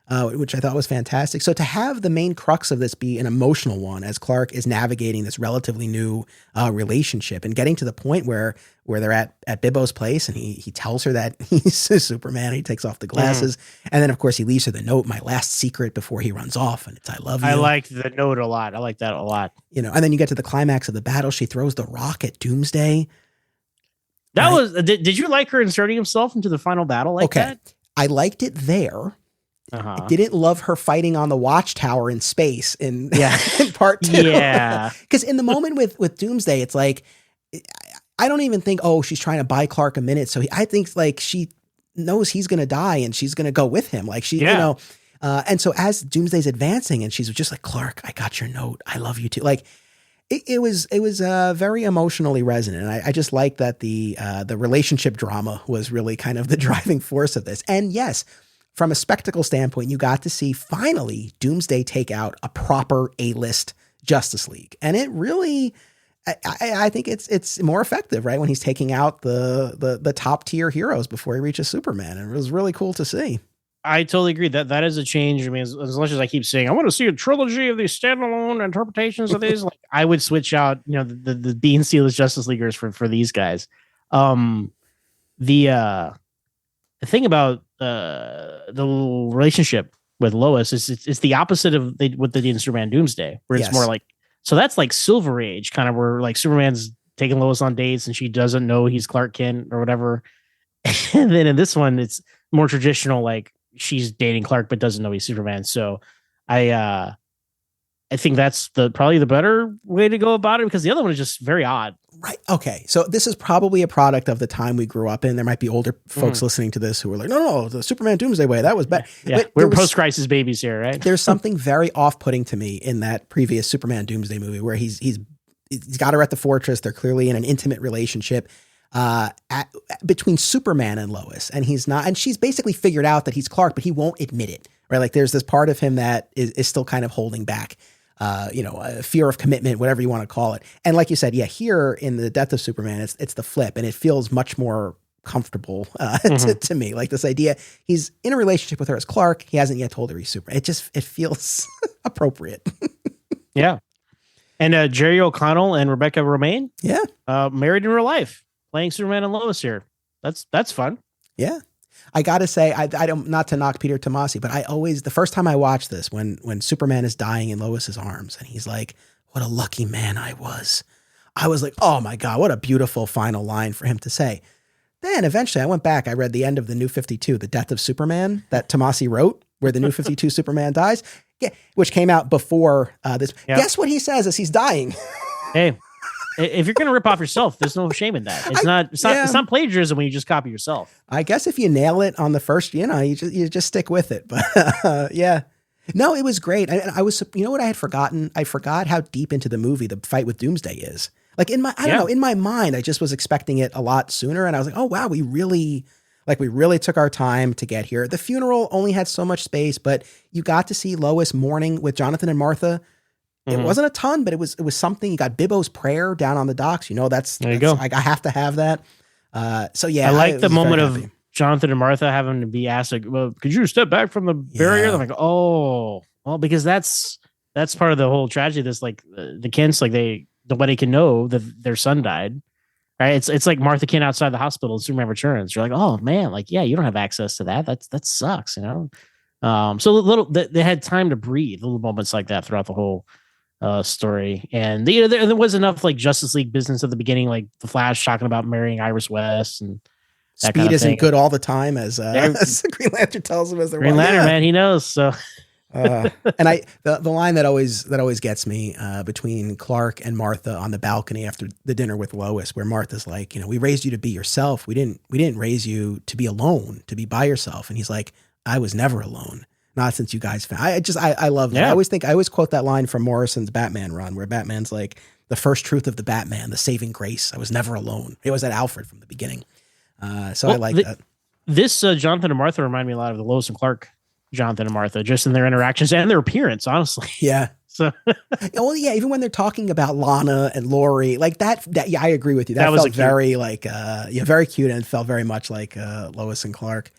which I thought was fantastic. So to have the main crux of this be an emotional one as Clark is navigating this relatively new relationship and getting to the point where they're at Bibbo's place and he tells her that he's Superman. He takes off the glasses. And then, of course, he leaves her the note, my last secret, before he runs off. And it's, I love you. I liked the note a lot. I like that a lot. You know, and then you get to the climax of the battle. She throws the rock at Doomsday. That was, did you like her inserting himself into the final battle like that? I liked it there. I didn't love her fighting on the watchtower in space in, Yeah. in part 2. Yeah. Because in the moment with Doomsday, it's like, I don't even think, oh, she's trying to buy Clark a minute. So I think like she knows he's going to die and she's going to go with him. Like you know, and so as Doomsday's advancing and she's just like, Clark, I got your note. I love you too. Like it was very emotionally resonant. And I just like that the relationship drama was really kind of the driving force of this. And yes, from a spectacle standpoint, you got to see finally Doomsday take out a proper A-list Justice League. And it really, I think it's more effective, right? When he's taking out the top tier heroes before he reaches Superman. And it was really cool to see. I totally agree that is a change. I mean, as much as I keep saying, I want to see a trilogy of these standalone interpretations of these, like I would switch out, you know, the Bean Steelers Justice Leaguers for these guys. The thing about the relationship with Lois is it's the opposite of what they did in Superman Doomsday, where it's more like, so that's like Silver Age, kind of where like Superman's taking Lois on dates and she doesn't know he's Clark Kent or whatever. And then in this one, it's more traditional, like she's dating Clark but doesn't know he's Superman. So I think that's probably the better way to go about it, because the other one is just very odd. Right. Okay. So this is probably a product of the time we grew up in. There might be older folks listening to this who are like, no, the Superman Doomsday way, that was bad. Yeah. But we're post-crisis babies here, right? There's something very off-putting to me in that previous Superman Doomsday movie where he's got her at the fortress. They're clearly in an intimate relationship between Superman and Lois, and he's not, and she's basically figured out that he's Clark, but he won't admit it, right? Like there's this part of him that is still kind of holding back. A fear of commitment, whatever you want to call it. And like you said, here in the Death of Superman, it's the flip, and it feels much more comfortable to me. Like this idea, he's in a relationship with her as Clark. He hasn't yet told her he's Superman. It feels appropriate. Yeah. And Jerry O'Connell and Rebecca Romaine, married in real life, playing Superman and Lois here. That's fun. Yeah. I got to say, I don't, not to knock Peter Tomasi, but the first time I watched this, when Superman is dying in Lois's arms and he's like, what a lucky man I was like, oh my God, what a beautiful final line for him to say. Then eventually I went back, I read the end of the New 52, The Death of Superman, that Tomasi wrote, where the New 52 Superman dies, which came out before this. Yep. Guess what he says as he's dying? Hey. If you're going to rip off yourself, there's no shame in that. It's not plagiarism when you just copy yourself. I guess if you nail it on the first, you just stick with it. But yeah, no, it was great. I was, what I had forgotten? I forgot how deep into the movie the fight with Doomsday is. Like in my mind, I just was expecting it a lot sooner. And I was like, oh wow, we really took our time to get here. The funeral only had so much space, but you got to see Lois mourning with Jonathan and Martha. It wasn't a ton, but it was something. You got Bibbo's prayer down on the docks. There you go. I have to have that. So yeah, I like the moment of Jonathan and Martha having to be asked, like, well, could you step back from the barrier? I'm like, oh, well, because that's part of the whole tragedy. This, like, the Kents, like, nobody can know that their son died. Right? It's like Martha Kent outside the hospital and Superman Returns. You're like, oh man, like, yeah, you don't have access to that. That sucks, So they had time to breathe, little moments like that throughout the whole story. And there was enough like Justice League business at the beginning, like the Flash talking about marrying Iris West, and that speed kind of isn't thing. Good all the time, as Green Lantern tells him as they're Green Lantern, man, he knows. So and the line that always gets me between Clark and Martha on the balcony after the dinner with Lois, where Martha's like, we raised you to be yourself. We didn't raise you to be alone, to be by yourself. And he's like, I was never alone. Not since you guys found. I love that. Yeah. I always quote that line from Morrison's Batman run, where Batman's like, the first truth of the Batman, the saving grace. I was never alone. It was at Alfred from the beginning. I like that. This Jonathan and Martha remind me a lot of the Lois and Clark Jonathan and Martha, just in their interactions and their appearance, honestly. Yeah. So, well, yeah, even when they're talking about Lana and Lori, like that, yeah, I agree with you. That felt very like, very cute, and it felt very much like Lois and Clark.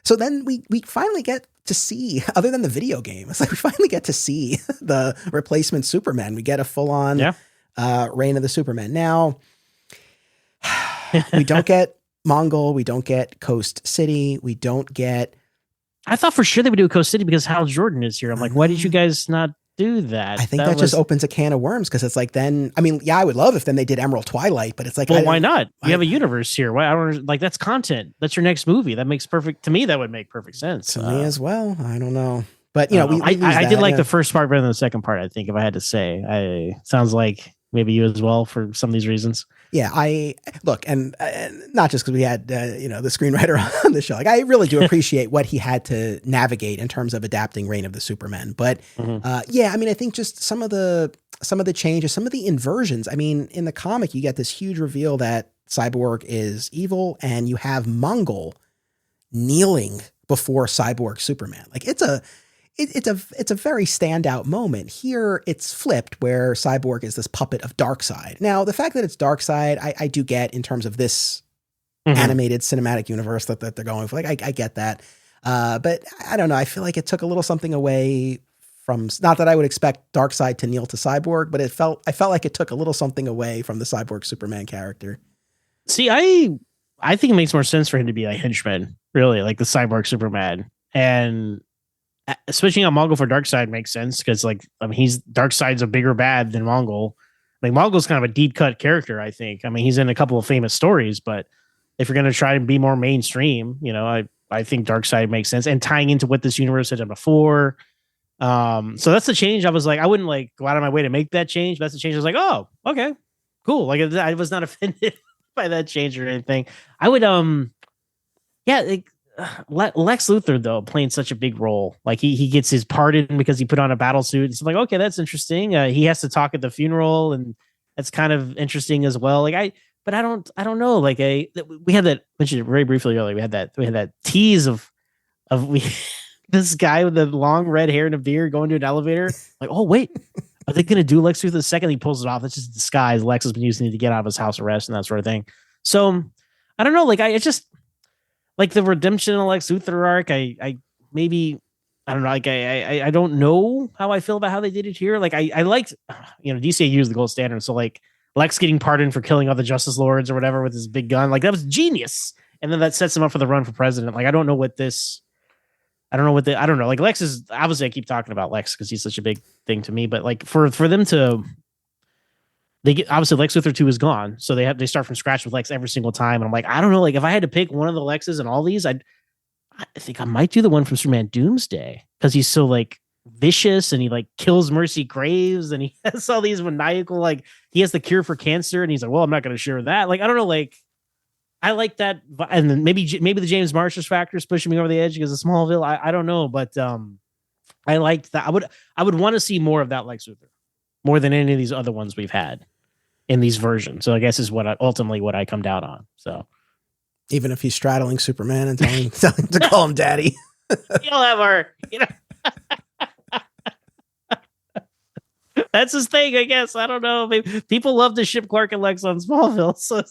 So then we finally get to see, other than the video game, it's like we finally get to see the replacement Superman. We get a full-on Reign of the Superman. Now, we don't get Mongol, we don't get Coast City, we don't get... I thought for sure they would do Coast City because Hal Jordan is here. I'm like, why did you guys not do that. I think that just opens a can of worms because it's like then, I mean, yeah, I would love if then they did Emerald Twilight, but it's like, well, why not? You have a universe here. Why? I don't like that's content. That's your next movie. That makes perfect to me. That would make perfect sense to me as well. I don't know, but you know, I did like the first part better than the second part. I think if I had to say, sounds like maybe you as well for some of these reasons. Yeah, I look, and not just because we had the screenwriter on the show. Like, I really do appreciate what he had to navigate in terms of adapting Reign of the Supermen. But yeah, I mean, I think just some of the changes, some of the inversions. I mean, in the comic, you get this huge reveal that Cyborg is evil, and you have Mongol kneeling before Cyborg Superman. Like, it's a very standout moment. Here it's flipped where Cyborg is this puppet of Darkseid. Now, the fact that it's Darkseid, I do get in terms of this animated cinematic universe that they're going for. Like, I get that. But I don't know. I feel like it took a little something away from, not that I would expect Darkseid to kneel to Cyborg, but I felt like it took a little something away from the Cyborg Superman character. See, I think it makes more sense for him to be a henchman, really, like the Cyborg Superman. And switching out Mongol for Darkseid makes sense because, like, I mean, Darkseid's a bigger bad than Mongol. Like, Mongol's kind of a deep cut character, I think. I mean, he's in a couple of famous stories, but if you're going to try and be more mainstream, I think Darkseid makes sense, and tying into what this universe had done before. So that's the change. I was like, I wouldn't like go out of my way to make that change. But that's the change. I was like, oh, okay, cool. Like, I was not offended by that change or anything. I would, yeah. Lex Luthor, though, playing such a big role. Like, he gets his pardon because he put on a battle suit. It's like, okay, that's interesting. He has to talk at the funeral, and that's kind of interesting as well. Like, I don't know. Like, we had that mentioned very briefly earlier. We had that tease of this guy with the long red hair and a beard going to an elevator. Like, oh wait, are they going to do Lex Luthor? The second he pulls it off, it's just a disguise Lex has been using to get out of his house arrest and that sort of thing. So I don't know. Like, it's just. Like the redemption of Lex Luthor arc, I maybe, I don't know. Like, I don't know how I feel about how they did it here. Like, I liked, DC used the gold standard. So, like, Lex getting pardoned for killing all the Justice Lords or whatever with his big gun, like, that was genius. And then that sets him up for the run for president. Like, I don't know. Like, Lex is, obviously I keep talking about Lex because he's such a big thing to me, but like for them to, obviously Lex Luthor 2 is gone. So they start from scratch with Lex every single time. And I'm like, I don't know. Like, if I had to pick one of the Lexes in all these, I think I might do the one from Superman Doomsday because he's so like vicious and he like kills Mercy Graves and he has all these maniacal, like, he has the cure for cancer and he's like, well, I'm not going to share that. Like, I don't know. Like, I like that. And then maybe the James Marsters factor is pushing me over the edge because of Smallville. I don't know. But I liked that. I would want to see more of that Lex Luthor. More than any of these other ones we've had in these versions. So I guess is ultimately what I come down on. So even if he's straddling Superman and telling him to call him daddy, you'll have our, that's his thing, I guess. I don't know. Maybe people love to ship Clark and Lex on Smallville. So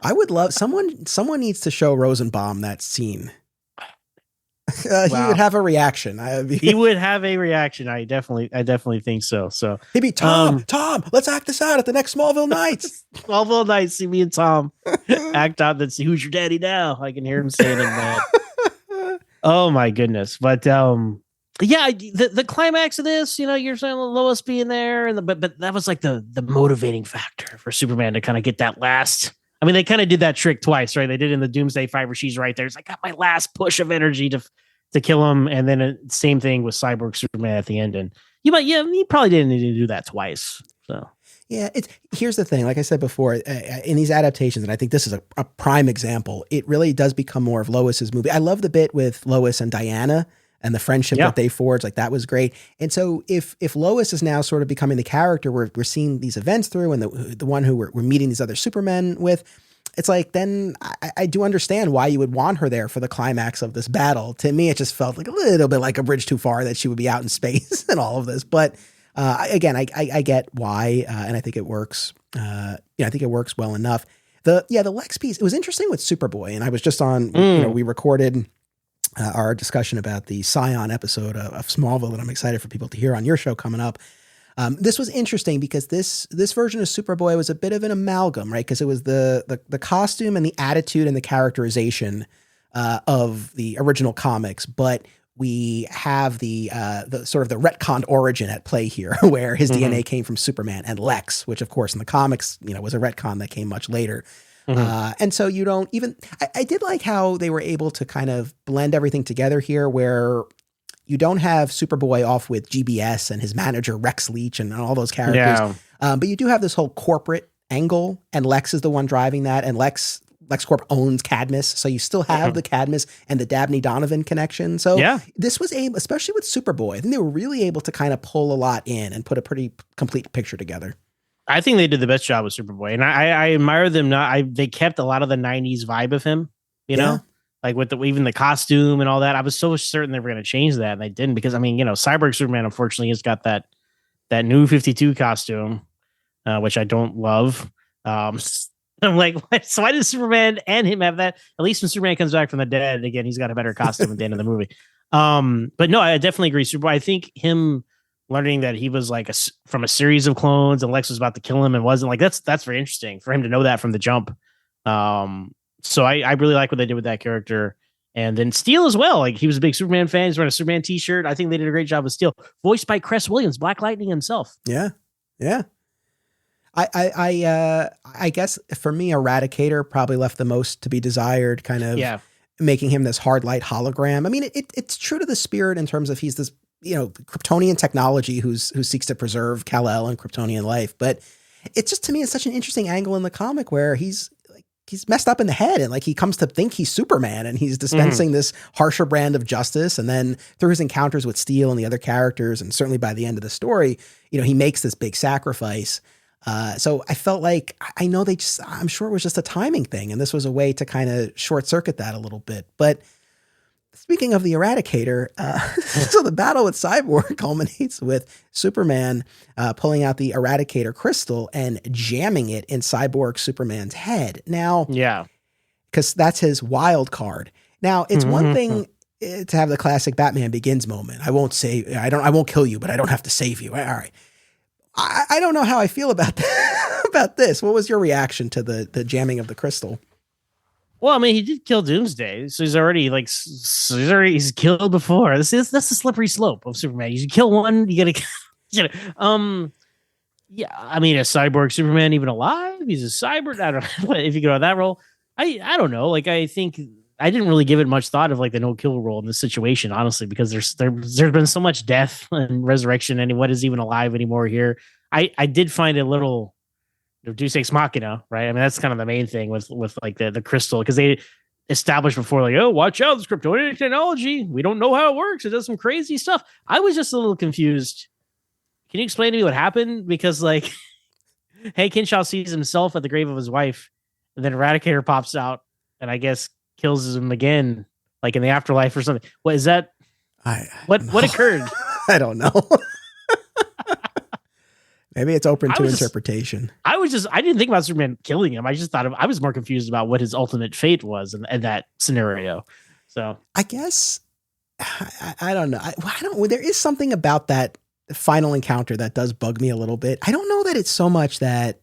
I would love someone needs to show Rosenbaum that scene. Wow. He would have a reaction. He would have a reaction. I definitely think so. So he'd be Tom, let's act this out at the next Smallville Nights. Smallville Nights, see me and Tom act out and see who's your daddy now. I can hear him saying that. Oh my goodness. But yeah, the climax of this, you're saying Lois being there, but that was like the motivating factor for Superman to kind of get that last. I mean, they kind of did that trick twice, right? They did in the Doomsday fight where she's right there. It's like, I got my last push of energy to kill him. And then same thing with Cyborg Superman at the end. And you probably didn't need to do that twice. So, yeah, here's the thing. Like I said before, in these adaptations, and I think this is a prime example, it really does become more of Lois's movie. I love the bit with Lois and Diana and the friendship that they forged. Like, that was great. And so if Lois is now sort of becoming the character we're seeing these events through, and the one who we're meeting these other Supermen with, it's like, then I do understand why you would want her there for the climax of this battle. To me, it just felt like a little bit like a bridge too far that she would be out in space and all of this. But again, I get why, and I think it works. I think it works well enough. The Lex piece, it was interesting with Superboy, and I was just on, we recorded our discussion about the Scion episode of Smallville that I'm excited for people to hear on your show coming up. This was interesting because this version of Superboy was a bit of an amalgam, right? Because it was the costume and the attitude and the characterization of the original comics, but we have the sort of the retconned origin at play here, where his DNA came from Superman and Lex, which of course in the comics, was a retcon that came much later. And so you don't even, I did like how they were able to kind of blend everything together here, where you don't have Superboy off with GBS and his manager Rex Leach and all those characters. But you do have this whole corporate angle, and Lex is the one driving that. And LexCorp owns Cadmus. So you still have the Cadmus and the Dabney Donovan connection. So this was especially with Superboy, I think they were really able to kind of pull a lot in and put a pretty complete picture together. I think they did the best job with Superboy, and I admire them. They kept a lot of the 90s vibe of him, you know, like with even the costume and all that. I was so certain they were going to change that, and they didn't, because I mean, Cyborg Superman, unfortunately, has got that new 52 costume, which I don't love. I'm like, so why did Superman and him have that? At least when Superman comes back from the dead, again, he's got a better costume at the end of the movie. But no, I definitely agree. Superboy, I think him learning that he was like from a series of clones and Lex was about to kill him and wasn't, like, that's very interesting for him to know that from the jump. So I really like what they did with that character. And then Steel as well. Like, he was a big Superman fan. He's wearing a Superman t-shirt. I think they did a great job with Steel, voiced by Cress Williams, Black Lightning himself. Yeah. I guess for me, Eradicator probably left the most to be desired, kind of making him this hard light hologram. I mean, it's true to the spirit in terms of he's this, Kryptonian technology who seeks to preserve Kal-El and Kryptonian life. But it's just, to me, it's such an interesting angle in the comic where he's messed up in the head, and like he comes to think he's Superman, and he's dispensing this harsher brand of justice. And then through his encounters with Steel and the other characters, and certainly by the end of the story, he makes this big sacrifice. So I felt like, I'm sure it was just a timing thing, and this was a way to kind of short circuit that a little bit. But speaking of the Eradicator, so the battle with Cyborg culminates with Superman pulling out the Eradicator crystal and jamming it in Cyborg Superman's head. Now, because that's his wild card. Now, it's one thing to have the classic Batman Begins moment. I won't kill you, but I don't have to save you. All right. I don't know how I feel about that, about this. What was your reaction to the jamming of the crystal? Well, I mean, he did kill Doomsday, so he's killed before. That's the slippery slope of Superman. You kill one, you gotta. I mean, a cyborg Superman even alive? He's a cyborg. I don't know if you go on that role. I don't know. Like, I think I didn't really give it much thought of like the no kill role in this situation, honestly, because there's been so much death and resurrection, and what is even alive anymore here. I did find it a little Deus Ex Machina, right? I mean, that's kind of the main thing with like the crystal, because they established before, like, oh, watch out, this Kryptonian technology. We don't know how it works. It does some crazy stuff. I was just a little confused. Can you explain to me what happened? Because like, Hank Henshaw sees himself at the grave of his wife, and then Eradicator pops out and I guess kills him again, like in the afterlife or something. What is that? What occurred? I don't know. Maybe it's open to interpretation. I didn't think about Superman killing him. I just thought I was more confused about what his ultimate fate was in that scenario. So I guess I don't know. There is something about that final encounter that does bug me a little bit. I don't know that it's so much that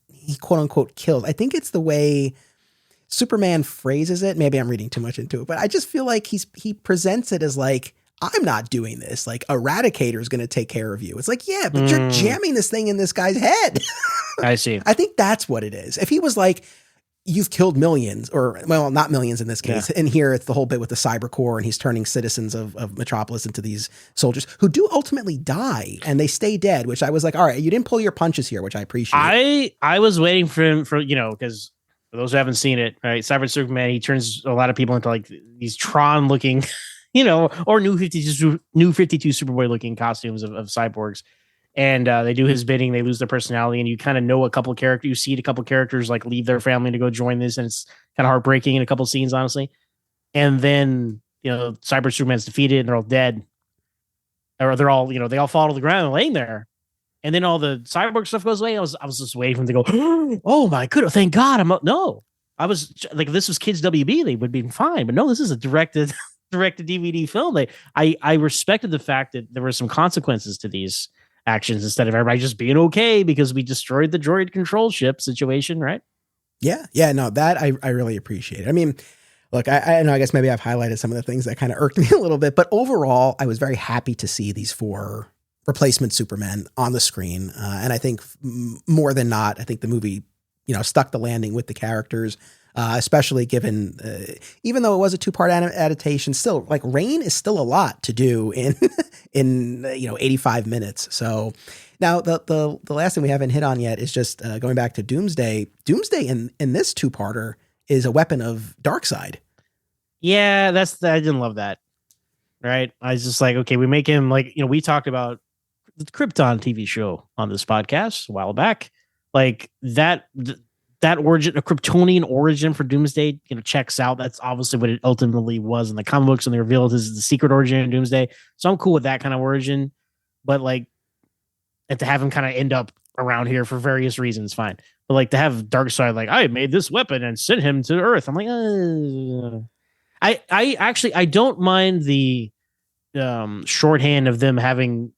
he quote unquote killed. I think it's the way Superman phrases it. Maybe I'm reading too much into it, but I just feel like he presents it as like, I'm not doing this. Like, Eradicator is going to take care of you. It's like, yeah, but you're jamming this thing in this guy's head. I see. I think that's what it is. If he was like, you've killed millions, or, well, not millions in this case. And here it's the whole bit with the Cyber Corps, and he's turning citizens of Metropolis into these soldiers who do ultimately die, and they stay dead, which I was like, all right, you didn't pull your punches here, which I appreciate. I was waiting for him because for those who haven't seen it, right, Cyber Superman, he turns a lot of people into like these Tron looking, or new 52 Superboy looking costumes of cyborgs. And they do his bidding. They lose their personality, and you kind of know a couple characters. You see a couple characters like leave their family to go join this, and it's kind of heartbreaking in a couple scenes, honestly. And then Cyber Superman's defeated, and they're all dead, or they're all they all fall to the ground and laying there. And then all the cyborg stuff goes away. I was just waiting for them to go, oh my goodness, thank God! I was like, if this was Kids WB, they would be fine, but no, this is a directed DVD film. I respected the fact that there were some consequences to these actions instead of everybody just being okay because we destroyed the droid control ship situation, right? Yeah, no, that I really appreciate it. I mean, Look, I know, I guess maybe I've highlighted some of the things that kind of irked me a little bit, but overall, I was very happy to see these 4 replacement Supermen on the screen. And I think more than not, I think the movie, stuck the landing with the characters, especially given, even though it was a 2-part adaptation, still, like, Reign is still a lot to do in 85 minutes. So now the last thing we haven't hit on yet is just going back to Doomsday. Doomsday in this 2-parter is a weapon of Darkseid. Yeah, I didn't love that. Right. I was just like, okay, we make him like, we talked about the Krypton TV show on this podcast a while back. Like that origin, a Kryptonian origin for Doomsday, checks out. That's obviously what it ultimately was in the comic books, and they revealed is the secret origin of Doomsday. So I'm cool with that kind of origin, but like, and to have him kind of end up around here for various reasons, fine. But like to have Darkseid, like, I made this weapon and sent him to Earth. I'm like, I actually don't mind the shorthand of them having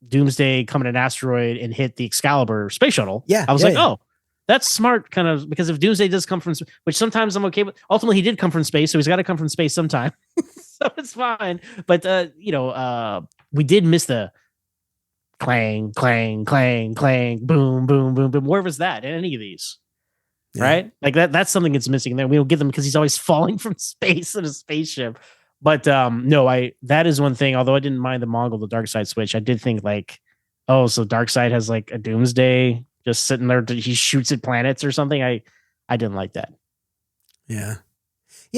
Doomsday come in an asteroid and hit the Excalibur space shuttle. Yeah, I was oh, that's smart, kind of, because if Doomsday does come from, which sometimes I'm okay with. Ultimately, he did come from space, so he's got to come from space sometime. So it's fine. But we did miss the clang, clang, clang, clang, boom, boom, boom, boom. Where was that in any of these? Yeah. Right? Like that's something that's missing there. We don't get them because he's always falling from space in a spaceship. But no, that is one thing. Although I didn't mind the Darkseid switch, I did think like, oh, so Darkseid has like a Doomsday just sitting there. He shoots at planets or something. I didn't like that. Yeah.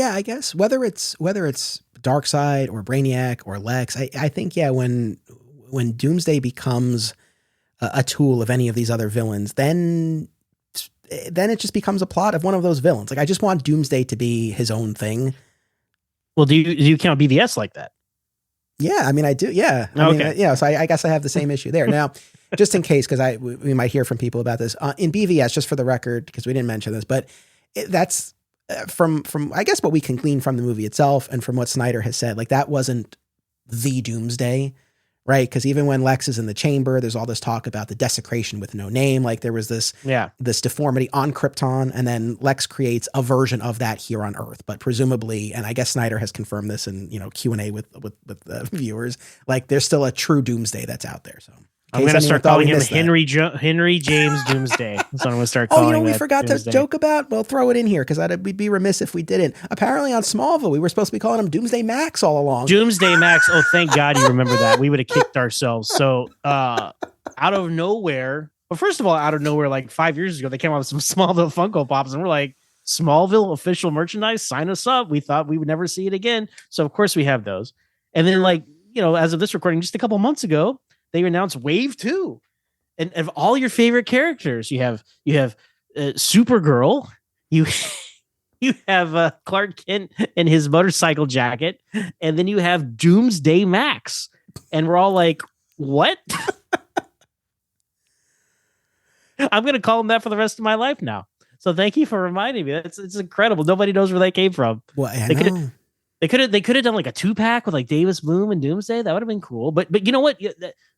I guess whether it's Darkseid or Brainiac or Lex, I think when Doomsday becomes a tool of any of these other villains, then it just becomes a plot of one of those villains. Like I just want Doomsday to be his own thing. Well, do you count BVS like that? Yeah, I mean, I do. Yeah. So I guess I have the same issue there. Now, just in case, because we might hear from people about this in BVS, just for the record, because we didn't mention this, but that's from I guess what we can glean from the movie itself and from what Snyder has said. Like that wasn't the Doomsday, right? Because even when Lex is in the chamber, there's all this talk about the desecration with no name. Like there was this deformity on Krypton, and then Lex creates a version of that here on Earth. But presumably, and I guess Snyder has confirmed this in Q&A with the viewers, like there's still a true Doomsday that's out there. So I'm going to start calling him Henry James Doomsday. That's what I'm going to start calling him. We forgot Doomsday. To joke about? Well, throw it in here because we'd be remiss if we didn't. Apparently on Smallville, we were supposed to be calling him Doomsday Max all along. Doomsday Max. Oh, thank God you remember that. We would have kicked ourselves. So out of nowhere, like 5 years ago, they came out with some Smallville Funko Pops and we're like, Smallville official merchandise, sign us up. We thought we would never see it again. So of course we have those. And then as of this recording, just a couple months ago, they announced Wave 2, and of all your favorite characters, you have Supergirl, you have Clark Kent in his motorcycle jacket, and then you have Doomsday Max, and we're all like, "What?" I'm gonna call him that for the rest of my life now. So thank you for reminding me. It's incredible. Nobody knows where that came from. Well, they could have done like a 2-pack with like Davis Bloom and Doomsday. That would have been cool. But you know what?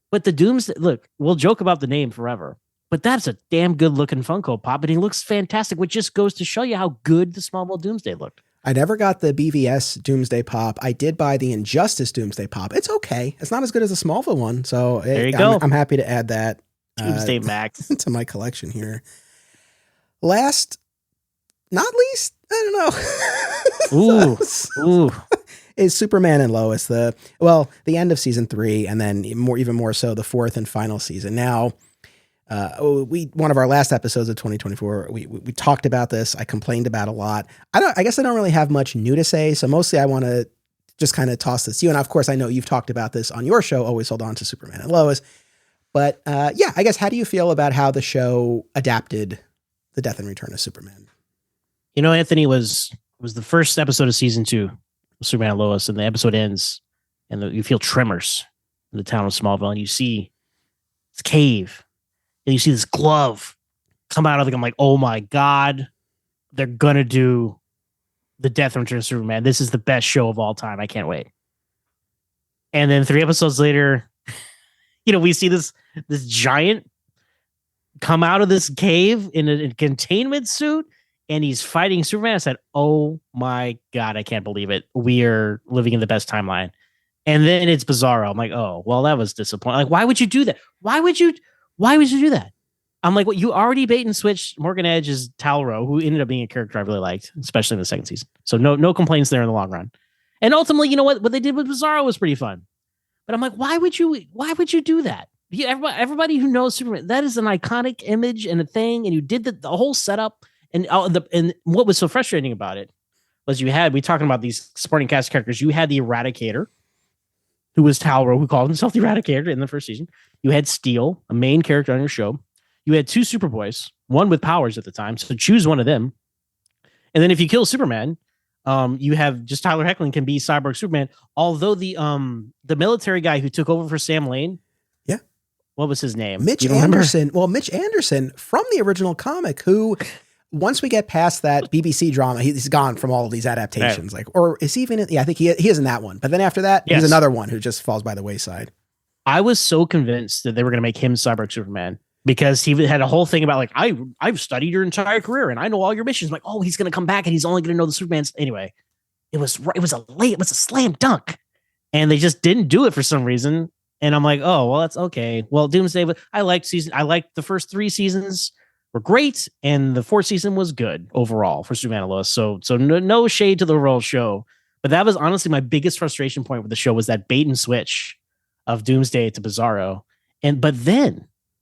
But the Doomsday, look, we'll joke about the name forever, but that's a damn good looking Funko Pop, and he looks fantastic, which just goes to show you how good the Smallville Doomsday looked. I never got the BVS Doomsday Pop. I did buy the Injustice Doomsday Pop. It's okay. It's not as good as the Smallville one. So there you go. I'm happy to add that Doomsday Max to my collection here. Last, not least, I don't know. Ooh. Is Superman and Lois, the end of season 3, and then even more so the 4th and final season. Now, one of our last episodes of 2024, we talked about this. I complained about a lot. I guess I don't really have much new to say. So mostly I want to just kind of toss this to you. And of course, I know you've talked about this on your show, Always Hold On to Superman and Lois. But I guess how do you feel about how the show adapted the death and return of Superman? Anthony, was the first episode of season 2. Superman and Lois, and the episode ends, and you feel tremors in the town of Smallville, and you see this cave, and you see this glove come out of it. I'm like, oh my God, they're gonna do the death and return of Superman. This is the best show of all time. I can't wait. And then 3 episodes later, we see this giant come out of this cave in a containment suit, and he's fighting Superman. I said, "Oh my god, I can't believe it. We are living in the best timeline." And then it's Bizarro. I'm like, "Oh, well, that was disappointing. Like, why would you do that? Why would you do that?" I'm like, "What? You already bait and switched Morgan Edge as Talro, who ended up being a character I really liked, especially in the second season. So no complaints there in the long run. And ultimately, you know what they did with Bizarro was pretty fun. But I'm like, why would you do that? Everybody who knows Superman, that is an iconic image and a thing, and you did the whole setup. And what was so frustrating about it was we talking about these supporting cast characters. You had the Eradicator, who was Talro, who called himself the Eradicator in the first season. You had Steel, a main character on your show. You had two Superboys, one with powers at the time, so choose one of them. And then if you kill Superman, you have just Tyler Hoechlin can be Cyborg Superman. Although the military guy who took over for Sam Lane, yeah, what was his name? Mitch Anderson. Well, Mitch Anderson from the original comic, who once we get past that BBC drama, he's gone from all of these adaptations. Right. Like, or is he even? I think he is in that one. But then after that, he's another one who just falls by the wayside. I was so convinced that they were going to make him Cyborg Superman, because he had a whole thing about like, I've studied your entire career and I know all your missions. I'm like, oh, he's going to come back and he's only going to know the Superman's. Anyway, it was a slam dunk, and they just didn't do it for some reason. And I'm like, oh, well, that's okay. Well, Doomsday, but I liked the first 3 seasons were great, and the 4th season was good overall for Superman and Lois. So no shade to the overall show, but that was honestly my biggest frustration point with the show, was that bait and switch of Doomsday to Bizarro.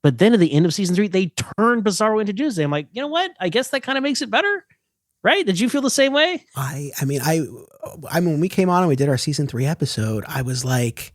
But then at the end of season 3, they turned Bizarro into Doomsday. I'm like, you know what? I guess that kind of makes it better, right? Did you feel the same way? I mean, when we came on and we did our season 3 episode, I was like,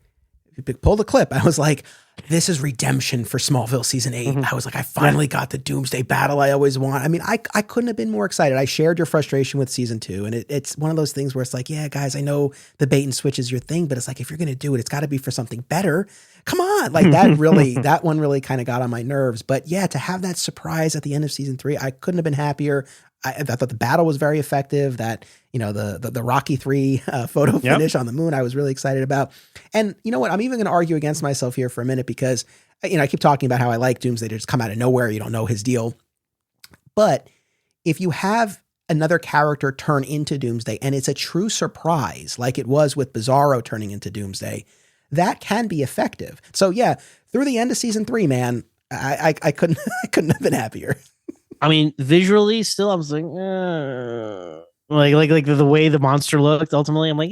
pull the clip. I was like, this is redemption for Smallville season 8. Mm-hmm. I was like, I finally got the Doomsday battle I always want. I mean, I couldn't have been more excited. I shared your frustration with season 2, and it's one of those things where it's like, yeah, guys, I know the bait and switch is your thing, but it's like, if you're going to do it, it's got to be for something better. Come on. Like that one really kind of got on my nerves. But yeah, to have that surprise at the end of season 3, I couldn't have been happier. I thought the battle was very effective. That, you know, the Rocky 3 photo finish on the moon, I was really excited about. And you know what? I'm even going to argue against myself here for a minute, because, you know, I keep talking about how I like Doomsday to just come out of nowhere. You don't know his deal. But if you have another character turn into Doomsday and it's a true surprise, like it was with Bizarro turning into Doomsday, that can be effective. So yeah, through the end of season 3, man, I couldn't have been happier. I mean, visually, still, I was like, like the way the monster looked. Ultimately, I'm like,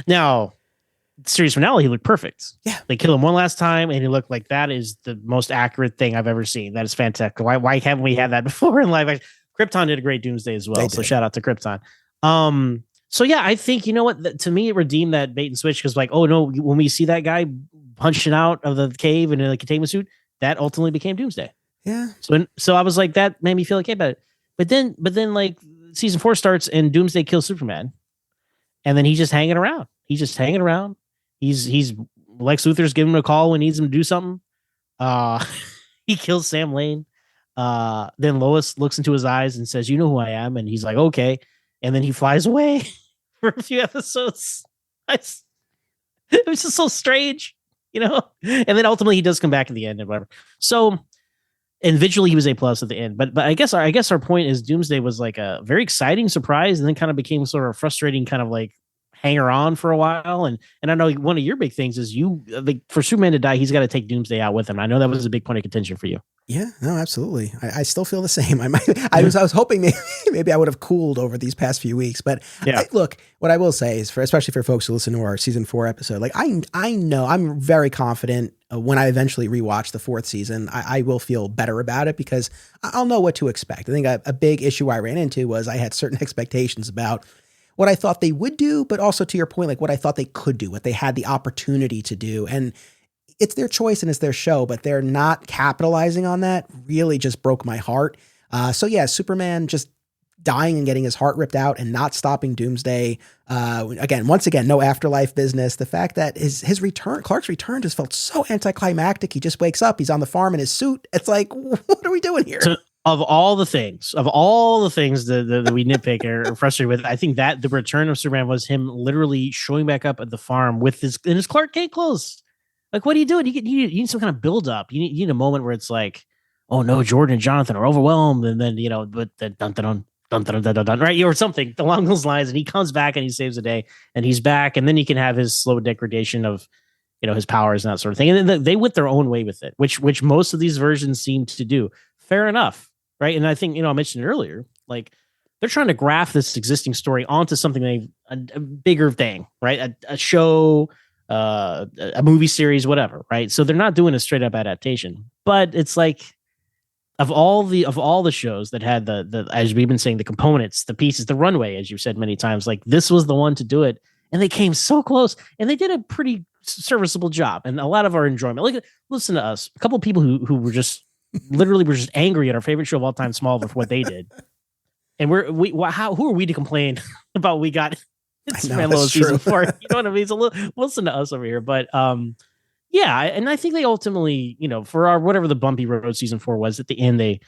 now, series finale, he looked perfect. Yeah, they killed him one last time, and he looked like that is the most accurate thing I've ever seen. That is fantastic. Why haven't we had that before in live? Krypton did a great Doomsday as well, so shout out to Krypton. So yeah, I think, you know what, to me, it redeemed that bait and switch, because like, oh no, when we see that guy punching out of the cave in a containment suit, that ultimately became Doomsday. Yeah. So I was like, that made me feel okay about it. But then like season 4 starts and Doomsday kills Superman, and then he's just hanging around. He's Lex Luthor's giving him a call when he needs him to do something. He kills Sam Lane. Then Lois looks into his eyes and says, "You know who I am," and he's like, "Okay." And then he flies away for a few episodes. It was just so strange, you know. And then ultimately he does come back at the end and whatever. So. And visually, he was A+ at the end. But I guess our point is Doomsday was like a very exciting surprise, and then kind of became sort of frustrating, kind of like hanger on for a while. And I know one of your big things is for Superman to die, he's got to take Doomsday out with him. I know that was a big point of contention for you. Yeah, no, absolutely. I still feel the same. I was hoping maybe I would have cooled over these past few weeks, but yeah. Look, what I will say is, especially for folks who listen to our season 4 episode, like I know I'm very confident when I eventually rewatch the 4th season, I will feel better about it, because I'll know what to expect. I think a big issue I ran into was I had certain expectations about what I thought they would do, but also, to your point, like what I thought they could do, what they had the opportunity to do. And it's their choice and it's their show, but they're not capitalizing on that. Really just broke my heart. So yeah, Superman just dying and getting his heart ripped out and not stopping Doomsday. Once again, no afterlife business. The fact that his return, Clark's return, just felt so anticlimactic. He just wakes up, he's on the farm in his suit. It's like, what are we doing here? So, of all the things that we nitpick or are frustrated with, I think that the return of Superman was him literally showing back up at the farm in his Clark Kent clothes. Like, what are you doing? You need some kind of build up. You need a moment where it's like, oh no, Jordan and Jonathan are overwhelmed, and then but the dun dun dun dun dun dun dun, right, or something along those lines, and he comes back and he saves the day, and he's back, and then he can have his slow degradation of his powers and that sort of thing, and then they went their own way with it, which most of these versions seem to do. Fair enough, right? And I think I mentioned it earlier, like they're trying to graft this existing story onto something a bigger thing, right? A show, a movie series, whatever, right? So they're not doing a straight up adaptation, but it's like of all the shows that had the as we've been saying, the components, the pieces, the runway, as you've said many times, like this was the one to do it, and they came so close, and they did a pretty serviceable job, and a lot of our enjoyment. Listen to us, a couple of people who were just literally were just angry at our favorite show of all time, Smallville, for what they did. And who are we to complain about what we got in Lois season 4? You know what I mean? So listen to us over here. But yeah, and I think they ultimately, for our whatever the bumpy road season 4 was, at the end they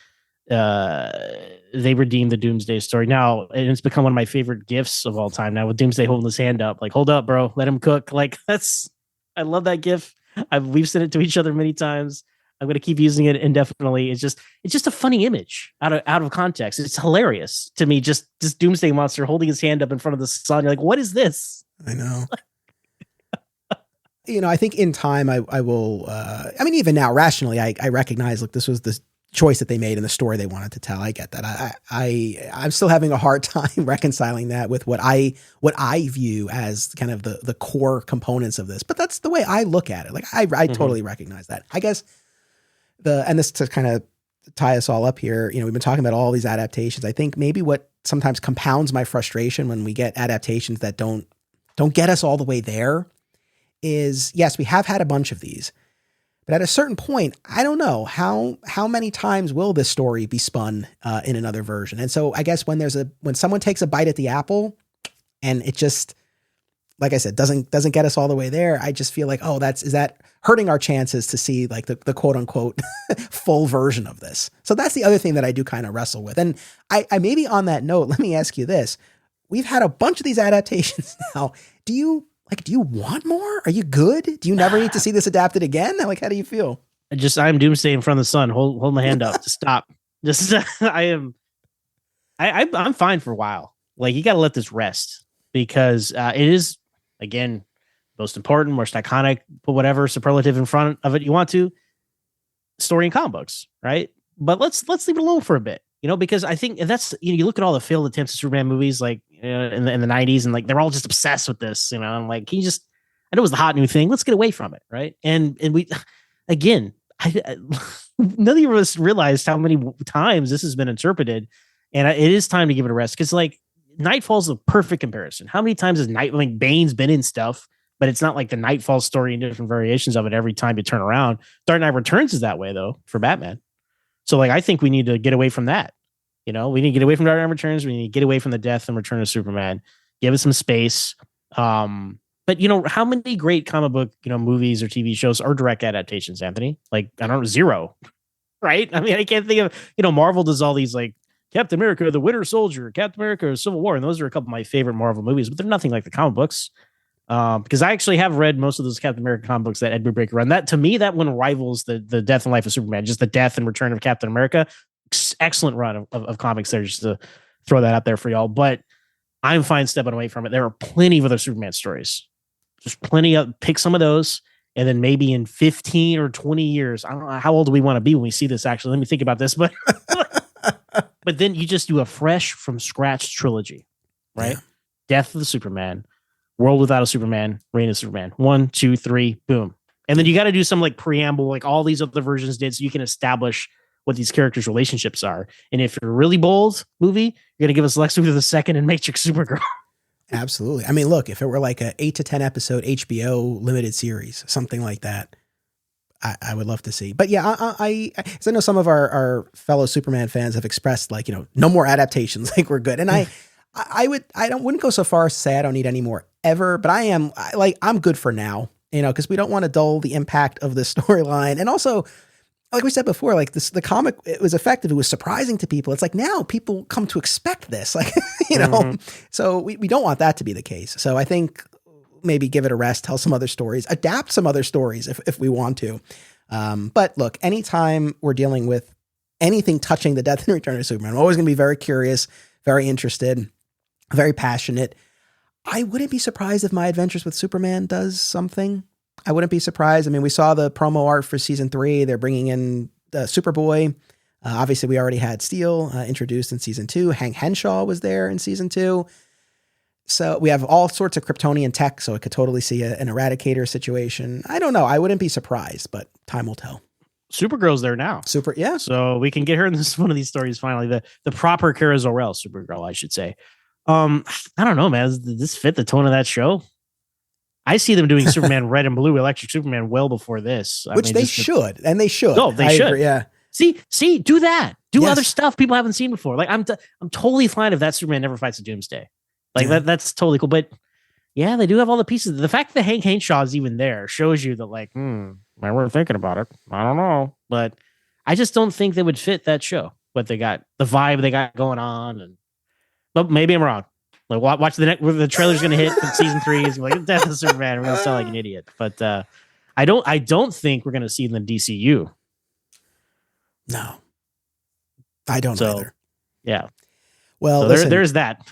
redeemed the Doomsday story. Now, and it's become one of my favorite gifs of all time now, with Doomsday holding his hand up, like, hold up, bro, let him cook. Like, I love that gif. We've sent it to each other many times. I'm going to keep using it indefinitely. It's just a funny image out of context. It's hilarious to me. Just this Doomsday monster holding his hand up in front of the sun. You're like, what is this? I know. I think in time I will, even now rationally, I recognize, look, this was the choice that they made in the story they wanted to tell. I get that. I'm still having a hard time reconciling that with what I view as kind of the core components of this, but that's the way I look at it. Like I totally recognize that. I guess and this to kind of tie us all up here, we've been talking about all these adaptations. I think maybe what sometimes compounds my frustration when we get adaptations that don't get us all the way there is, yes, we have had a bunch of these, but at a certain point, I don't know how many times will this story be spun in another version. And so I guess when someone takes a bite at the apple and it just, like I said, doesn't get us all the way there, I just feel like, is that hurting our chances to see like the quote unquote full version of this. So that's the other thing that I do kind of wrestle with. And I maybe on that note, let me ask you this. We've had a bunch of these adaptations now. Do you want more? Are you good? Do you never need to see this adapted again? Like, how do you feel? I'm Doomsday in front of the sun. Hold my hand up. Just stop. I'm fine for a while. Like, you got to let this rest, because it is, again, most important, most iconic, put whatever superlative in front of it you want to, story in comic books, right? But let's leave it alone for a bit, because I think that's, you look at all the failed attempts at Superman movies, like in the 90s, and like they're all just obsessed with this, I'm like, can you just, I know it was the hot new thing, let's get away from it, right? And we, again, none of us realized how many times this has been interpreted, and it is time to give it a rest, because like Nightfall's a perfect comparison. How many times has Bane's been in stuff, but it's not like the Nightfall story and different variations of it every time you turn around. Dark Knight Returns is that way, though, for Batman. So, like, I think we need to get away from that. We need to get away from Dark Knight Returns. We need to get away from the death and return of Superman. Give it some space. But, how many great comic book, movies or TV shows are direct adaptations, Anthony? Like, I don't know, zero, right? I mean, I can't think of, Marvel does all these, like, Captain America, the Winter Soldier, Captain America, Civil War, and those are a couple of my favorite Marvel movies, but they're nothing like the comic books. Because I actually have read most of those Captain America comic books that Ed Brubaker Breaker run. That, to me, that one rivals the death and life of Superman, just the death and return of Captain America. Excellent run of comics there, just to throw that out there for y'all. But I'm fine stepping away from it. There are plenty of other Superman stories. Just plenty of, pick some of those, and then maybe in 15 or 20 years, I don't know, how old do we want to be when we see this, actually? Let me think about this, but but then you just do a fresh from scratch trilogy, right? Yeah. Death of the Superman, World Without a Superman, Reign of Superman. 1, 2, 3, boom. And then you got to do some like preamble, like all these other versions did, so you can establish what these characters' relationships are. And if you're really bold, movie, you're going to give us Lex Luthor the Second and Matrix Supergirl. Absolutely. I mean, look, if it were like a 8 to 10 episode HBO limited series, something like that, I would love to see. But yeah, I know some of our fellow Superman fans have expressed like, no more adaptations, like we're good. And I wouldn't go so far as to say I don't need any more ever, but I'm good for now, because we don't want to dull the impact of the storyline. And also, like we said before, like the comic, it was effective. It was surprising to people. It's like now people come to expect this, like, so we don't want that to be the case. So I think maybe give it a rest, tell some other stories, adapt some other stories if we want to. But look, anytime we're dealing with anything touching the death and return of Superman. I'm always going to be very curious, very interested, very passionate. I wouldn't be surprised if My Adventures with Superman does something. I wouldn't be surprised. I mean, we saw the promo art for season 3. They're bringing in Superboy. Obviously, we already had Steel introduced in season 2. Hank Henshaw was there in season 2. So we have all sorts of Kryptonian tech, so I could totally see an Eradicator situation. I don't know. I wouldn't be surprised, but time will tell. Supergirl's there now. Yeah. So we can get her in one of these stories finally. The proper Kara Zor-El Supergirl, I should say. I don't know, man. Does this fit the tone of that show? I see them doing Superman Red and Blue, Electric Superman well before this. Which they should, and they should. No, they should. Agree, yeah. See, do that. Do other stuff people haven't seen before. Like I'm totally fine if that Superman never fights a Doomsday. Like that's totally cool. But yeah, they do have all the pieces. The fact that Hank Henshaw is even there shows you that like, I weren't thinking about it. I don't know. But I just don't think they would fit that show. What they got, the vibe they got going on. But maybe I'm wrong. Like watch the trailer's going to hit in season 3. It's like Death of Superman. We're going to sound like an idiot. But I don't think we're going to see them in the DCU. No, I don't either. Yeah. Well, so listen, there's that.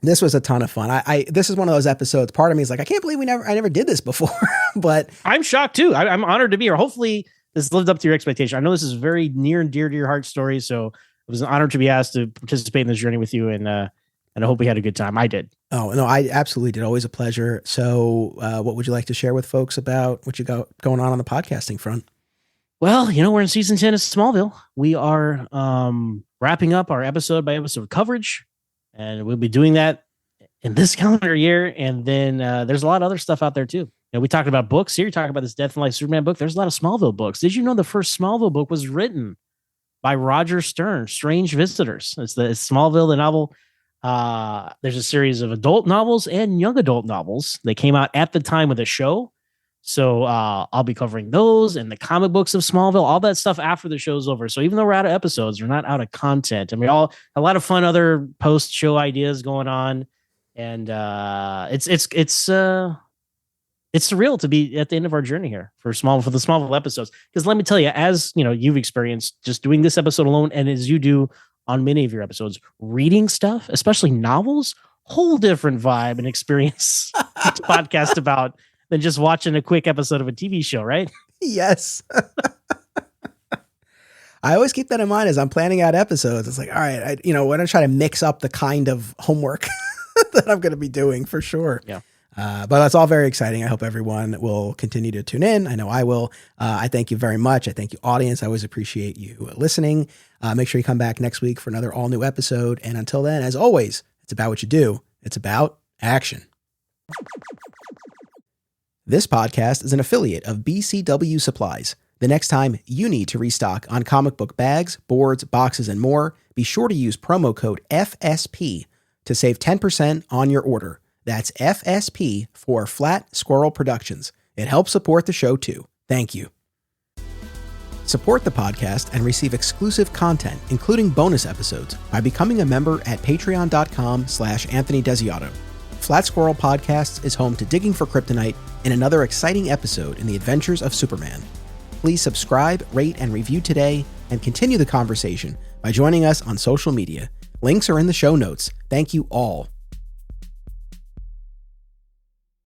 This was a ton of fun. This is one of those episodes. Part of me is like, I can't believe I never did this before. But I'm shocked too. I'm honored to be here. Hopefully this lived up to your expectation. I know this is very near and dear to your heart story. So it was an honor to be asked to participate in this journey with you. And I hope we had a good time. I did. Oh, no, I absolutely did. Always a pleasure. So what would you like to share with folks about what you got going on the podcasting front? Well, we're in season 10 of Smallville. We are wrapping up our episode by episode coverage, and we'll be doing that in this calendar year. And then there's a lot of other stuff out there too. We talked about books here. You talk about this Death and Life Superman book. There's a lot of Smallville books. Did you know the first Smallville book was written by Roger Stern, Strange Visitors? It's Smallville, the novel. There's a series of adult novels and young adult novels. They came out at the time of the show. So I'll be covering those and the comic books of Smallville, all that stuff after the show's over. So even though we're out of episodes, we're not out of content. And we all a lot of fun other post-show ideas going on. And it's surreal to be at the end of our journey here for the Smallville episodes. Because let me tell you, as you've experienced just doing this episode alone, and as you do on many of your episodes, reading stuff, especially novels, whole different vibe and experience to podcast about than just watching a quick episode of a TV show, right? Yes. I always keep that in mind as I'm planning out episodes. It's like, all right, I want to try to mix up the kind of homework that I'm going to be doing for sure. Yeah. But that's all very exciting. I hope everyone will continue to tune in. I know I will. I thank you very much. I thank you, audience. I always appreciate you listening. Make sure you come back next week for another all new episode. And until then, as always, it's about what you do. It's about action. This podcast is an affiliate of BCW Supplies. The next time you need to restock on comic book bags, boards, boxes, and more, be sure to use promo code FSP to save 10% on your order. That's FSP for Flat Squirrel Productions. It helps support the show too. Thank you. Support the podcast and receive exclusive content, including bonus episodes, by becoming a member at patreon.com/Anthony Desiato. Flat Squirrel Podcasts is home to Digging for Kryptonite and another exciting episode in the adventures of Superman. Please subscribe, rate, and review today, and continue the conversation by joining us on social media. Links are in the show notes. Thank you all